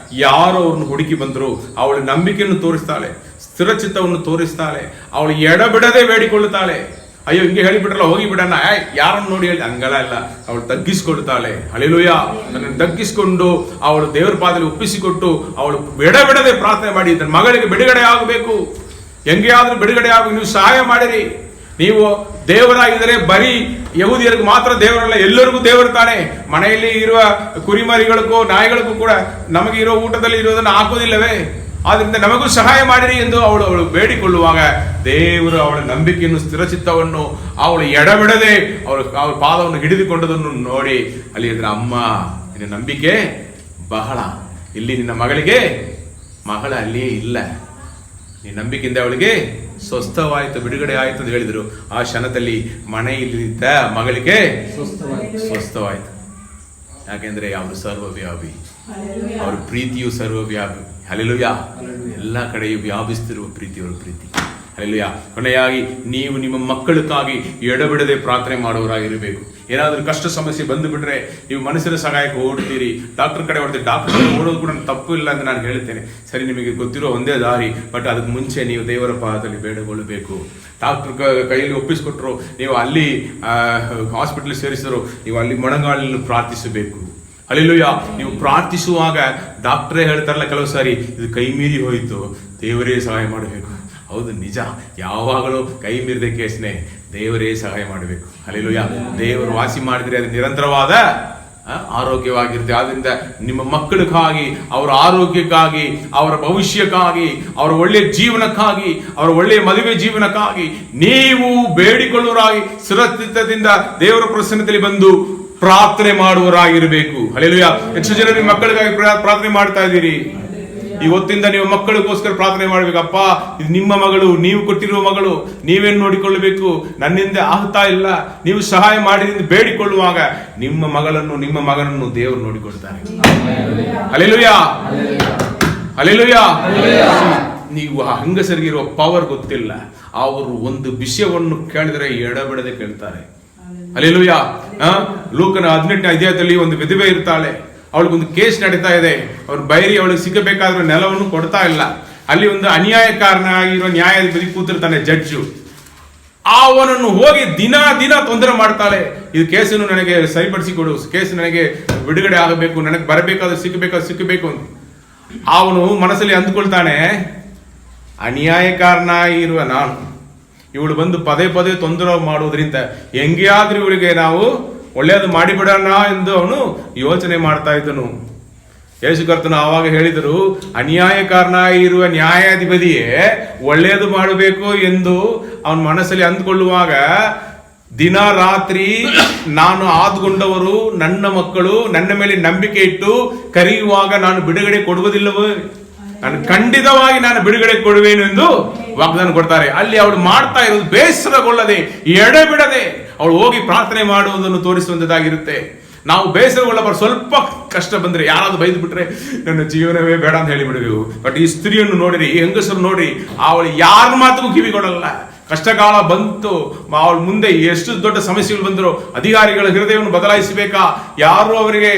ಯಾರು ಅವ್ರನ್ನ ಹುಡುಕಿ ಬಂದ್ರು ಅವಳ ನಂಬಿಕೆಯನ್ನು ತೋರಿಸ್ತಾಳೆ, ಸ್ಥಿರಚಿತ್ತವನ್ನು ತೋರಿಸ್ತಾಳೆ, ಅವಳು ಎಡಬಿಡದೆ ಬೇಡಿಕೊಳ್ಳುತ್ತಾಳೆ. ಅಯ್ಯೋ, ಹಿಂಗೆ ಹೇಳಿಬಿಟ್ರಲ್ಲ, ಹೋಗಿ ಬಿಡೋಣ, ಯಾರನ್ನು ನೋಡಿ ಹೇಳಿ, ಹಂಗಲ್ಲ ಇಲ್ಲ. ಅವಳು ತಗ್ಗಿಸಿಕೊಳ್ತಾಳೆ. ಹಲ್ಲೆಲೂಯಾ. ತನ್ನನ್ನು ತಗ್ಗಿಸಿಕೊಂಡು ಅವಳು ದೇವರ ಪಾದದಲ್ಲಿ ಒಪ್ಪಿಸಿಕೊಟ್ಟು ಅವಳು ಬಿಡದೆ ಪ್ರಾರ್ಥನೆ ಮಾಡಿ, ತನ್ನ ಮಗಳಿಗೆ ಬಿಡುಗಡೆ ಆಗಬೇಕು, ಹೆಂಗೆ ಆದ್ರೂ ಬಿಡುಗಡೆ ಆಗಬೇಕು, ನೀವು ಸಹಾಯ ಮಾಡಿರಿ. ನೀವು ದೇವರಾಗಿದ್ದರೆ ಬರೀ ಯಹೂದಿಯರಿಗೆ ಮಾತ್ರ ದೇವರಲ್ಲ, ಎಲ್ಲರಿಗೂ ದೇವರು ತಾನೆ. ಮನೆಯಲ್ಲಿ ಇರುವ ಕುರಿಮರಿಗಳಿಗೂ ನಾಯಿಗಳಿಗೂ ಕೂಡ ನಮಗೆ ಇರೋ ಊಟದಲ್ಲಿ ಇರೋದನ್ನು ಹಾಕೋದಿಲ್ಲವೇ? ಆದ್ರಿಂದ ನಮಗೂ ಸಹಾಯ ಮಾಡಿರಿ ಎಂದು ಅವಳು ಬೇಡಿಕೊಳ್ಳುವಾಗ ದೇವರು ಅವಳ ನಂಬಿಕೆಯನ್ನು, ಸ್ಥಿರಚಿತ್ತವನ್ನು, ಅವಳು ಎಡಬಿಡದೆ ಅವಳ ಪಾದವನ್ನು ಹಿಡಿದುಕೊಂಡದನ್ನು ನೋಡಿ ಅಲ್ಲಿ ಹೇಳಿದ್ರೆ, ಅಮ್ಮ, ನಿನ್ನ ನಂಬಿಕೆ ಬಹಳ, ಇಲ್ಲಿ ನಿನ್ನ ಮಗಳಿಗೆ ಮಗಳ ಅಲ್ಲಿಯೇ ಇಲ್ಲ, ನಿನ್ನ ನಂಬಿಕೆಯಿಂದ ಅವಳಿಗೆ ಸ್ವಸ್ಥವಾಯಿತು, ಬಿಡುಗಡೆ ಆಯಿತು ಅಂತ ಹೇಳಿದ್ರು. ಆ ಕ್ಷಣದಲ್ಲಿ ಮನೆಯಲ್ಲಿದ್ದ ಮಗಳಿಗೆ ಸ್ವಸ್ಥವಾಯಿತು. ಯಾಕೆಂದ್ರೆ ಅವರು ಸರ್ವವ್ಯಾಪಿ, ಅವ್ರ ಪ್ರೀತಿಯು ಸರ್ವವ್ಯಾಪಿ. ಹಲ್ಲೆಲೂಯಾ. ಎಲ್ಲ ಕಡೆಯೂ ವ್ಯಾಪಿಸ್ತಿರುವ ಪ್ರೀತಿಯವರ ಪ್ರೀತಿ. ಹಲ್ಲೆಲೂಯಾ. ಕೊನೆಯಾಗಿ ನೀವು ನಿಮ್ಮ ಮಕ್ಕಳಿಗಾಗಿ ಎಡಬಿಡದೆ ಪ್ರಾರ್ಥನೆ ಮಾಡುವವರಾಗಿರಬೇಕು. ಏನಾದರೂ ಕಷ್ಟ ಸಮಸ್ಯೆ ಬಂದು ಬಿಟ್ರೆ ನೀವು ಮನಸ್ಸಿನ ಸಹಾಯಕ್ಕೆ ಓಡ್ತೀರಿ, ಡಾಕ್ಟರ್ ಕಡೆ ಓಡ್ತೀರಿ. ಡಾಕ್ಟರ್ ಕಡೆ ಓಡೋದು ಕೂಡ ತಪ್ಪು ಇಲ್ಲ ಅಂತ ನಾನು ಹೇಳ್ತೇನೆ. ಸರಿ, ನಿಮಗೆ ಗೊತ್ತಿರೋ ಒಂದೇ ದಾರಿ. ಬಟ್ ಅದಕ್ಕೆ ಮುಂಚೆ ನೀವು ದೇವರ ಪಾದದಲ್ಲಿ ಬೇಡಗೊಳ್ಳಬೇಕು. ಡಾಕ್ಟರ್ ಕೈಯಲ್ಲಿ ಒಪ್ಪಿಸ್ಕೊಟ್ರು, ನೀವು ಅಲ್ಲಿ ಹಾಸ್ಪಿಟಲ್ ಸೇರಿಸಿದ್ರು, ನೀವು ಅಲ್ಲಿ ಮೊಣಗಾಲಲ್ಲಿ ಪ್ರಾರ್ಥಿಸಬೇಕು. ಹಲ್ಲೆಲೂಯಾ. ನೀವು ಪ್ರಾರ್ಥಿಸುವಾಗ ಡಾಕ್ಟ್ರೇ ಹೇಳ್ತಾರಲ್ಲ ಕೆಲವು ಸಾರಿ, ಇದು ಕೈ ಮೀರಿ ಹೋಯಿತು, ದೇವರೇ ಸಹಾಯ ಮಾಡಬೇಕು. ಹೌದು, ನಿಜ. ಯಾವಾಗಲೂ ಕೈ ಮೀರಿದ ಕೇಸ್ನೆ ದೇವರೇ ಸಹಾಯ ಮಾಡಬೇಕು. ಹಲ್ಲೆಲೂಯಾ. ದೇವರು ವಾಸಿ ಮಾಡಿದ್ರೆ ಅದು ನಿರಂತರವಾದ ಆರೋಗ್ಯವಾಗಿರುತ್ತೆ. ಆದ್ರಿಂದ ನಿಮ್ಮ ಮಕ್ಕಳಿಗಾಗಿ, ಅವರ ಆರೋಗ್ಯಕ್ಕಾಗಿ, ಅವರ ಭವಿಷ್ಯಕ್ಕಾಗಿ, ಅವರ ಒಳ್ಳೆಯ ಜೀವನಕ್ಕಾಗಿ, ಅವರ ಒಳ್ಳೆಯ ಮದುವೆ ಜೀವನಕ್ಕಾಗಿ ನೀವು ಬೇಡಿಕೊಳ್ಳುವರಾಗಿ ಸುರಕ್ಷಿತದಿಂದ ದೇವರ ಪ್ರಸನ್ನತೆಯಲ್ಲಿ ಬಂದು ಪ್ರಾರ್ಥನೆ ಮಾಡುವರಾಗಿರಬೇಕು. ಹಲ್ಲೆಲೂಯಾ. ಎಷ್ಟು ಜನ ನಿಮ್ಮ ಮಕ್ಕಳಿಗಾಗಿ ಪ್ರಾರ್ಥನೆ ಮಾಡ್ತಾ ಇದ್ದೀರಿ? ಇವತ್ತಿಂದ ನೀವು ಮಕ್ಕಳಿಗೋಸ್ಕರ ಪ್ರಾರ್ಥನೆ ಮಾಡಬೇಕಪ್ಪ. ಇದು ನಿಮ್ಮ ಮಗಳು, ನೀವು ಕೊಟ್ಟಿರುವ ಮಗಳು, ನೀವೇನು ನೋಡಿಕೊಳ್ಳಬೇಕು, ನನ್ನಿಂದ ಆಗ್ತಾ ಇಲ್ಲ, ನೀವು ಸಹಾಯ ಮಾಡಿ ಎಂದು ಬೇಡಿಕೊಳ್ಳುವಾಗ ನಿಮ್ಮ ಮಗಳನ್ನು, ನಿಮ್ಮ ಮಗನನ್ನು ದೇವರು ನೋಡಿಕೊಳ್ತಾರೆ. ಹಲ್ಲೆಲೂಯಾ. ಹಲ್ಲೆಲೂಯಾ. ನೀವು ಹೆಂಗಸರಿಗಿರುವ ಪವರ್ ಗೊತ್ತಿಲ್ಲ. ಅವರು ಒಂದು ವಿಷಯವನ್ನು ಕೇಳಿದರೆ ಎಡಬಿಡದೆ ಕೇಳ್ತಾರೆ. ಹಲ್ಲೆಲೂಯಾ. ಲೂಕನ 18ನೇ ಅಧ್ಯಾಯದಲ್ಲಿ ಒಂದು ವಿಧವೆ ಇರ್ತಾಳೆ. ಅವಳಿಗೊಂದು ಕೇಸ್ ನಡೀತಾ ಇದೆ. ಅವ್ರ ಬೈರಿ ಅವಳಿಗೆ ಸಿಗಬೇಕಾದ್ರೆ ನೆಲವನ್ನು ಕೊಡ್ತಾ ಇಲ್ಲ. ಅಲ್ಲಿ ಒಂದು ಅನ್ಯಾಯಕಾರನಾಗಿರೋ ನ್ಯಾಯಾಧಿಪತಿ ಕೂತಿರ್ತಾನೆ, ಜಡ್ಜು. ಅವನನ್ನು ಹೋಗಿ ದಿನ ತೊಂದರೆ ಮಾಡ್ತಾಳೆ. ಇದು ಕೇಸನ್ನು ನನಗೆ ಸರಿಪಡಿಸಿಕೊಡು, ಕೇಸ್ ನನಗೆ ಬಿಡುಗಡೆ ಆಗಬೇಕು, ನನಗೆ ಬರಬೇಕಾದ್ರೆ ಸಿಕ್ಕಬೇಕು ಅಂತ. ಅವನು ಮನಸ್ಸಲ್ಲಿ ಅಂದ್ಕೊಳ್ತಾನೆ, ಅನ್ಯಾಯಕಾರನಾಗಿರುವ ನಾನು ಇವಳು ಬಂದು ಪದೇ ಪದೇ ತೊಂದರೆ ಮಾಡುವುದರಿಂದ ಹೆಂಗೆಯಾದ್ರೂ ಇವಳಿಗೆ ನಾವು ಒಳ್ಳೆಯದು ಮಾಡಿಬಿಡೋಣ ಎಂದು ಅವನು ಯೋಚನೆ ಮಾಡ್ತಾ ಇದ್ದನು. ಯೇಸು ಕರ್ತನು ಆವಾಗ ಹೇಳಿದರು, ಅನ್ಯಾಯಕಾರನಾಗಿ ಇರುವ ನ್ಯಾಯಾಧಿಪತಿಯೇ ಒಳ್ಳೆಯದು ಮಾಡಬೇಕು ಎಂದು ಅವನ ಮನಸ್ಸಲ್ಲಿ ಅಂದುಕೊಳ್ಳುವಾಗ, ದಿನ ರಾತ್ರಿ ನಾನು ಆದುಕೊಂಡವರು ನನ್ನ ಮಕ್ಕಳು ನನ್ನ ಮೇಲೆ ನಂಬಿಕೆ ಇಟ್ಟು ಕರೆಯುವಾಗ ನಾನು ಬಿಡುಗಡೆ ಕೊಡುವುದಿಲ್ಲವೇ? ನಾನು ಖಂಡಿತವಾಗಿ ನಾನು ಬಿಡುಗಡೆ ಕೊಡುವೇನು ಎಂದು ವಾಗ್ದಾನ ಕೊಡ್ತಾರೆ. ಅಲ್ಲಿ ಅವಳು ಮಾಡ್ತಾ ಇರೋದು ಬೇಸರಗೊಳ್ಳದೆ, ಎಡೆಬಿಡದೆ ಅವಳು ಹೋಗಿ ಪ್ರಾರ್ಥನೆ ಮಾಡುವುದನ್ನು ತೋರಿಸುವಂತದ್ದಾಗಿರುತ್ತೆ. ನಾವು ಬೇಸರಗೊಳ್ಳಬಾರ, ಸ್ವಲ್ಪ ಕಷ್ಟ ಬಂದ್ರೆ ಯಾರಾದ್ರೂ ಬೈದು ಬಿಟ್ರೆ ನನ್ನ ಜೀವನವೇ ಬೇಡ ಅಂತ ಹೇಳಿಬಿಡುವೆವು. ಬಟ್ ಈ ಸ್ತ್ರೀಯನ್ನು ನೋಡಿರಿ, ಈ ಹೆಂಗಸರು ನೋಡ್ರಿ, ಅವಳು ಯಾರ ಮಾತಿಗೂ ಕಿವಿಗೊಡಲ್ಲ. ಕಷ್ಟಕಾಲ ಬಂತು, ಅವಳ ಮುಂದೆ ಎಷ್ಟು ದೊಡ್ಡ ಸಮಸ್ಯೆಗಳು ಬಂದರು, ಅಧಿಕಾರಿಗಳ ಹೃದಯವನ್ನು ಬದಲಾಯಿಸಬೇಕಾ, ಯಾರು ಅವರಿಗೆ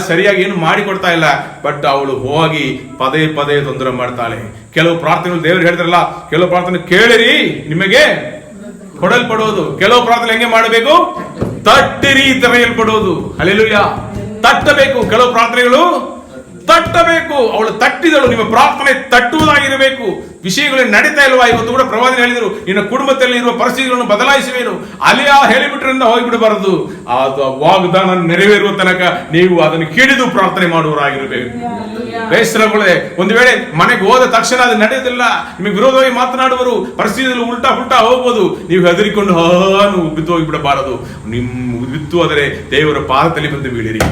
ಸರಿಯಾಗಿ ಏನು ಮಾಡಿಕೊಡ್ತಾ ಇಲ್ಲ. ಬಟ್ ಅವಳು ಹೋಗಿ ಪದೇ ಪದೇ ತೊಂದರೆ ಮಾಡ್ತಾಳೆ. ಕೆಲವು ಪ್ರಾರ್ಥನೆಗಳು ದೇವರು ಹೇಳ್ತಾರಲ್ಲ, ಕೆಲವು ಪ್ರಾರ್ಥನೆ ಕೇಳಿರಿ ನಿಮಗೆ ಕೊಡಲ್ಪಡೋದು, ಕೆಲವು ಪ್ರಾರ್ಥನೆ ಹೆಂಗೆ ಮಾಡಬೇಕು, ತಟ್ಟಿರಿ ತೆರೆಯಲ್ಪಡೋದು. ಹಲ್ಲೆಲೂಯಾ, ತಟ್ಟಬೇಕು. ಕೆಲವು ಪ್ರಾರ್ಥನೆಗಳು ತಟ್ಟಬೇಕು. ಅವಳು ತಟ್ಟಿದಳು. ನಿಮ್ಮ ಪ್ರಾರ್ಥನೆ ತಟ್ಟುವುದಾಗಿರಬೇಕು. ವಿಷಯಗಳು ನಡೀತಾ ಇಲ್ವಾ? ಇವತ್ತು ಕೂಡ ಪ್ರವಾದಿ ಹೇಳಿದರು, ನಿನ್ನ ಕುಟುಂಬದಲ್ಲಿ ಇರುವ ಪರಿಸ್ಥಿತಿಗಳನ್ನು ಬದಲಾಯಿಸುವೇನು. ಅಲಿಯ ಹೇಳಿಬಿಟ್ರಿಂದ ಹೋಗಿಬಿಡಬಾರದು. ಅದು ವಾಗ್ದಾನ ನೆರವೇರುವ ತನಕ ನೀವು ಅದನ್ನು ಕೇಳಿದು ಪ್ರಾರ್ಥನೆ ಮಾಡುವವರಾಗಿರಬೇಕು. ಬೇಸರಗೊಳ್ಳದೆ, ಒಂದು ವೇಳೆ ಮನೆಗೆ ಹೋದ ತಕ್ಷಣ ಅದು ನಡೆಯೋದಿಲ್ಲ, ನಿಮಗೆ ವಿರೋಧವಾಗಿ ಮಾತನಾಡುವರು, ಪರಿಸ್ಥಿತಿಯಲ್ಲಿ ಉಲ್ಟಾ ಹೋಗ್ಬೋದು, ನೀವು ಹೆದರಿಕೊಂಡು ಹಾನು ಬಿದ್ದು ಹೋಗಿಬಿಡಬಾರದು. ನಿಮ್ಮ ಬಿತ್ತು ಆದರೆ ದೇವರ ಪಾದದಲ್ಲಿ ಬಂದು ಬೀಳಿರಿ.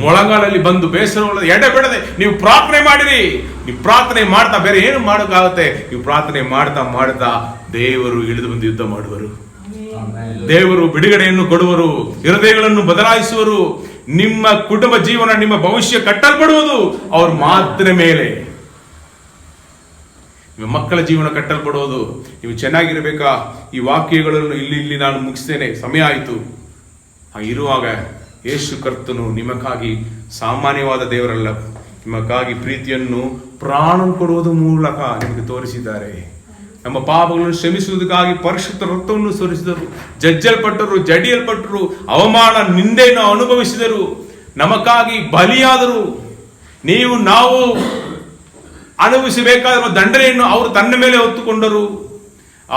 ಮೊಳಗಾಲಲ್ಲಿ ಬಂದು ಬೇಸರಗೊಳ್ಳದೆ, ಎಡೆಬಿಡದೆ ನೀವು ಪ್ರಾರ್ಥನೆ ಮಾಡಿರಿ. ನೀವು ಪ್ರಾರ್ಥನೆ ಮಾಡ್ತಾ ಬೇರೆ ಏನು ಮಾಡೋಕ್ಕಾಗುತ್ತೆ? ನೀವು ಪ್ರಾರ್ಥನೆ ಮಾಡ್ತಾ ದೇವರು ಇಳಿದು ಬಂದು ಯುದ್ಧ ಮಾಡುವರು. ದೇವರು ಬಿಡುಗಡೆಯನ್ನು ಕೊಡುವರು, ಹೃದಯಗಳನ್ನು ಬದಲಾಯಿಸುವರು. ನಿಮ್ಮ ಕುಟುಂಬ ಜೀವನ, ನಿಮ್ಮ ಭವಿಷ್ಯ ಕಟ್ಟಲ್ಪಡುವುದು ಅವ್ರ ಮಾತಿನ ಮೇಲೆ. ನಿಮ್ಮ ಮಕ್ಕಳ ಜೀವನ ಕಟ್ಟಲ್ಪಡುವುದು. ನೀವು ಚೆನ್ನಾಗಿರ್ಬೇಕಾ? ಈ ವಾಕ್ಯಗಳನ್ನು ಇಲ್ಲಿ ನಾನು ಮುಗಿಸ್ತೇನೆ, ಸಮಯ ಆಯಿತು. ಇರುವಾಗ ಯೇಸು ಕರ್ತನು ನಿಮಗಾಗಿ ಸಾಮಾನ್ಯವಾದ ದೇವರಲ್ಲ, ನಿಮಗಾಗಿ ಪ್ರೀತಿಯನ್ನು ಪ್ರಾಣ ಕೊಡುವುದು ಮೂಲಕ ನಿಮಗೆ ತೋರಿಸಿದ್ದಾರೆ. ನಮ್ಮ ಪಾಪಗಳನ್ನು ಕ್ಷಮಿಸುವುದಕ್ಕಾಗಿ ಪರಿಶುದ್ಧ ರಕ್ತವನ್ನು ಸುರಿಸಿದರು, ಜಜ್ಜಲ್ಪಟ್ಟರು, ಜಡಿಯಲ್ಪಟ್ಟರು, ಅವಮಾನ ನಿಂದೆಯನ್ನು ಅನುಭವಿಸಿದರು, ನಮಗಾಗಿ ಬಲಿಯಾದರು. ನಾವು ಅನುಭವಿಸಬೇಕಾದ ದಂಡನೆಯನ್ನು ಅವರು ತನ್ನ ಮೇಲೆ ಹೊತ್ತುಕೊಂಡರು.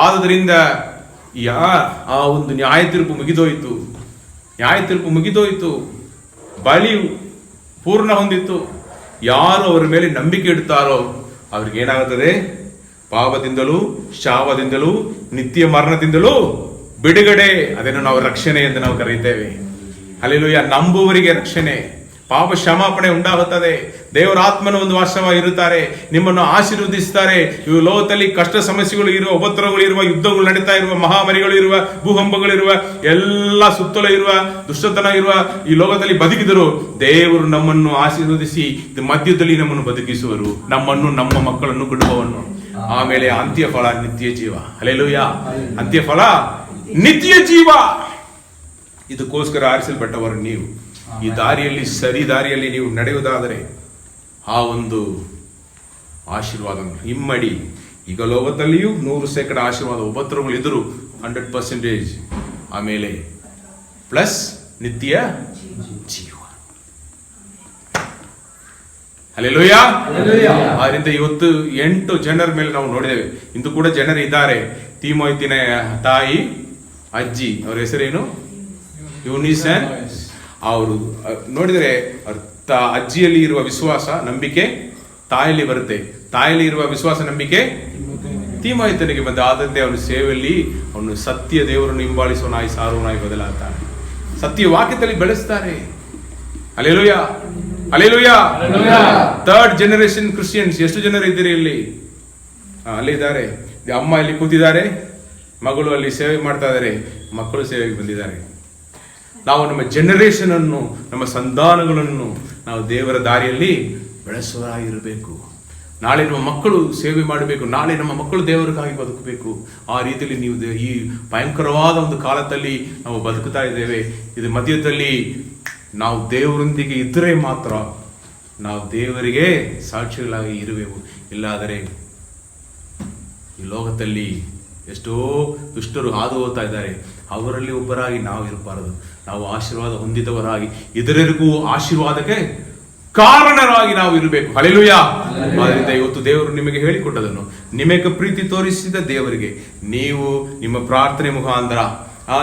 ಆದ್ದರಿಂದ ಆ ಒಂದು ನ್ಯಾಯ ತೀರ್ಪು ಮುಗಿದೋಯಿತು. ಬಲಿ ಪೂರ್ಣ ಹೊಂದಿತ್ತು. ಯಾರು ಅವರ ಮೇಲೆ ನಂಬಿಕೆ ಇಡ್ತಾರೋ ಅವ್ರಿಗೆ ಏನಾಗುತ್ತದೆ? ಪಾಪದಿಂದಲೂ, ಶಾಪದಿಂದಲೂ, ನಿತ್ಯ ಮರಣದಿಂದಲೂ ಬಿಡುಗಡೆ. ಅದನ್ನು ನಾವು ರಕ್ಷಣೆ ಎಂದು ನಾವು ಕರೆಯುತ್ತೇವೆ. ಹಲ್ಲೆಲೂಯಾ. ನಂಬುವವರಿಗೆ ರಕ್ಷಣೆ, ಪಾಪ ಕ್ಷಮಾಪಣೆ ಉಂಟಾಗುತ್ತದೆ. ದೇವರ ಆತ್ಮನ ಒಂದು ವಾಸವಾಗಿರುತ್ತಾರೆ, ನಿಮ್ಮನ್ನು ಆಶೀರ್ವದಿಸುತ್ತಾರೆ. ಇವು ಲೋಕದಲ್ಲಿ ಕಷ್ಟ ಸಮಸ್ಯೆಗಳು ಇರುವ, ಉಪದ್ರವಗಳು ಇರುವ, ಯುದ್ಧಗಳು ನಡೀತಾ ಇರುವ, ಮಹಾಮಾರಿಗಳು ಇರುವ, ಭೂಕಂಪಗಳಿರುವ, ಎಲ್ಲ ಸುತ್ತಲೂ ಇರುವ ದುಷ್ಟತನ ಇರುವ ಈ ಲೋಕದಲ್ಲಿ ಬದುಕಿದರು. ದೇವರು ನಮ್ಮನ್ನು ಆಶೀರ್ವದಿಸಿ ಮಧ್ಯದಲ್ಲಿ ನಮ್ಮನ್ನು ಬದುಕಿಸುವರು, ನಮ್ಮನ್ನು, ನಮ್ಮ ಮಕ್ಕಳನ್ನು, ಕುಟುಂಬವನ್ನು. ಆಮೇಲೆ ಅಂತ್ಯಫಲ ನಿತ್ಯ ಜೀವ. ಹಲ್ಲೆಲೂಯಾ. ಅಂತ್ಯಫಲ ನಿತ್ಯ ಜೀವ. ಇದಕ್ಕೋಸ್ಕರ ಆರಿಸಲ್ಪಟ್ಟವರು ನೀವು. ಈ ದಾರಿಯಲ್ಲಿ, ಸರಿ ದಾರಿಯಲ್ಲಿ ನೀವು ನಡೆಯುವುದಾದರೆ ಆ ಒಂದು ಆಶೀರ್ವಾದ ಇಮ್ಮಡಿ. ಈಗ ಲೋಕದಲ್ಲಿಯೂ 100% ಆಶೀರ್ವಾದ, ಉಪದ್ರವಗಳಿದ್ದರು 100%, ಆಮೇಲೆ ಪ್ಲಸ್ ನಿತ್ಯ ಜೀವ. ಹಲ್ಲೆಲೂಯಾ. ಆದ್ದರಿಂದ ಇವತ್ತು 8 ಜನರ ಮೇಲೆ ನಾವು ನೋಡಿದ್ದೇವೆ. ಇಂದು ಕೂಡ ಜನರು ಇದ್ದಾರೆ. ತೀಮೋತಿನ ತಾಯಿ, ಅಜ್ಜಿ, ಅವರ ಹೆಸರೇನು? ಯೂನಿಸನ್. ಅವರು ನೋಡಿದರೆ ಅಜ್ಜಿಯಲ್ಲಿ ಇರುವ ವಿಶ್ವಾಸ, ನಂಬಿಕೆ ತಾಯಲ್ಲಿ ಬರುತ್ತೆ. ತಾಯಲ್ಲಿ ಇರುವ ವಿಶ್ವಾಸ, ನಂಬಿಕೆ ತೀಮೋತಿನಿಗೆ ಬಂದ. ಆದಂತೆ ಅವನ ಸೇವೆಯಲ್ಲಿ ಅವನು ಸತ್ಯ ದೇವರನ್ನು ಹಿಂಬಾಲಿಸುವನಾಗಿ, ಸಾರುವನಾಗಿ ಬದಲಾಗ್ತಾನೆ. ಸತ್ಯ ವಾಕ್ಯದಲ್ಲಿ ಬೆಳೆಸ್ತಾರೆ. Hallelujah, hallelujah. 3rd generation Christians ಎಷ್ಟು ಜನರು ಇದ್ದೀರಿ ಇಲ್ಲಿ? ಅಲ್ಲಿ ಇದ್ದಾರೆ. ಅಮ್ಮ ಇಲ್ಲಿ ಕೂತಿದ್ದಾರೆ, ಮಗಳು ಅಲ್ಲಿ ಸೇವೆ ಮಾಡ್ತಾ ಇದ್ದಾರೆ, ಮಕ್ಕಳು ಸೇವೆಗೆ ಬಂದಿದ್ದಾರೆ. ನಾವು ನಮ್ಮ ಜನರೇಷನ್ ಅನ್ನು, ನಮ್ಮ ಸಂತಾನಗಳನ್ನು ನಾವು ದೇವರ ದಾರಿಯಲ್ಲಿ ಬೆಳೆಸುವರಾಗಿರಬೇಕು. ನಾಳೆ ನಮ್ಮ ಮಕ್ಕಳು ಸೇವೆ ಮಾಡಬೇಕು, ನಾಳೆ ನಮ್ಮ ಮಕ್ಕಳು ದೇವರಿಗಾಗಿ ಬದುಕಬೇಕು. ಆ ರೀತಿಯಲ್ಲಿ ನೀವು ಈ ಭಯಂಕರವಾದ ಒಂದು ಕಾಲದಲ್ಲಿ ನಾವು ಬದುಕುತ್ತಾ ಇದ್ದೇವೆ. ಇದು ಮಧ್ಯದಲ್ಲಿ ನಾವು ದೇವರೊಂದಿಗೆ ಇದ್ದರೆ ಮಾತ್ರ ನಾವು ದೇವರಿಗೆ ಸಾಕ್ಷಿಗಳಾಗಿ ಇರುವೆವು. ಇಲ್ಲಾದರೆ ಈ ಲೋಕದಲ್ಲಿ ಎಷ್ಟೋ ದುಷ್ಟರು ಹಾದು ಹೋಗ್ತಾ ಇದ್ದಾರೆ, ಅವರಲ್ಲಿ ಒಬ್ಬರಾಗಿ ನಾವು ಇರಬಾರದು. ನಾವು ಆಶೀರ್ವಾದ ಹೊಂದಿದವರಾಗಿ ಇದರೆಗೂ ಆಶೀರ್ವಾದಕ್ಕೆ ಕಾರಣರಾಗಿ ನಾವು ಇರಬೇಕು. ಹಲ್ಲೆಲೂಯಾ. ಆದ್ದರಿಂದ ಇವತ್ತು ದೇವರು ನಿಮಗೆ ಹೇಳಿಕೊಟ್ಟದನ್ನು ನಿಮಗೆ ಪ್ರೀತಿ ತೋರಿಸಿದ ದೇವರಿಗೆ ನೀವು ನಿಮ್ಮ ಪ್ರಾರ್ಥನೆ ಮುಖಾಂತರ,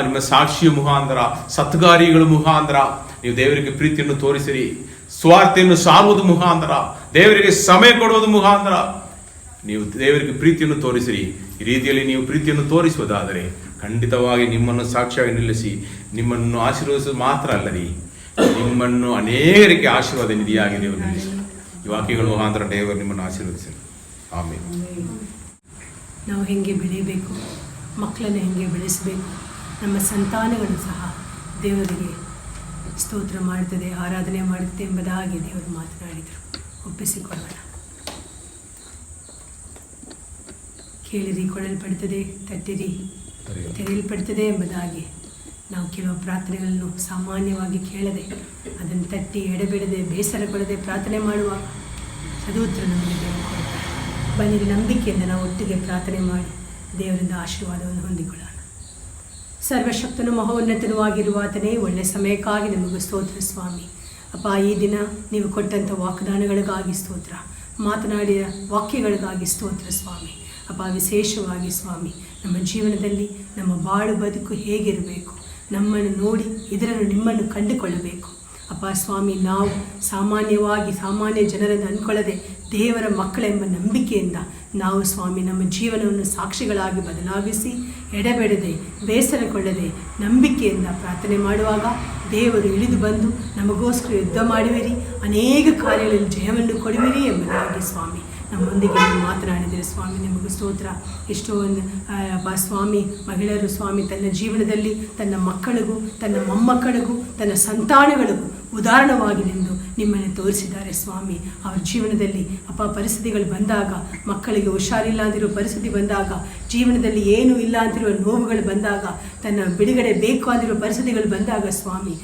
ನಿಮ್ಮ ಸಾಕ್ಷಿಯ ಮುಖಾಂತರ, ಸತ್ಕಾರ್ಯಗಳ ಮುಖಾಂತರ ನೀವು ದೇವರಿಗೆ ಪ್ರೀತಿಯನ್ನು ತೋರಿಸಿರಿ. ಸ್ವಾರ್ಥೆಯನ್ನು ಸಾರುವುದು ಮುಖಾಂತರ, ದೇವರಿಗೆ ಸಮಯ ಕೊಡುವುದು ಮುಖಾಂತರ ನೀವು ದೇವರಿಗೆ ಪ್ರೀತಿಯನ್ನು ತೋರಿಸಿರಿ. ಈ ರೀತಿಯಲ್ಲಿ ನೀವು ಪ್ರೀತಿಯನ್ನು ತೋರಿಸುವುದಾದರೆ ಖಂಡಿತವಾಗಿ ನಿಮ್ಮನ್ನು ಸಾಕ್ಷಿಯಾಗಿ ನಿಲ್ಲಿಸಿ ನಿಮ್ಮನ್ನು ಆಶೀರ್ವದಿಸುವುದು ಮಾತ್ರ ಅಲ್ಲರಿ, ನಿಮ್ಮನ್ನು ಅನೇಕರಿಗೆ ಆಶೀರ್ವಾದ ನಿಧಿಯಾಗಿ ದೇವರು ನಿಲ್ಲಿಸಿ. ಈ ವಾಕ್ಯಗಳ ಮುಖಾಂತರ ದೇವರು ನಿಮ್ಮನ್ನು ಆಶೀರ್ವದಿಸಿ. ಆಮೇಲೆ ನಾವು ಹೆಂಗೆ ಬೆಳೆಯಬೇಕು, ಮಕ್ಕಳನ್ನು ಹೆಂಗೆ ಬೆಳೆಸಬೇಕು, ನಮ್ಮ ಸಂತಾನಗಳು ಸಹ ದೇವರಿಗೆ ಸ್ತೋತ್ರ ಮಾಡುತ್ತದೆ, ಆರಾಧನೆ ಮಾಡುತ್ತೆ ಎಂಬುದಾಗಿ ದೇವರು ಮಾತನಾಡಿದರು. ಒಪ್ಪಿಸಿಕೊಳ್ಳೋಣ. ಕೇಳಿರಿ ಕೊಡಲ್ಪಡುತ್ತದೆ, ತಟ್ಟಿರಿ ತೆರೆಯಲ್ಪಡುತ್ತದೆ ಎಂಬುದಾಗಿ ನಾವು ಕೆಲವು ಪ್ರಾರ್ಥನೆಗಳನ್ನು ಸಾಮಾನ್ಯವಾಗಿ ಕೇಳದೆ ಅದನ್ನು ತಟ್ಟಿ ಎಡೆಬಿಡದೆ ಬೇಸರಗೊಳ್ಳದೆ ಪ್ರಾರ್ಥನೆ ಮಾಡುವ ಸದುತ್ತರ ನಮಗೆ ದೇವರು ಕೊಡ್ತಾರೆ. ಬನ್ನಿರಿ, ನಂಬಿಕೆಯಿಂದ ನಾವು ಒಟ್ಟಿಗೆ ಪ್ರಾರ್ಥನೆ ಮಾಡಿ ದೇವರಿಂದ ಆಶೀರ್ವಾದವನ್ನು ಹೊಂದಿಕೊಳ್ಳೋಣ. ಸರ್ವಶಕ್ತನು ಮಹೋನ್ನತನೂ ಆಗಿರುವ ಆತನೇ, ಒಳ್ಳೆಯ ಸಮಯಕ್ಕಾಗಿ ನಮಗೆ ಸ್ತೋತ್ರ ಸ್ವಾಮಿ. ಅಪ್ಪ, ಈ ದಿನ ನೀವು ಕೊಟ್ಟಂಥ ವಾಗ್ದಾನಗಳಿಗಾಗಿ ಸ್ತೋತ್ರ, ಮಾತನಾಡಿದ ವಾಕ್ಯಗಳಿಗಾಗಿ ಸ್ತೋತ್ರ ಸ್ವಾಮಿ. ಅಪ್ಪ, ವಿಶೇಷವಾಗಿ ಸ್ವಾಮಿ ನಮ್ಮ ಜೀವನದಲ್ಲಿ ನಮ್ಮ ಬಾಳು ಬದುಕು ಹೇಗಿರಬೇಕು, ನಮ್ಮನ್ನು ನೋಡಿ ಇದರನ್ನು ನಿಮ್ಮನ್ನು ಕಂಡುಕೊಳ್ಳಬೇಕು. ಅಪ್ಪ ಸ್ವಾಮಿ, ನಾವು ಸಾಮಾನ್ಯ ಜನರನ್ನು ಅಂದ್ಕೊಳ್ಳದೆ ದೇವರ ಮಕ್ಕಳೆಂಬ ನಂಬಿಕೆಯಿಂದ ನಾವು ಸ್ವಾಮಿ ನಮ್ಮ ಜೀವನವನ್ನು ಸಾಕ್ಷಿಗಳಾಗಿ ಬದಲಾಗಿಸಿ ಎಡೆಬಿಡದೆ ಬೇಸರಗೊಳ್ಳದೆ ನಂಬಿಕೆಯಿಂದ ಪ್ರಾರ್ಥನೆ ಮಾಡುವಾಗ ದೇವರು ಇಳಿದು ಬಂದು ನಮಗೋಸ್ಕರ ಯುದ್ಧ ಮಾಡುವಿರಿ, ಅನೇಕ ಕಾರ್ಯಗಳಲ್ಲಿ ಜಯವನ್ನು ಕೊಡುವಿರಿ ಎಂಬುದಾಗಿ ಸ್ವಾಮಿ ನಮ್ಮೊಂದಿಗೆ ನೀವು ಮಾತನಾಡಿದರೆ ಸ್ವಾಮಿ ನಿಮಗೆ ಸ್ತೋತ್ರ. ಎಷ್ಟೋ ಒಂದು ಸ್ವಾಮಿ ಮಹಿಳೆಯರು ಸ್ವಾಮಿ ತನ್ನ ಜೀವನದಲ್ಲಿ ತನ್ನ ಮಕ್ಕಳಿಗೂ ತನ್ನ ಮೊಮ್ಮಕ್ಕಳಿಗೂ ತನ್ನ ಸಂತಾನಗಳಿಗೂ ಉದಾಹರಣವಾಗಿ ನಿಂದು ನಿಮ್ಮನ್ನು ತೋರಿಸಿದ್ದಾರೆ ಸ್ವಾಮಿ. ಅವ್ರ ಜೀವನದಲ್ಲಿ ಪರಿಸ್ಥಿತಿಗಳು ಬಂದಾಗ, ಮಕ್ಕಳಿಗೆ ಹುಷಾರಿಲ್ಲ ಅಂತಿರೋ ಪರಿಸ್ಥಿತಿ ಬಂದಾಗ, ಜೀವನದಲ್ಲಿ ಏನೂ ಇಲ್ಲ ಅಂತಿರುವ ನೋವುಗಳು ಬಂದಾಗ, ತನ್ನ ಬಿಡುಗಡೆ ಬೇಕು ಅಂತಿರೋ ಪರಿಸ್ಥಿತಿಗಳು ಬಂದಾಗ ಸ್ವಾಮಿ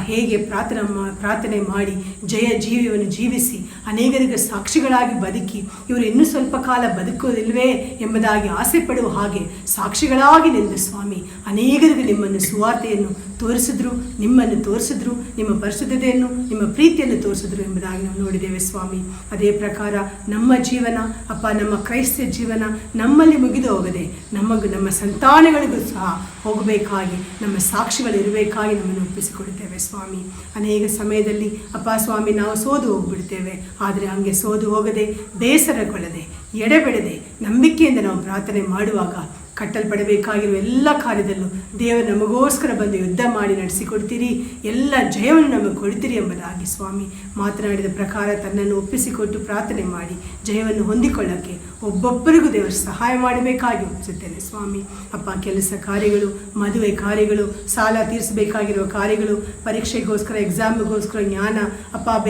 ಹೇಗೆ ಪ್ರಾರ್ಥನೆ ಮಾಡಿ ಜಯ ಜೀವಿಯನ್ನು ಜೀವಿಸಿ ಅನೇಕರಿಗೆ ಸಾಕ್ಷಿಗಳಾಗಿ ಬದುಕಿ ಇವರು ಇನ್ನೂ ಸ್ವಲ್ಪ ಕಾಲ ಬದುಕೋದಿಲ್ವೇ ಎಂಬುದಾಗಿ ಆಸೆ ಪಡುವ ಹಾಗೆ ಸಾಕ್ಷಿಗಳಾಗಿ ನಿಂತು ಸ್ವಾಮಿ ಅನೇಕರಿಗೆ ನಿಮ್ಮನ್ನು ಸುವಾರ್ತೆಯನ್ನು ತೋರಿಸಿದ್ರು, ನಿಮ್ಮನ್ನು ತೋರಿಸಿದ್ರು, ನಿಮ್ಮ ಪರಿಶುದ್ಧತೆಯನ್ನು ನಿಮ್ಮ ಪ್ರೀತಿಯನ್ನು ತೋರಿಸಿದ್ರು ಎಂಬುದಾಗಿ ನಾವು ನೋಡಿದ್ದೇವೆ ಸ್ವಾಮಿ. ಅದೇ ಪ್ರಕಾರ ನಮ್ಮ ಜೀವನ ನಮ್ಮ ಕ್ರೈಸ್ತ ಜೀವನ ನಮ್ಮಲ್ಲಿ ಮುಗಿದು ಹೋಗದೆ ನಮ್ಮ ಸಂತಾನಗಳಿಗೂ ಸಹ ಹೋಗಬೇಕಾಗಿ ನಮ್ಮ ಸಾಕ್ಷಿಗಳು ಇರಬೇಕಾಗಿ ನಮ್ಮನ್ನು ಒಪ್ಪಿಸಿಕೊಡುತ್ತೇವೆ ಸ್ವಾಮಿ. ಅನೇಕ ಸಮಯದಲ್ಲಿ ಸ್ವಾಮಿ ನಾವು ಸೋದು ಹೋಗ್ಬಿಡ್ತೇವೆ, ಆದರೆ ಹಂಗೆ ಸೋದು ಹೋಗದೆ ಬೇಸರಗೊಳ್ಳದೆ ಎಡೆಬಿಡದೆ ನಂಬಿಕೆಯಿಂದ ನಾವು ಪ್ರಾರ್ಥನೆ ಮಾಡುವಾಗ ಕಟ್ಟಲ್ಪಡಬೇಕಾಗಿರುವ ಎಲ್ಲ ಕಾರ್ಯದಲ್ಲೂ ದೇವರು ನಮಗೋಸ್ಕರ ಬಂದು ಯುದ್ಧ ಮಾಡಿ ನಡೆಸಿಕೊಡ್ತೀರಿ, ಎಲ್ಲ ಜಯವನ್ನು ನಮಗೆ ಕೊಡ್ತೀರಿ ಎಂಬುದಾಗಿ ಸ್ವಾಮಿ ಮಾತನಾಡಿದ ಪ್ರಕಾರ ತನ್ನನ್ನು ಒಪ್ಪಿಸಿಕೊಟ್ಟು ಪ್ರಾರ್ಥನೆ ಮಾಡಿ ಜಯವನ್ನು ಹೊಂದಿಕೊಳ್ಳೋಕ್ಕೆ ಒಬ್ಬೊಬ್ಬರಿಗೂ ದೇವರು ಸಹಾಯ ಮಾಡಬೇಕಾಗಿ ಒಪ್ಪಿಸುತ್ತೇನೆ ಸ್ವಾಮಿ. ಕೆಲಸ ಕಾರ್ಯಗಳು, ಮದುವೆ ಕಾರ್ಯಗಳು, ಸಾಲ ತೀರಿಸಬೇಕಾಗಿರುವ ಕಾರ್ಯಗಳು, ಪರೀಕ್ಷೆಗೋಸ್ಕರ ಎಕ್ಸಾಮ್ಗೋಸ್ಕರ ಜ್ಞಾನ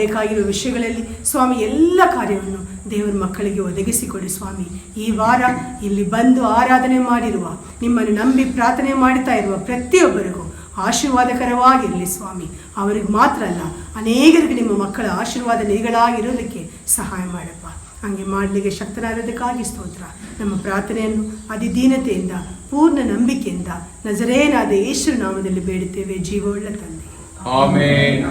ಬೇಕಾಗಿರುವ ವಿಷಯಗಳಲ್ಲಿ ಸ್ವಾಮಿ ಎಲ್ಲ ಕಾರ್ಯವನ್ನು ದೇವರ ಮಕ್ಕಳಿಗೆ ಒದಗಿಸಿಕೊಡಿ ಸ್ವಾಮಿ. ಈ ವಾರ ಇಲ್ಲಿ ಬಂದು ಆರಾಧನೆ ಮಾಡಿರುವ ನಿಮ್ಮನ್ನು ನಂಬಿ ಪ್ರಾರ್ಥನೆ ಮಾಡ್ತಾ ಇರುವ ಪ್ರತಿಯೊಬ್ಬರಿಗೂ ಆಶೀರ್ವಾದಕರವಾಗಿರಲಿ ಸ್ವಾಮಿ. ಅವರಿಗೆ ಮಾತ್ರ ಅಲ್ಲ, ಅನೇಕರಿಗೆ ನಿಮ್ಮ ಮಕ್ಕಳ ಆಶೀರ್ವಾದ ನೀಗಳಾಗಿರೋದಕ್ಕೆ ಸಹಾಯ ಮಾಡಪ್ಪ. ಹಂಗೆ ಮಾಡಲಿಕ್ಕೆ ಶಕ್ತನಾದದಕ್ಕಾಗಿ ಸ್ತೋತ್ರ. ನಮ್ಮ ಪ್ರಾರ್ಥನೆಯನ್ನು ಅಧಿದೀನತೆಯಿಂದ ಪೂರ್ಣ ನಂಬಿಕೆಯಿಂದ ನಜರೇನಾದ ಯೇಸು ನಾಮದಲ್ಲಿ ಬೇಡುತ್ತೇವೆ, ಜೀವವುಳ್ಳ ತಂದೆ. ಆಮೆನ್.